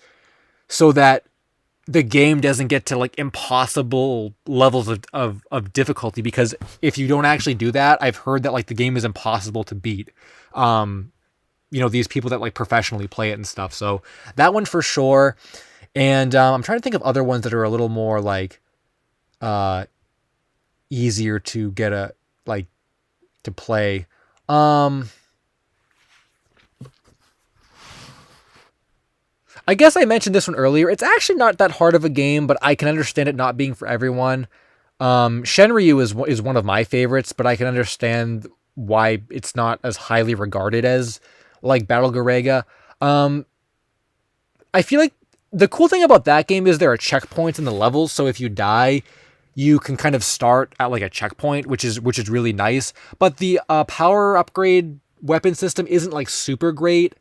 so that the game doesn't get to like impossible levels of difficulty, because if you don't actually do that, I've heard that like the game is impossible to beat. These people that like professionally play it and stuff. So that one for sure. And I'm trying to think of other ones that are a little more like easier to get to play. I guess I mentioned this one earlier. It's actually not that hard of a game, but I can understand it not being for everyone. Shenryu is one of my favorites, but I can understand why it's not as highly regarded as like Battle Garega. I feel like the cool thing about that game is there are checkpoints in the levels, so if you die, you can kind of start at like a checkpoint, which is really nice. But the power upgrade weapon system isn't like super great.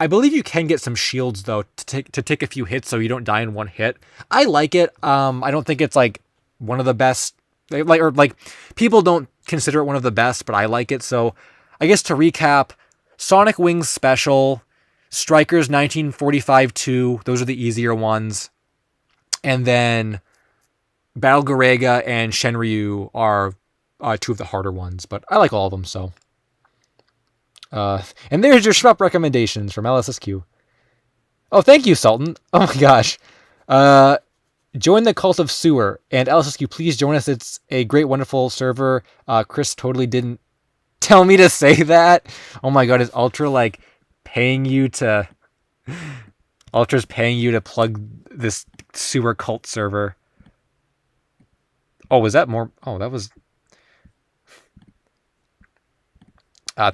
I believe you can get some shields though to take a few hits so you don't die in one hit. I like it. I don't think it's like one of the best. Like people don't consider it one of the best, but I like it. So I guess to recap, Sonic Wings Special, Strikers 1945-2. Those are the easier ones, and then Battle Garega and Shenryu are 2 of the harder ones. But I like all of them. So. And there's your shmup recommendations from LSSQ. Oh, thank you, Sultan. Oh my gosh. Join the Cult of Sewer. And LSSQ, please join us. It's a great, wonderful server. Chris totally didn't tell me to say that. Oh my god, is Ultra like paying you to... Ultra's paying you to plug this sewer cult server. Oh, was that more... Oh, that was...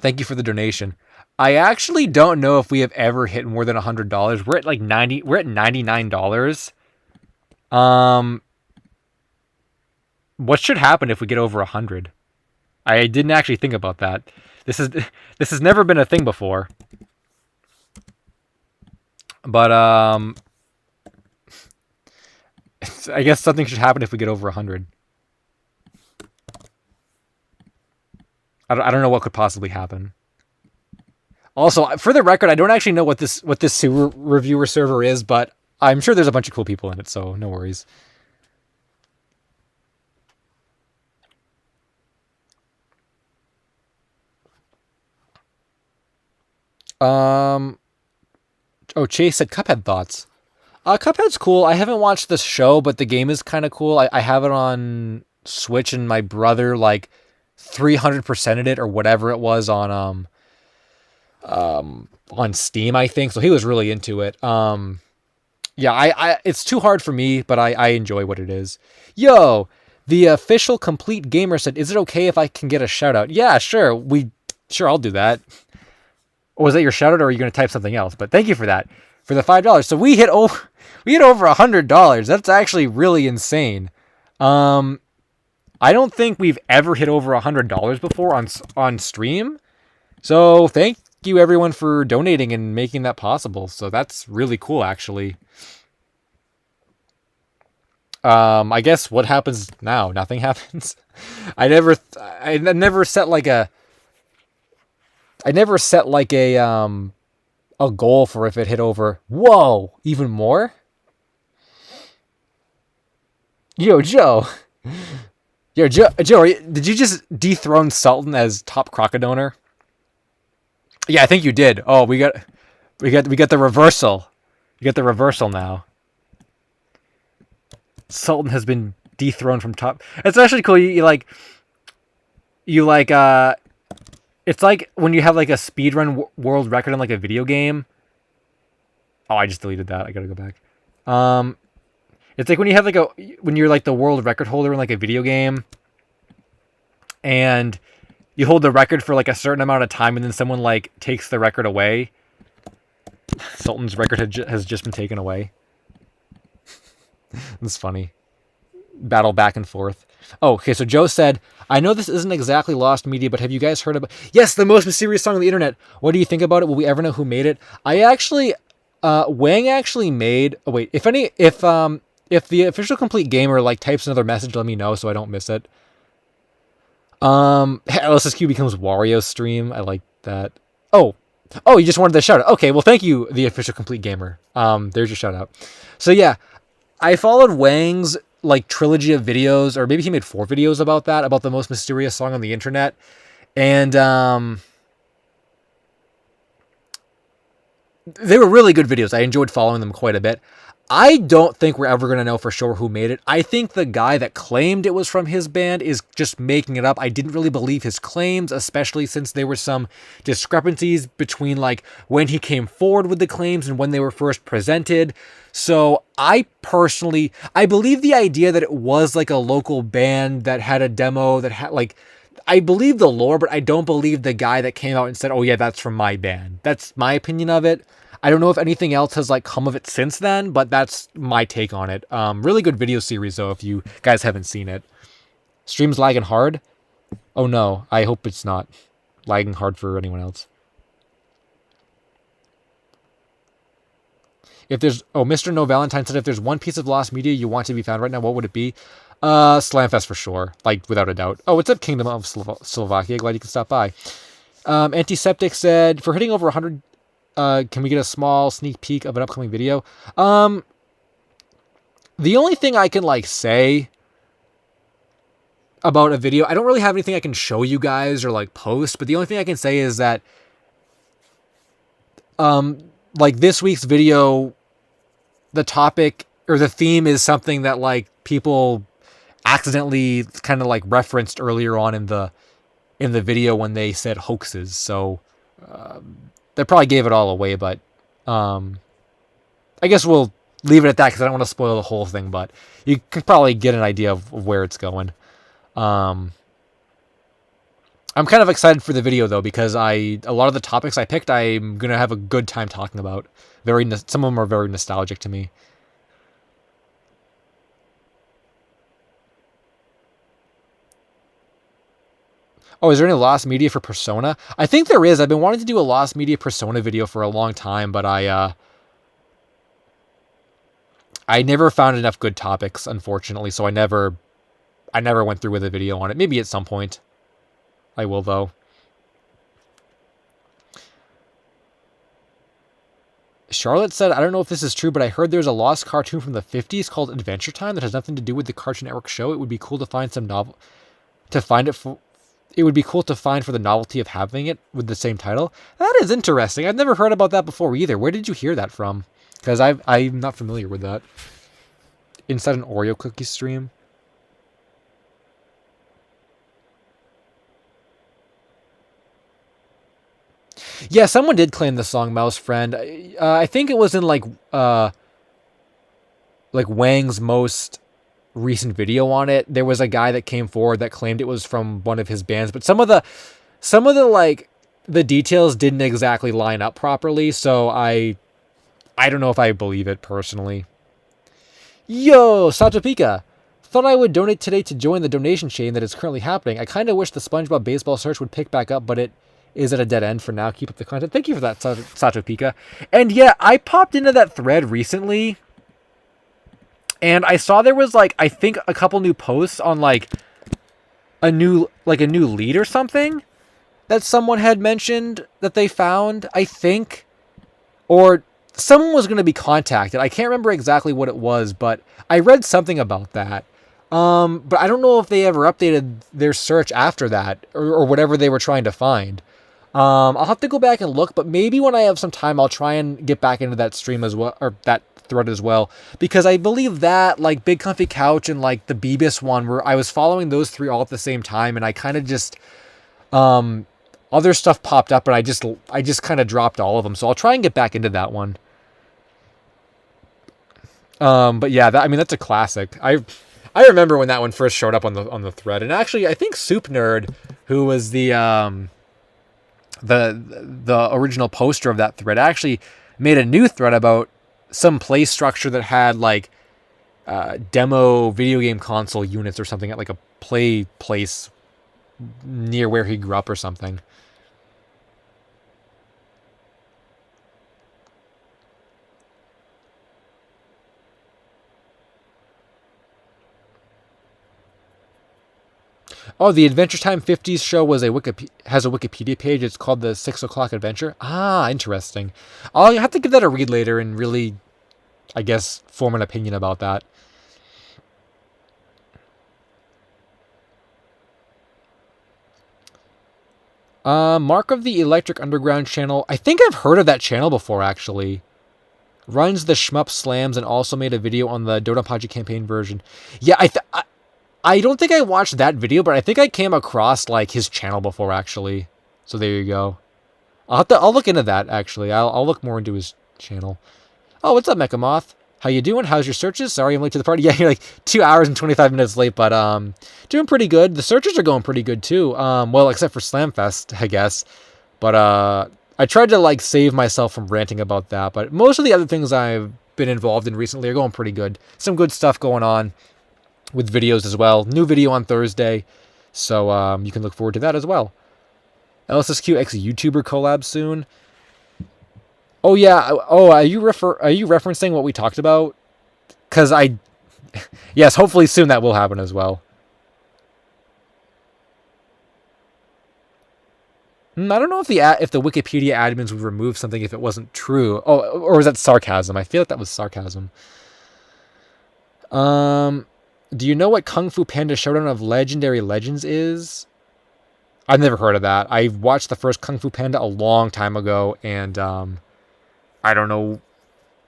Thank you for the donation. I actually don't know if we have ever hit more than $100. We're at like 90. We're at $99. What should happen if we get over 100? I didn't actually think about that. This has never been a thing before. But I guess something should happen if we get over 100. I don't know what could possibly happen. Also, for the record, I don't actually know what this sewer reviewer server is, but I'm sure there's a bunch of cool people in it, so no worries. Oh, Chase said Cuphead thoughts. Cuphead's cool. I haven't watched the show, but the game is kind of cool. I have it on Switch, and my brother like 300%ed it or whatever it was on Steam, I think. So he was really into it. Yeah, I it's too hard for me, but I enjoy what it is. Yo, the official Complete Gamer said, "Is it okay if I can get a shout out?" Yeah, sure. I'll do that. Or was that your shout out, or are you going to type something else? But thank you for that, for the $5. So we hit over $100. That's actually really insane. I don't think we've ever hit over $100 before on stream. So thank you everyone for donating and making that possible. So that's really cool, actually. I guess what happens now? Nothing happens. I never set like a goal for if it hit over. Whoa, even more? Yo, Joe. Yo, Joe, did you just dethrone Sultan as top crocodonor? Yeah, I think you did. Oh, we got the reversal. We got the reversal now. Sultan has been dethroned from top. It's actually cool. It's like when you have like a speedrun world record in like a video game. Oh, I just deleted that. I gotta go back. It's like when you have when you're like the world record holder in like a video game, and you hold the record for like a certain amount of time, and then someone like takes the record away. Sultan's record has just been taken away. It's funny. Battle back and forth. Oh, okay, so Joe said, I know this isn't exactly lost media, but have you guys heard about... Yes, the most mysterious song on the internet. What do you think about it? Will we ever know who made it? I actually... Wang actually made... Oh, wait. If the official complete gamer, like, types another message, let me know so I don't miss it. LSSQ becomes Wario stream. I like that. Oh, you just wanted the shout out. Okay, well, thank you, the official complete gamer. There's your shout out. So, yeah, I followed Wang's like trilogy of videos, or maybe he made 4 videos about that, about the most mysterious song on the internet. And they were really good videos. I enjoyed following them quite a bit. I don't think we're ever going to know for sure who made it. I think the guy that claimed it was from his band is just making it up. I didn't really believe his claims, especially since there were some discrepancies between like when he came forward with the claims and when they were first presented. So I believe the idea that it was like a local band that had a demo that had like, I believe the lore, but I don't believe the guy that came out and said, oh yeah, that's from my band. That's my opinion of it. I don't know if anything else has like come of it since then, but that's my take on it. Really good video series though, if you guys haven't seen it. Stream's lagging hard? Oh no, I hope it's not lagging hard for anyone else. If there's... Oh, Mr. No Valentine said if there's one piece of lost media you want to be found right now, what would it be? Slamfest for sure, like without a doubt. Oh, what's up, Kingdom of Slovakia? Glad you can stop by. Antiseptic said, for hitting over 100... can we get a small sneak peek of an upcoming video? The only thing I can like say about a video, I don't really have anything I can show you guys or like post, but the only thing I can say is that like this week's video, the topic or the theme is something that like people accidentally kind of like referenced earlier on in the video when they said hoaxes. So they probably gave it all away, but I guess we'll leave it at that because I don't want to spoil the whole thing, but you can probably get an idea of where it's going. I'm kind of excited for the video though, because a lot of the topics I picked, I'm going to have a good time talking about. Some of them are very nostalgic to me. Oh, is there any lost media for Persona? I think there is. I've been wanting to do a lost media Persona video for a long time, but I never found enough good topics, unfortunately, so I never went through with a video on it. Maybe at some point. I will, though. Charlotte said, I don't know if this is true, but I heard there's a lost cartoon from the 50s called Adventure Time that has nothing to do with the Cartoon Network show. It would be cool to find it would be cool to find for the novelty of having it with the same title. That is interesting. I've never heard about that before either. Where did you hear that from? Because I'm not familiar with that. Inside an Oreo cookie stream? Yeah, someone did claim the song Mouse Friend. I think it was in like Wang's most recent video on it. There was a guy that came forward that claimed it was from one of his bands, but some of the like the details didn't exactly line up properly, so I don't know if I believe it personally. Yo, Satopika! Thought I would donate today to join the donation chain that is currently happening. I kind of wish the SpongeBob baseball search would pick back up, but it is at a dead end for now. Keep up the content. Thank you for that, Satopika. And yeah, I popped into that thread recently, and I saw there was like, I think a couple new posts on like a new lead or something that someone had mentioned that they found, I think, or someone was going to be contacted. I can't remember exactly what it was, but I read something about that. But I don't know if they ever updated their search after that or whatever they were trying to find. I'll have to go back and look, but maybe when I have some time, I'll try and get back into that stream as well, or that thread as well, because I believe that like Big Comfy Couch and like the Beebus one, where I was following those three all at the same time, and I kind of just other stuff popped up, and I just kind of dropped all of them. So I'll try and get back into that one. But yeah, that's a classic. I remember when that one first showed up on the thread, and actually I think Soup Nerd, who was the original poster of that thread, actually made a new thread about some place structure that had like demo video game console units or something at like a play place near where he grew up or something. Oh, the Adventure Time 50s show was has a Wikipedia page. It's called the 6 O'Clock Adventure. Ah, interesting. I'll have to give that a read later and really, I guess, form an opinion about that. Mark of the Electric Underground channel. I think I've heard of that channel before, actually. Runs the Shmup Slams and also made a video on the Dodonpachi campaign version. Yeah, I don't think I watched that video, but I think I came across like his channel before, actually. So there you go. I'll look into that, actually. I'll look more into his channel. Oh, what's up, Mechamoth? How you doing? How's your searches? Sorry I'm late to the party. Yeah, you're like 2 hours and 25 minutes late, but doing pretty good. The searches are going pretty good too. Well, except for Slamfest, I guess. But I tried to like save myself from ranting about that, but most of the other things I've been involved in recently are going pretty good. Some good stuff going on with videos as well. New video on Thursday, so you can look forward to that as well. LSSQ X YouTuber collab soon. Oh yeah. Oh, are you referencing what we talked about? Because yes, hopefully soon that will happen as well. I don't know if the Wikipedia admins would remove something if it wasn't true. Oh, or was that sarcasm? I feel like that was sarcasm. Do you know what Kung Fu Panda Showdown of Legendary Legends is? I've never heard of that. I watched the first Kung Fu Panda a long time ago, and I don't know.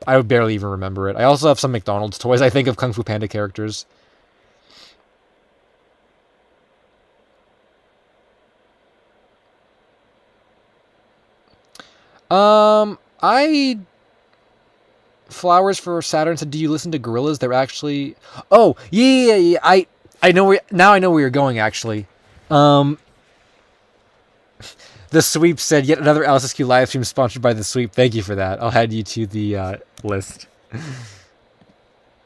I would barely even remember it. I also have some McDonald's toys, I think, of Kung Fu Panda characters. I Flowers for Saturn said, "Do you listen to Gorillas? They're actually." Oh, yeah. I know where now. I know where you're going. Actually, the Sweep said, "Yet another LSSQ live stream sponsored by the Sweep." Thank you for that. I'll add you to the list.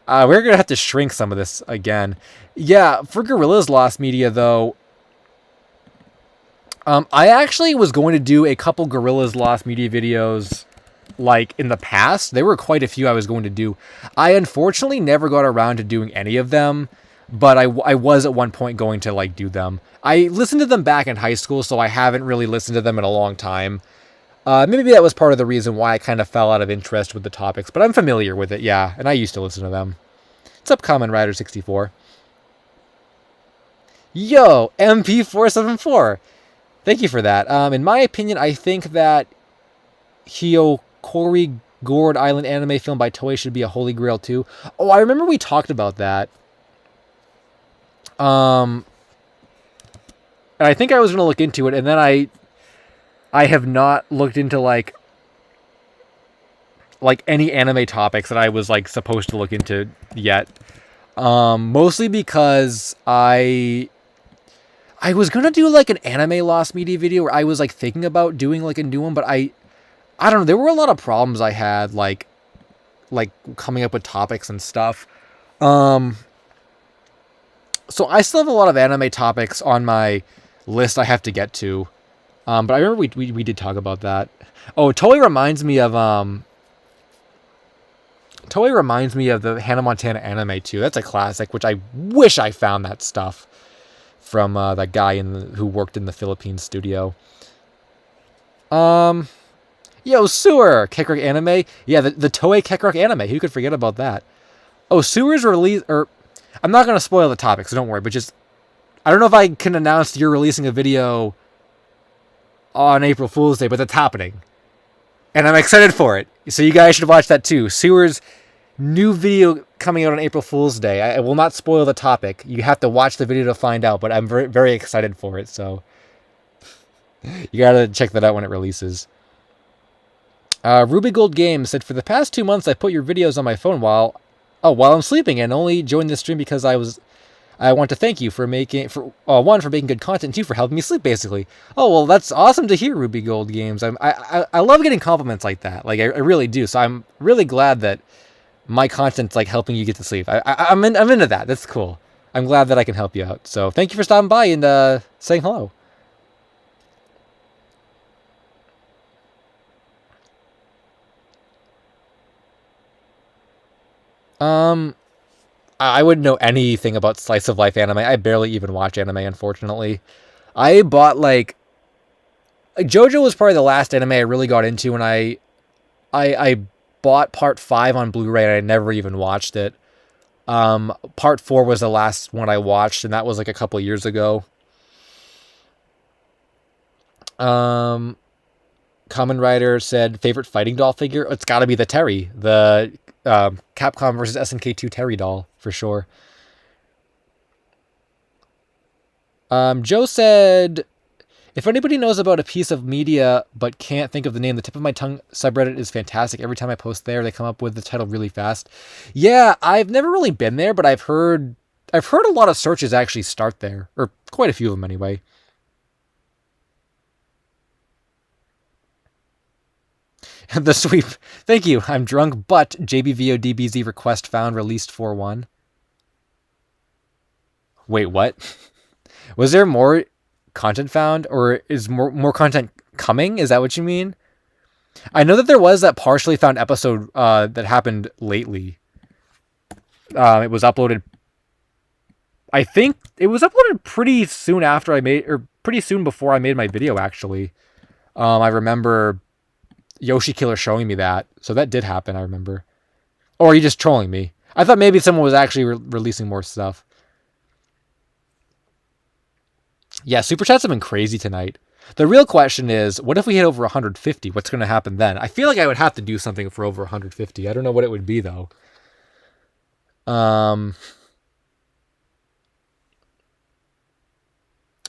We're gonna have to shrink some of this again. Yeah, for Gorillas Lost Media though. I actually was going to do a couple Gorillas Lost Media videos, like, in the past. There were quite a few I was going to do. I unfortunately never got around to doing any of them, but I was at one point going to, like, do them. I listened to them back in high school, so I haven't really listened to them in a long time. Maybe that was part of the reason why I kind of fell out of interest with the topics, but I'm familiar with it, yeah, and I used to listen to them. What's up, Kamen Rider 64? Yo, MP474! Thank you for that. In my opinion, I think that Hyokori Gourd Island anime film by Toei should be a holy grail too. Oh, I remember we talked about that. And I think I was going to look into it, and then I have not looked into like any anime topics that I was like supposed to look into yet. Mostly because I was gonna do like an anime Lost Media video where I was like thinking about doing like a new one, but I don't know. There were a lot of problems I had like coming up with topics and stuff. So I still have a lot of anime topics on my list I have to get to. But I remember we did talk about that. Oh, Toei reminds me of the Hannah Montana anime too. That's a classic, which I wish I found that stuff from that guy who worked in the Philippines studio. Yo, Sewer! Kekrok anime? Yeah, the Toei Kekrok anime. Who could forget about that? Oh, Sewer's release... I'm not going to spoil the topic, so don't worry, but just... I don't know if I can announce you're releasing a video on April Fool's Day, but that's happening. And I'm excited for it. So you guys should watch that too. Sewer's new video coming out on April Fool's Day. I will not spoil the topic. You have to watch the video to find out, but I'm very, very excited for it, so you gotta check that out when it releases. Ruby Gold Games said, "For the past 2 months, I put your videos on my phone while I'm sleeping, and only joined the stream because I I want to thank you for making one for making good content, two for helping me sleep. Basically, oh well, that's awesome to hear, Ruby Gold Games. I love getting compliments like that. Like I really do. So I'm really glad that my content's like helping you get to sleep. I'm into that. That's cool. I'm glad that I can help you out. So thank you for stopping by and saying hello. Um, I wouldn't know anything about slice of life anime. I barely even watch anime, unfortunately. I bought JoJo was probably the last anime I really got into, and I bought part 5 on Blu-ray and I never even watched it. Part 4 was the last one I watched, and that was like a couple years ago. Kamen Rider said favorite fighting doll figure. It's got to be the Terry, the Capcom versus SNK2 Terry doll for sure. Joe said, if anybody knows about a piece of media but can't think of the name, the tip of my tongue subreddit is fantastic. Every time I post there, they come up with the title really fast. Yeah, I've never really been there, but I've heard a lot of searches actually start there, or quite a few of them anyway. The sweep. Thank you. I'm drunk, but JBVODBZ request found released 4-1. Wait, what? Was there more content found, or is more content coming? Is that what you mean? I know that there was that partially found episode that happened lately. It was uploaded. I think it was uploaded pretty soon after I made, or pretty soon before I made my video. Actually, I remember Yoshi Killer showing me that, so that did happen. I remember. Or are you just trolling me? I thought maybe someone was actually releasing more stuff. Yeah, super chats have been crazy tonight. The real question is, what if we hit over 150? What's going to happen then? I feel like I would have to do something for over 150. I don't know what it would be though.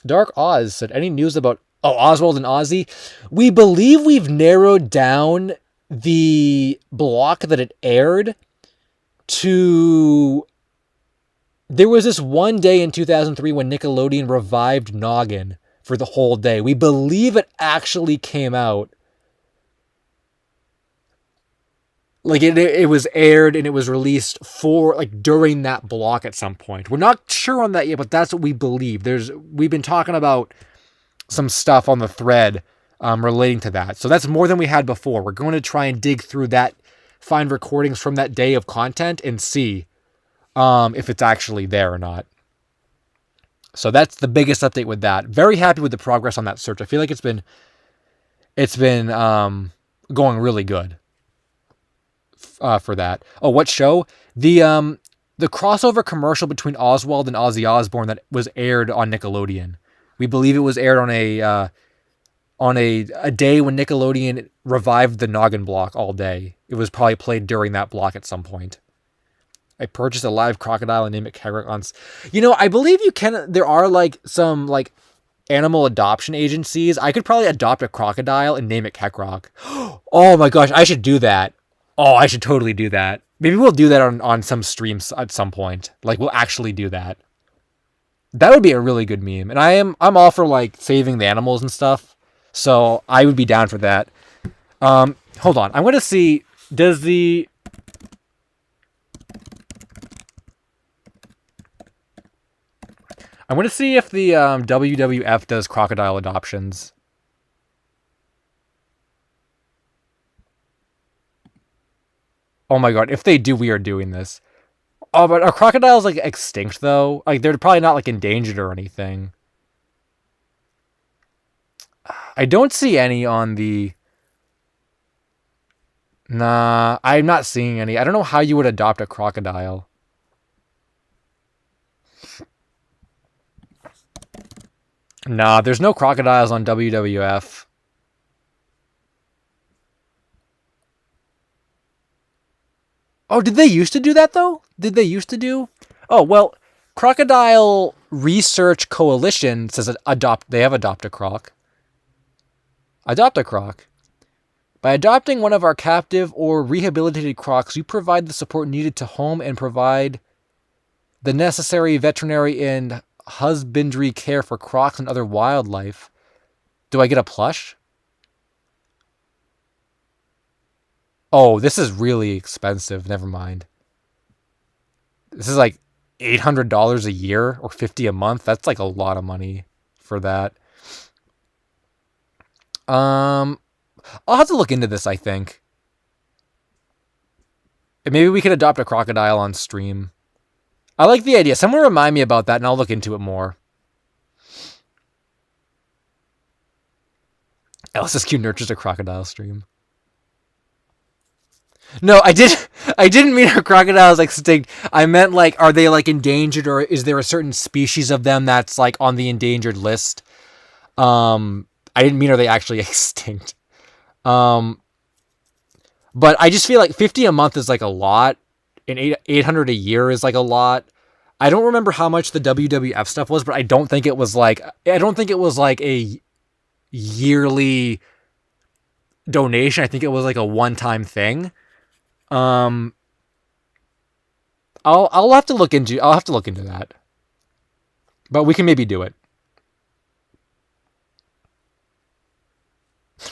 Dark Oz said, any news about Oswald and Ozzy? We believe we've narrowed down the block that it aired to. There was this one day in 2003 when Nickelodeon revived Noggin for the whole day. We believe it actually came out. Like it was aired and it was released for like during that block at some point. We're not sure on that yet, but that's what we believe. We've been talking about some stuff on the thread relating to that. So that's more than we had before. We're going to try and dig through that, find recordings from that day of content and see if it's actually there or not. So that's the biggest update with that. Very happy with the progress on that search. I feel like it's been going really good for that. Oh, what show? The crossover commercial between Oswald and Ozzy Osbourne that was aired on Nickelodeon. We believe it was aired on a day when Nickelodeon revived the Noggin block all day. It was probably played during that block at some point. I purchased a live crocodile and named it Kegrak on. I believe you can. There are like some like animal adoption agencies. I could probably adopt a crocodile and name it Kekrock. Oh my gosh, I should do that. Oh, I should totally do that. Maybe we'll do that on some streams at some point. Like we'll actually do that. That would be a really good meme. And I'm all for like saving the animals and stuff. So I would be down for that. Hold on. I'm going to see, I'm going to see if the WWF does crocodile adoptions. Oh my god, if they do, we are doing this. Oh, but are crocodiles like extinct though? Like they're probably not like endangered or anything. I don't see any on the. Nah, I'm not seeing any. I don't know how you would adopt a crocodile. Nah, there's no crocodiles on WWF. Oh, did they used to do that though? Did they used to do? Oh, well, Crocodile Research Coalition says they have Adopt a Croc. Adopt a Croc. By adopting one of our captive or rehabilitated crocs, you provide the support needed to home and provide The necessary veterinary and husbandry care for crocs and other wildlife. Do I get a plush? Oh, this is really expensive. Never mind. This is like $800 a year or $50 a month. That's like a lot of money for that. I'll have to look into this, I think. Maybe we could adopt a crocodile on stream. I like the idea. Someone remind me about that and I'll look into it more. LSSQ nurtures a crocodile stream. No, I didn't mean our crocodiles extinct. I meant like, are they like endangered, or is there a certain species of them that's like on the endangered list? I didn't mean are they actually extinct. But I just feel like 50 a month is like a lot, and 800 a year is like a lot. I don't remember how much the WWF stuff was, but I don't think it was like a yearly donation. I think it was like a one-time thing. I'll have to look into that. But we can maybe do it.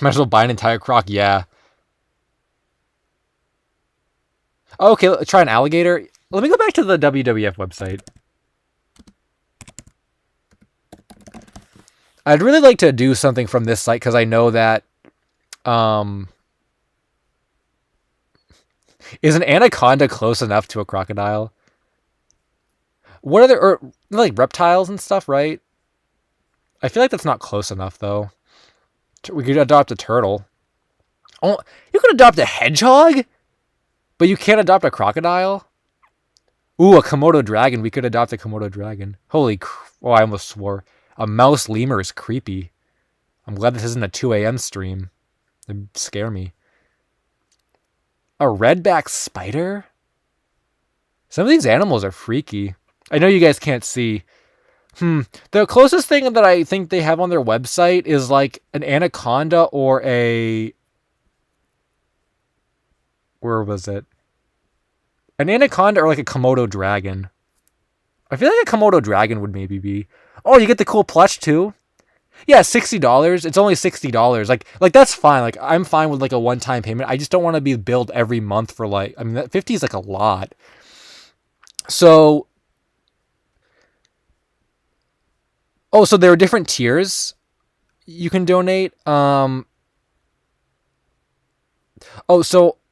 Might as well buy an entire croc, yeah. Okay, let's try an alligator. Let me go back to the WWF website. I'd really like to do something from this site because I know that is an anaconda close enough to a crocodile? What are there, like reptiles and stuff, right? I feel like that's not close enough though. We could adopt a turtle. Oh, you could adopt a hedgehog? But you can't adopt a crocodile? Ooh, a Komodo dragon. We could adopt a Komodo dragon. Oh, I almost swore. A mouse lemur is creepy. I'm glad this isn't a 2 a.m. stream. It'd scare me. A redback spider? Some of these animals are freaky. I know you guys can't see. The closest thing that I think they have on their website is like an anaconda or a... Where was it? An anaconda or like a Komodo dragon. I feel like a Komodo dragon would maybe be. Oh, you get the cool plush too? Yeah, $60. It's only $60. Like that's fine. Like I'm fine with like a one-time payment. I just don't want to be billed every month for like, I mean, that 50 is like a lot. So, so there are different tiers you can donate.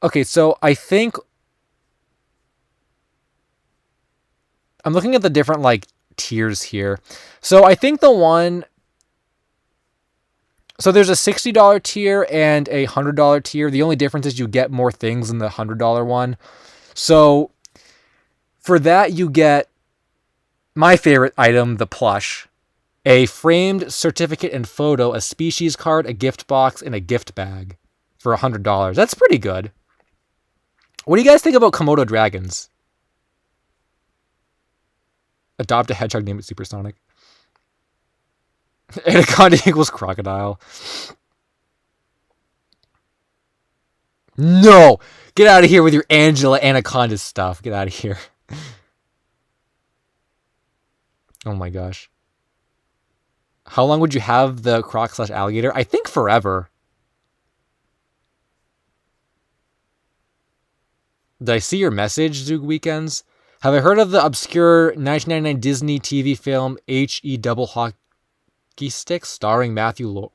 Okay, so I think I'm looking at the different like tiers here. So I think so there's a $60 tier and a $100 tier. The only difference is you get more things in the $100 one. So for that, you get my favorite item, the plush, a framed certificate and photo, a species card, a gift box, and a gift bag for $100. That's pretty good. What do you guys think about Komodo dragons? Adopt a hedgehog, name it Supersonic. Anaconda equals crocodile. No! Get out of here with your Angela Anaconda stuff. Get out of here. Oh my gosh. How long would you have the croc/alligator? I think forever. Did I see your message, Zoog Weekends? Have I heard of the obscure 1999 Disney TV film H.E. Double Hockey Stick starring Matthew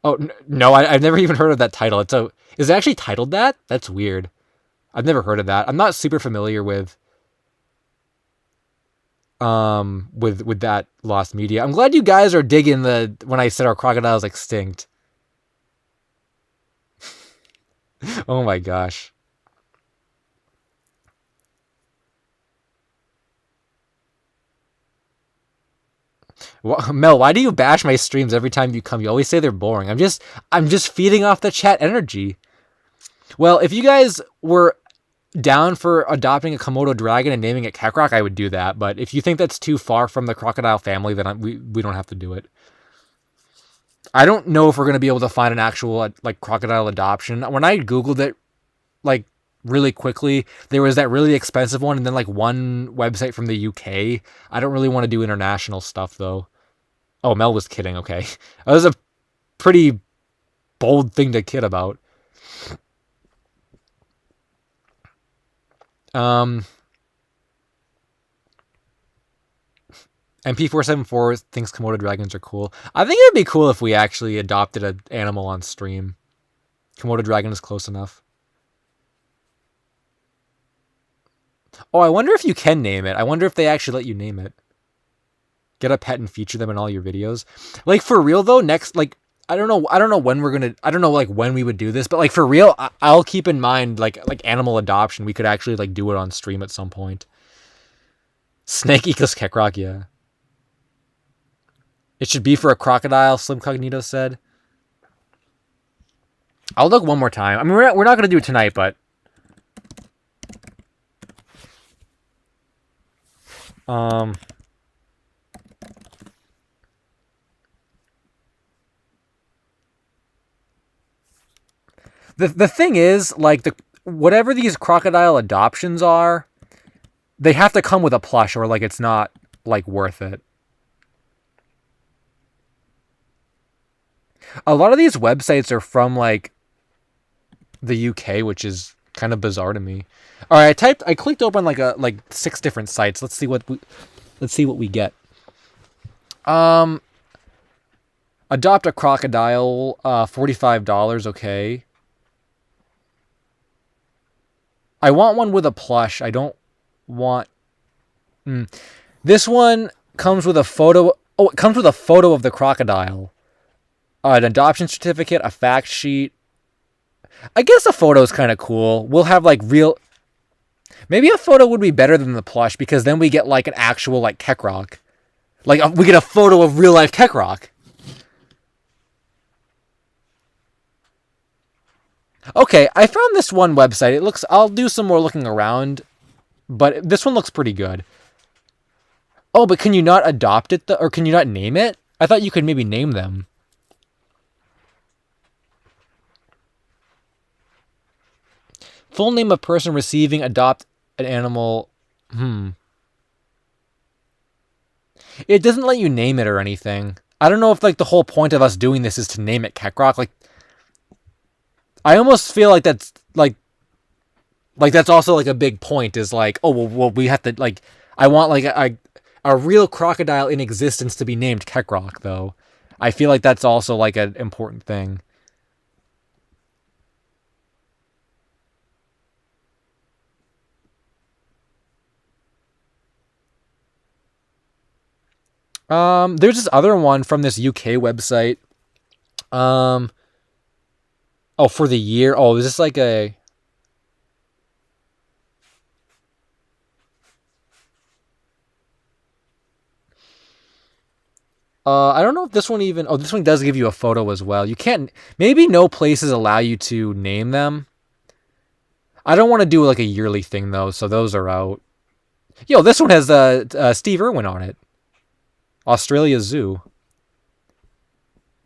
Oh, no, I've never even heard of that title. Is it actually titled that? That's weird. I've never heard of that. I'm not super familiar with that lost media. I'm glad you guys are digging when I said our crocodile's extinct. Oh my gosh. Well, Mel, why do you bash my streams every time you come? You always say they're boring. I'm just feeding off the chat energy. Well, if you guys were down for adopting a Komodo dragon and naming it Kekrok, I would do that. But if you think that's too far from the crocodile family, then we don't have to do it. I don't know if we're going to be able to find an actual like crocodile adoption. When I Googled it, like really quickly. There was that really expensive one, and then like one website from the UK. I don't really want to do international stuff though. Oh, Mel was kidding. Okay, that was a pretty bold thing to kid about. Um, MP474 thinks Komodo dragons are cool. I think it'd be cool if we actually adopted an animal on stream. Komodo dragon is close enough. Oh, I wonder if you can name it. I wonder if they actually let you name it. Get a pet and feature them in all your videos. Like for real though, next like I don't know when we're gonna. I don't know like when we would do this, but like for real, I'll keep in mind like animal adoption. We could actually like do it on stream at some point. Snake equals Kekrok, yeah. It should be for a crocodile. Slim Cognito said. I'll look one more time. I mean, we're not gonna do it tonight, but the thing is like whatever these crocodile adoptions are, they have to come with a plush or like it's not like worth it. A lot of these websites are from like the UK, which is kind of bizarre to me. All right, I clicked open like 6 different sites. Let's see what we get. Adopt a crocodile, $45. Okay. I want one with a plush. I don't want. This one comes with a photo. Oh, it comes with a photo of the crocodile. An adoption certificate, a fact sheet. I guess a photo is kind of cool. We'll have like real. Maybe a photo would be better than the plush because then we get like an actual like Kekrok. Like we get a photo of real life Kekrok. Okay, I found this one website. It looks. I'll do some more looking around, but this one looks pretty good. Oh, but can you not adopt it or can you not name it? I thought you could maybe name them. Full name of person receiving adopt an animal. It doesn't let you name it or anything. I don't know if like the whole point of us doing this is to name it Kekrok. Like, I almost feel like that's like that's also like a big point. Is like, oh well we have to like. I want like a real crocodile in existence to be named Kekrok though. I feel like that's also like an important thing. There's this other one from this UK website. Oh, for the year. Oh, is this like a? I don't know if this one even. Oh, this one does give you a photo as well. You can't. Maybe no places allow you to name them. I don't want to do like a yearly thing though, so those are out. Yo, this one has Steve Irwin on it. Australia Zoo.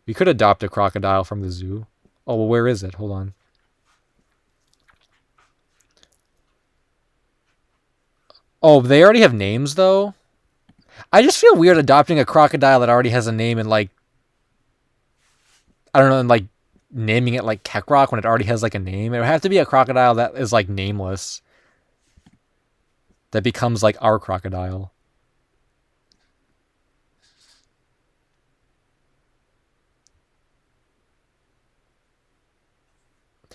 We could adopt a crocodile from the zoo. Oh, well, where is it? Hold on. Oh, they already have names though. I just feel weird adopting a crocodile that already has a name and like I don't know, and like naming it like Kekrok when it already has like a name. It would have to be a crocodile that is like nameless. That becomes like our crocodile.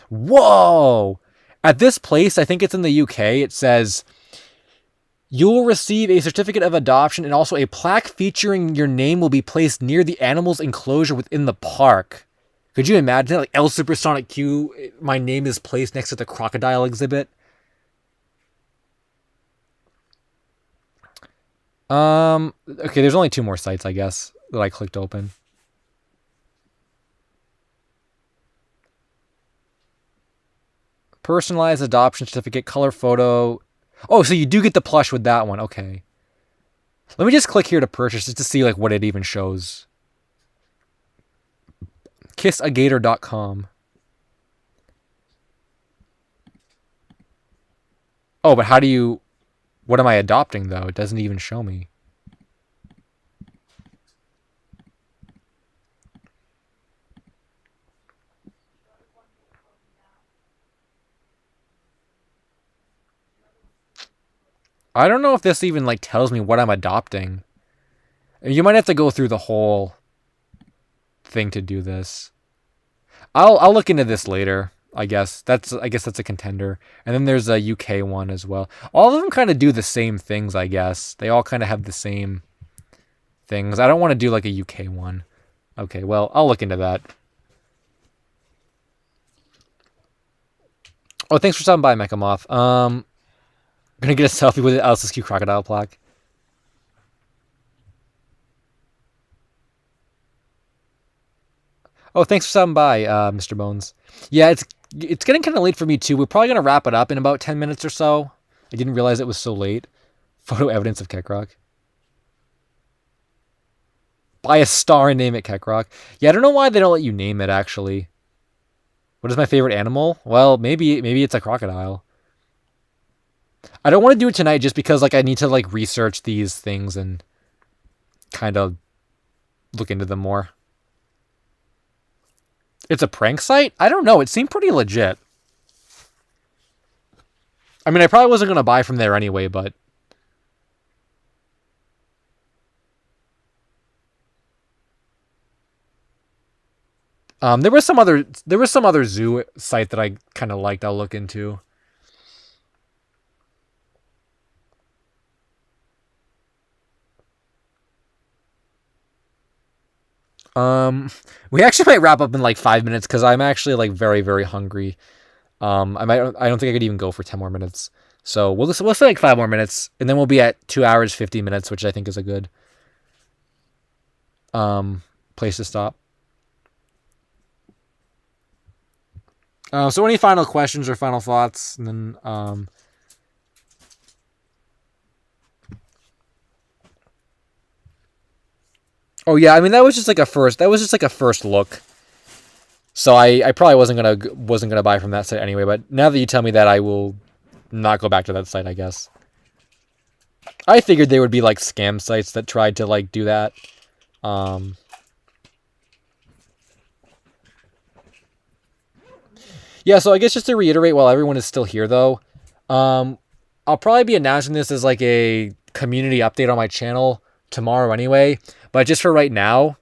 Whoa! At this place, I think it's in the UK, it says you will receive a certificate of adoption and also a plaque featuring your name will be placed near the animal's enclosure within the park. Could you imagine like LSuperSonicQ, my name is placed next to the crocodile exhibit? Okay, there's only 2 more sites, I guess, that I clicked open. Personalized adoption certificate, color photo. Oh, so you do get the plush with that one. Okay. Let me just click here to purchase just to see like what it even shows. Kissagator.com. Oh, but how do you? What am I adopting though? It doesn't even show me. I don't know if this even like tells me what I'm adopting. You might have to go through the whole thing to do this. I'll look into this later. I guess that's a contender. And then there's a UK one as well. All of them kind of do the same things, I guess. They all kind of have the same things. I don't want to do like a UK one. Okay, well, I'll look into that. Oh, thanks for stopping by, Mechamoth. Gonna get a selfie with the LSuperSonicQ crocodile plaque. Oh, thanks for stopping by, Mr. Bones. Yeah, it's getting kind of late for me too. We're probably gonna wrap it up in about 10 minutes or so. I didn't realize it was so late. Photo evidence of Kekrok. Buy a star and name it Kekrok. Yeah, I don't know why they don't let you name it. Actually, what is my favorite animal? Well, maybe it's a crocodile. I don't want to do it tonight just because like I need to like research these things and kind of look into them more. It's a prank site? I don't know. It seemed pretty legit. I mean, I probably wasn't gonna buy from there anyway, but there was some other zoo site that I kind of liked. I'll look into. Um, we actually might wrap up in like 5 minutes because I'm actually like very very hungry. I don't think I could even go for 10 more minutes. So we'll say like 5 more minutes, and then we'll be at 2 hours 50 minutes, which I think is a good um place to stop. So any final questions or final thoughts, and then oh yeah, I mean that was just like a first. That was just like a first look. So I probably wasn't gonna buy from that site anyway. But now that you tell me that, I will not go back to that site. I guess I figured they would be like scam sites that tried to like do that. Um, yeah. So I guess just to reiterate, while everyone is still here though, um, I'll probably be announcing this as like a community update on my channel tomorrow anyway. But just for right now,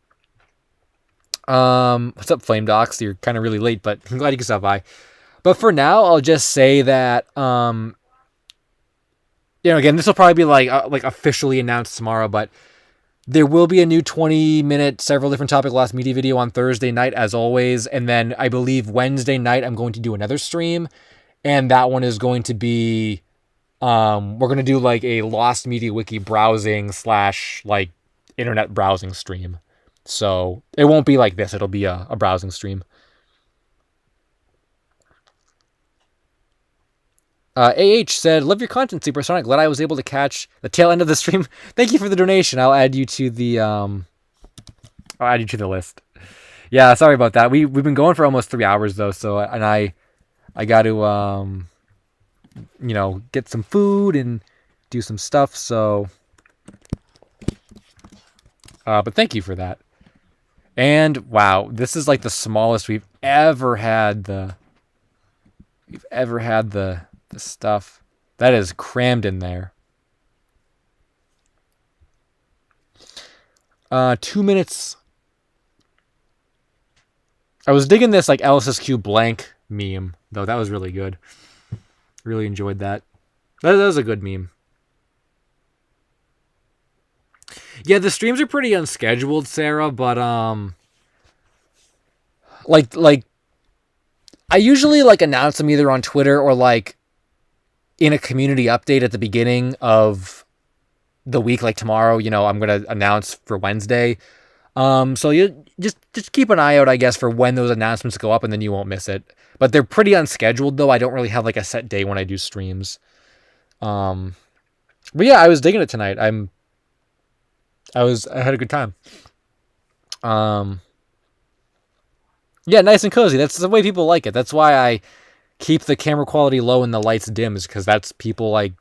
what's up, Flame Docs? You're kind of really late, but I'm glad you can stop by. But for now, I'll just say that again, this will probably be like officially announced tomorrow, but there will be a new 20-minute, several different topic lost media video on Thursday night, as always, and then I believe Wednesday night I'm going to do another stream, and that one is going to be we're going to do like a Lost Media Wiki browsing / like internet browsing stream. So it won't be like this. It'll be a browsing stream. AH said, "Love your content, Supersonic. Glad I was able to catch the tail end of the stream. Thank you for the donation. I'll add you to the list. Yeah, sorry about that. We've been going for almost 3 hours though. So and I got to get some food and do some stuff. So, but thank you for that. And wow, this is like the smallest we've ever had the stuff that is crammed in there. 2 minutes. I was digging this like LSSQ blank meme though. That was really good. Really enjoyed that. That was a good meme. Yeah, the streams are pretty unscheduled, Sarah, but like I usually like announce them either on Twitter or like in a community update at the beginning of the week, like tomorrow, I'm gonna announce for Wednesday. So you just keep an eye out, I guess, for when those announcements go up, and then you won't miss it. But they're pretty unscheduled, though. I don't really have like a set day when I do streams. But yeah, I was digging it tonight. I had a good time. Yeah, nice and cozy. That's the way people like it. That's why I keep the camera quality low and the lights dim is because that's people like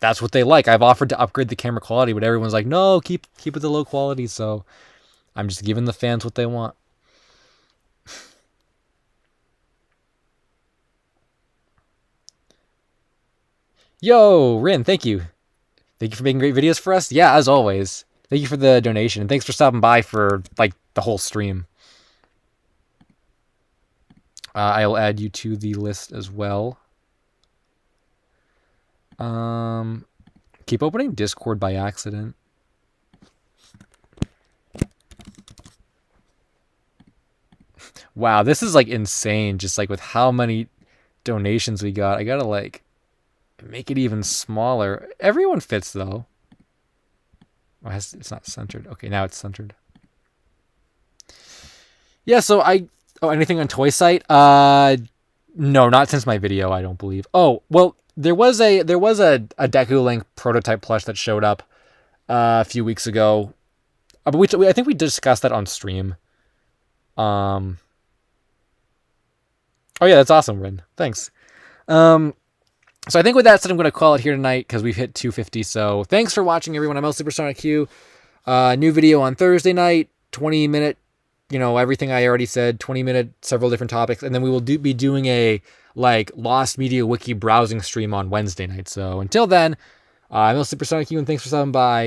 that's what they like. I've offered to upgrade the camera quality, but everyone's like, no, keep it the low quality. So I'm just giving the fans what they want. Yo, Rin, thank you. Thank you for making great videos for us. Yeah, as always. Thank you for the donation, and thanks for stopping by for like the whole stream. I'll add you to the list as well. Keep opening Discord by accident. Wow, this is like insane. Just like with how many donations we got, I gotta like make it even smaller. Everyone fits though. Oh, it's not centered. Okay, now it's centered. Yeah, so anything on Toy Site? No, not since my video, I don't believe. Oh, well, there was a Deku Link prototype plush that showed up a few weeks ago. But I think we discussed that on stream. Oh yeah, that's awesome, Rin. Thanks. So I think with that said, I'm going to call it here tonight because we've hit 250. So thanks for watching, everyone. I'm LSuperSonicQ. New video on Thursday night, 20-minute, everything I already said, 20-minute, several different topics. And then we will be doing a like Lost Media Wiki browsing stream on Wednesday night. So until then, I'm LSuperSonicQ, and thanks for stopping by.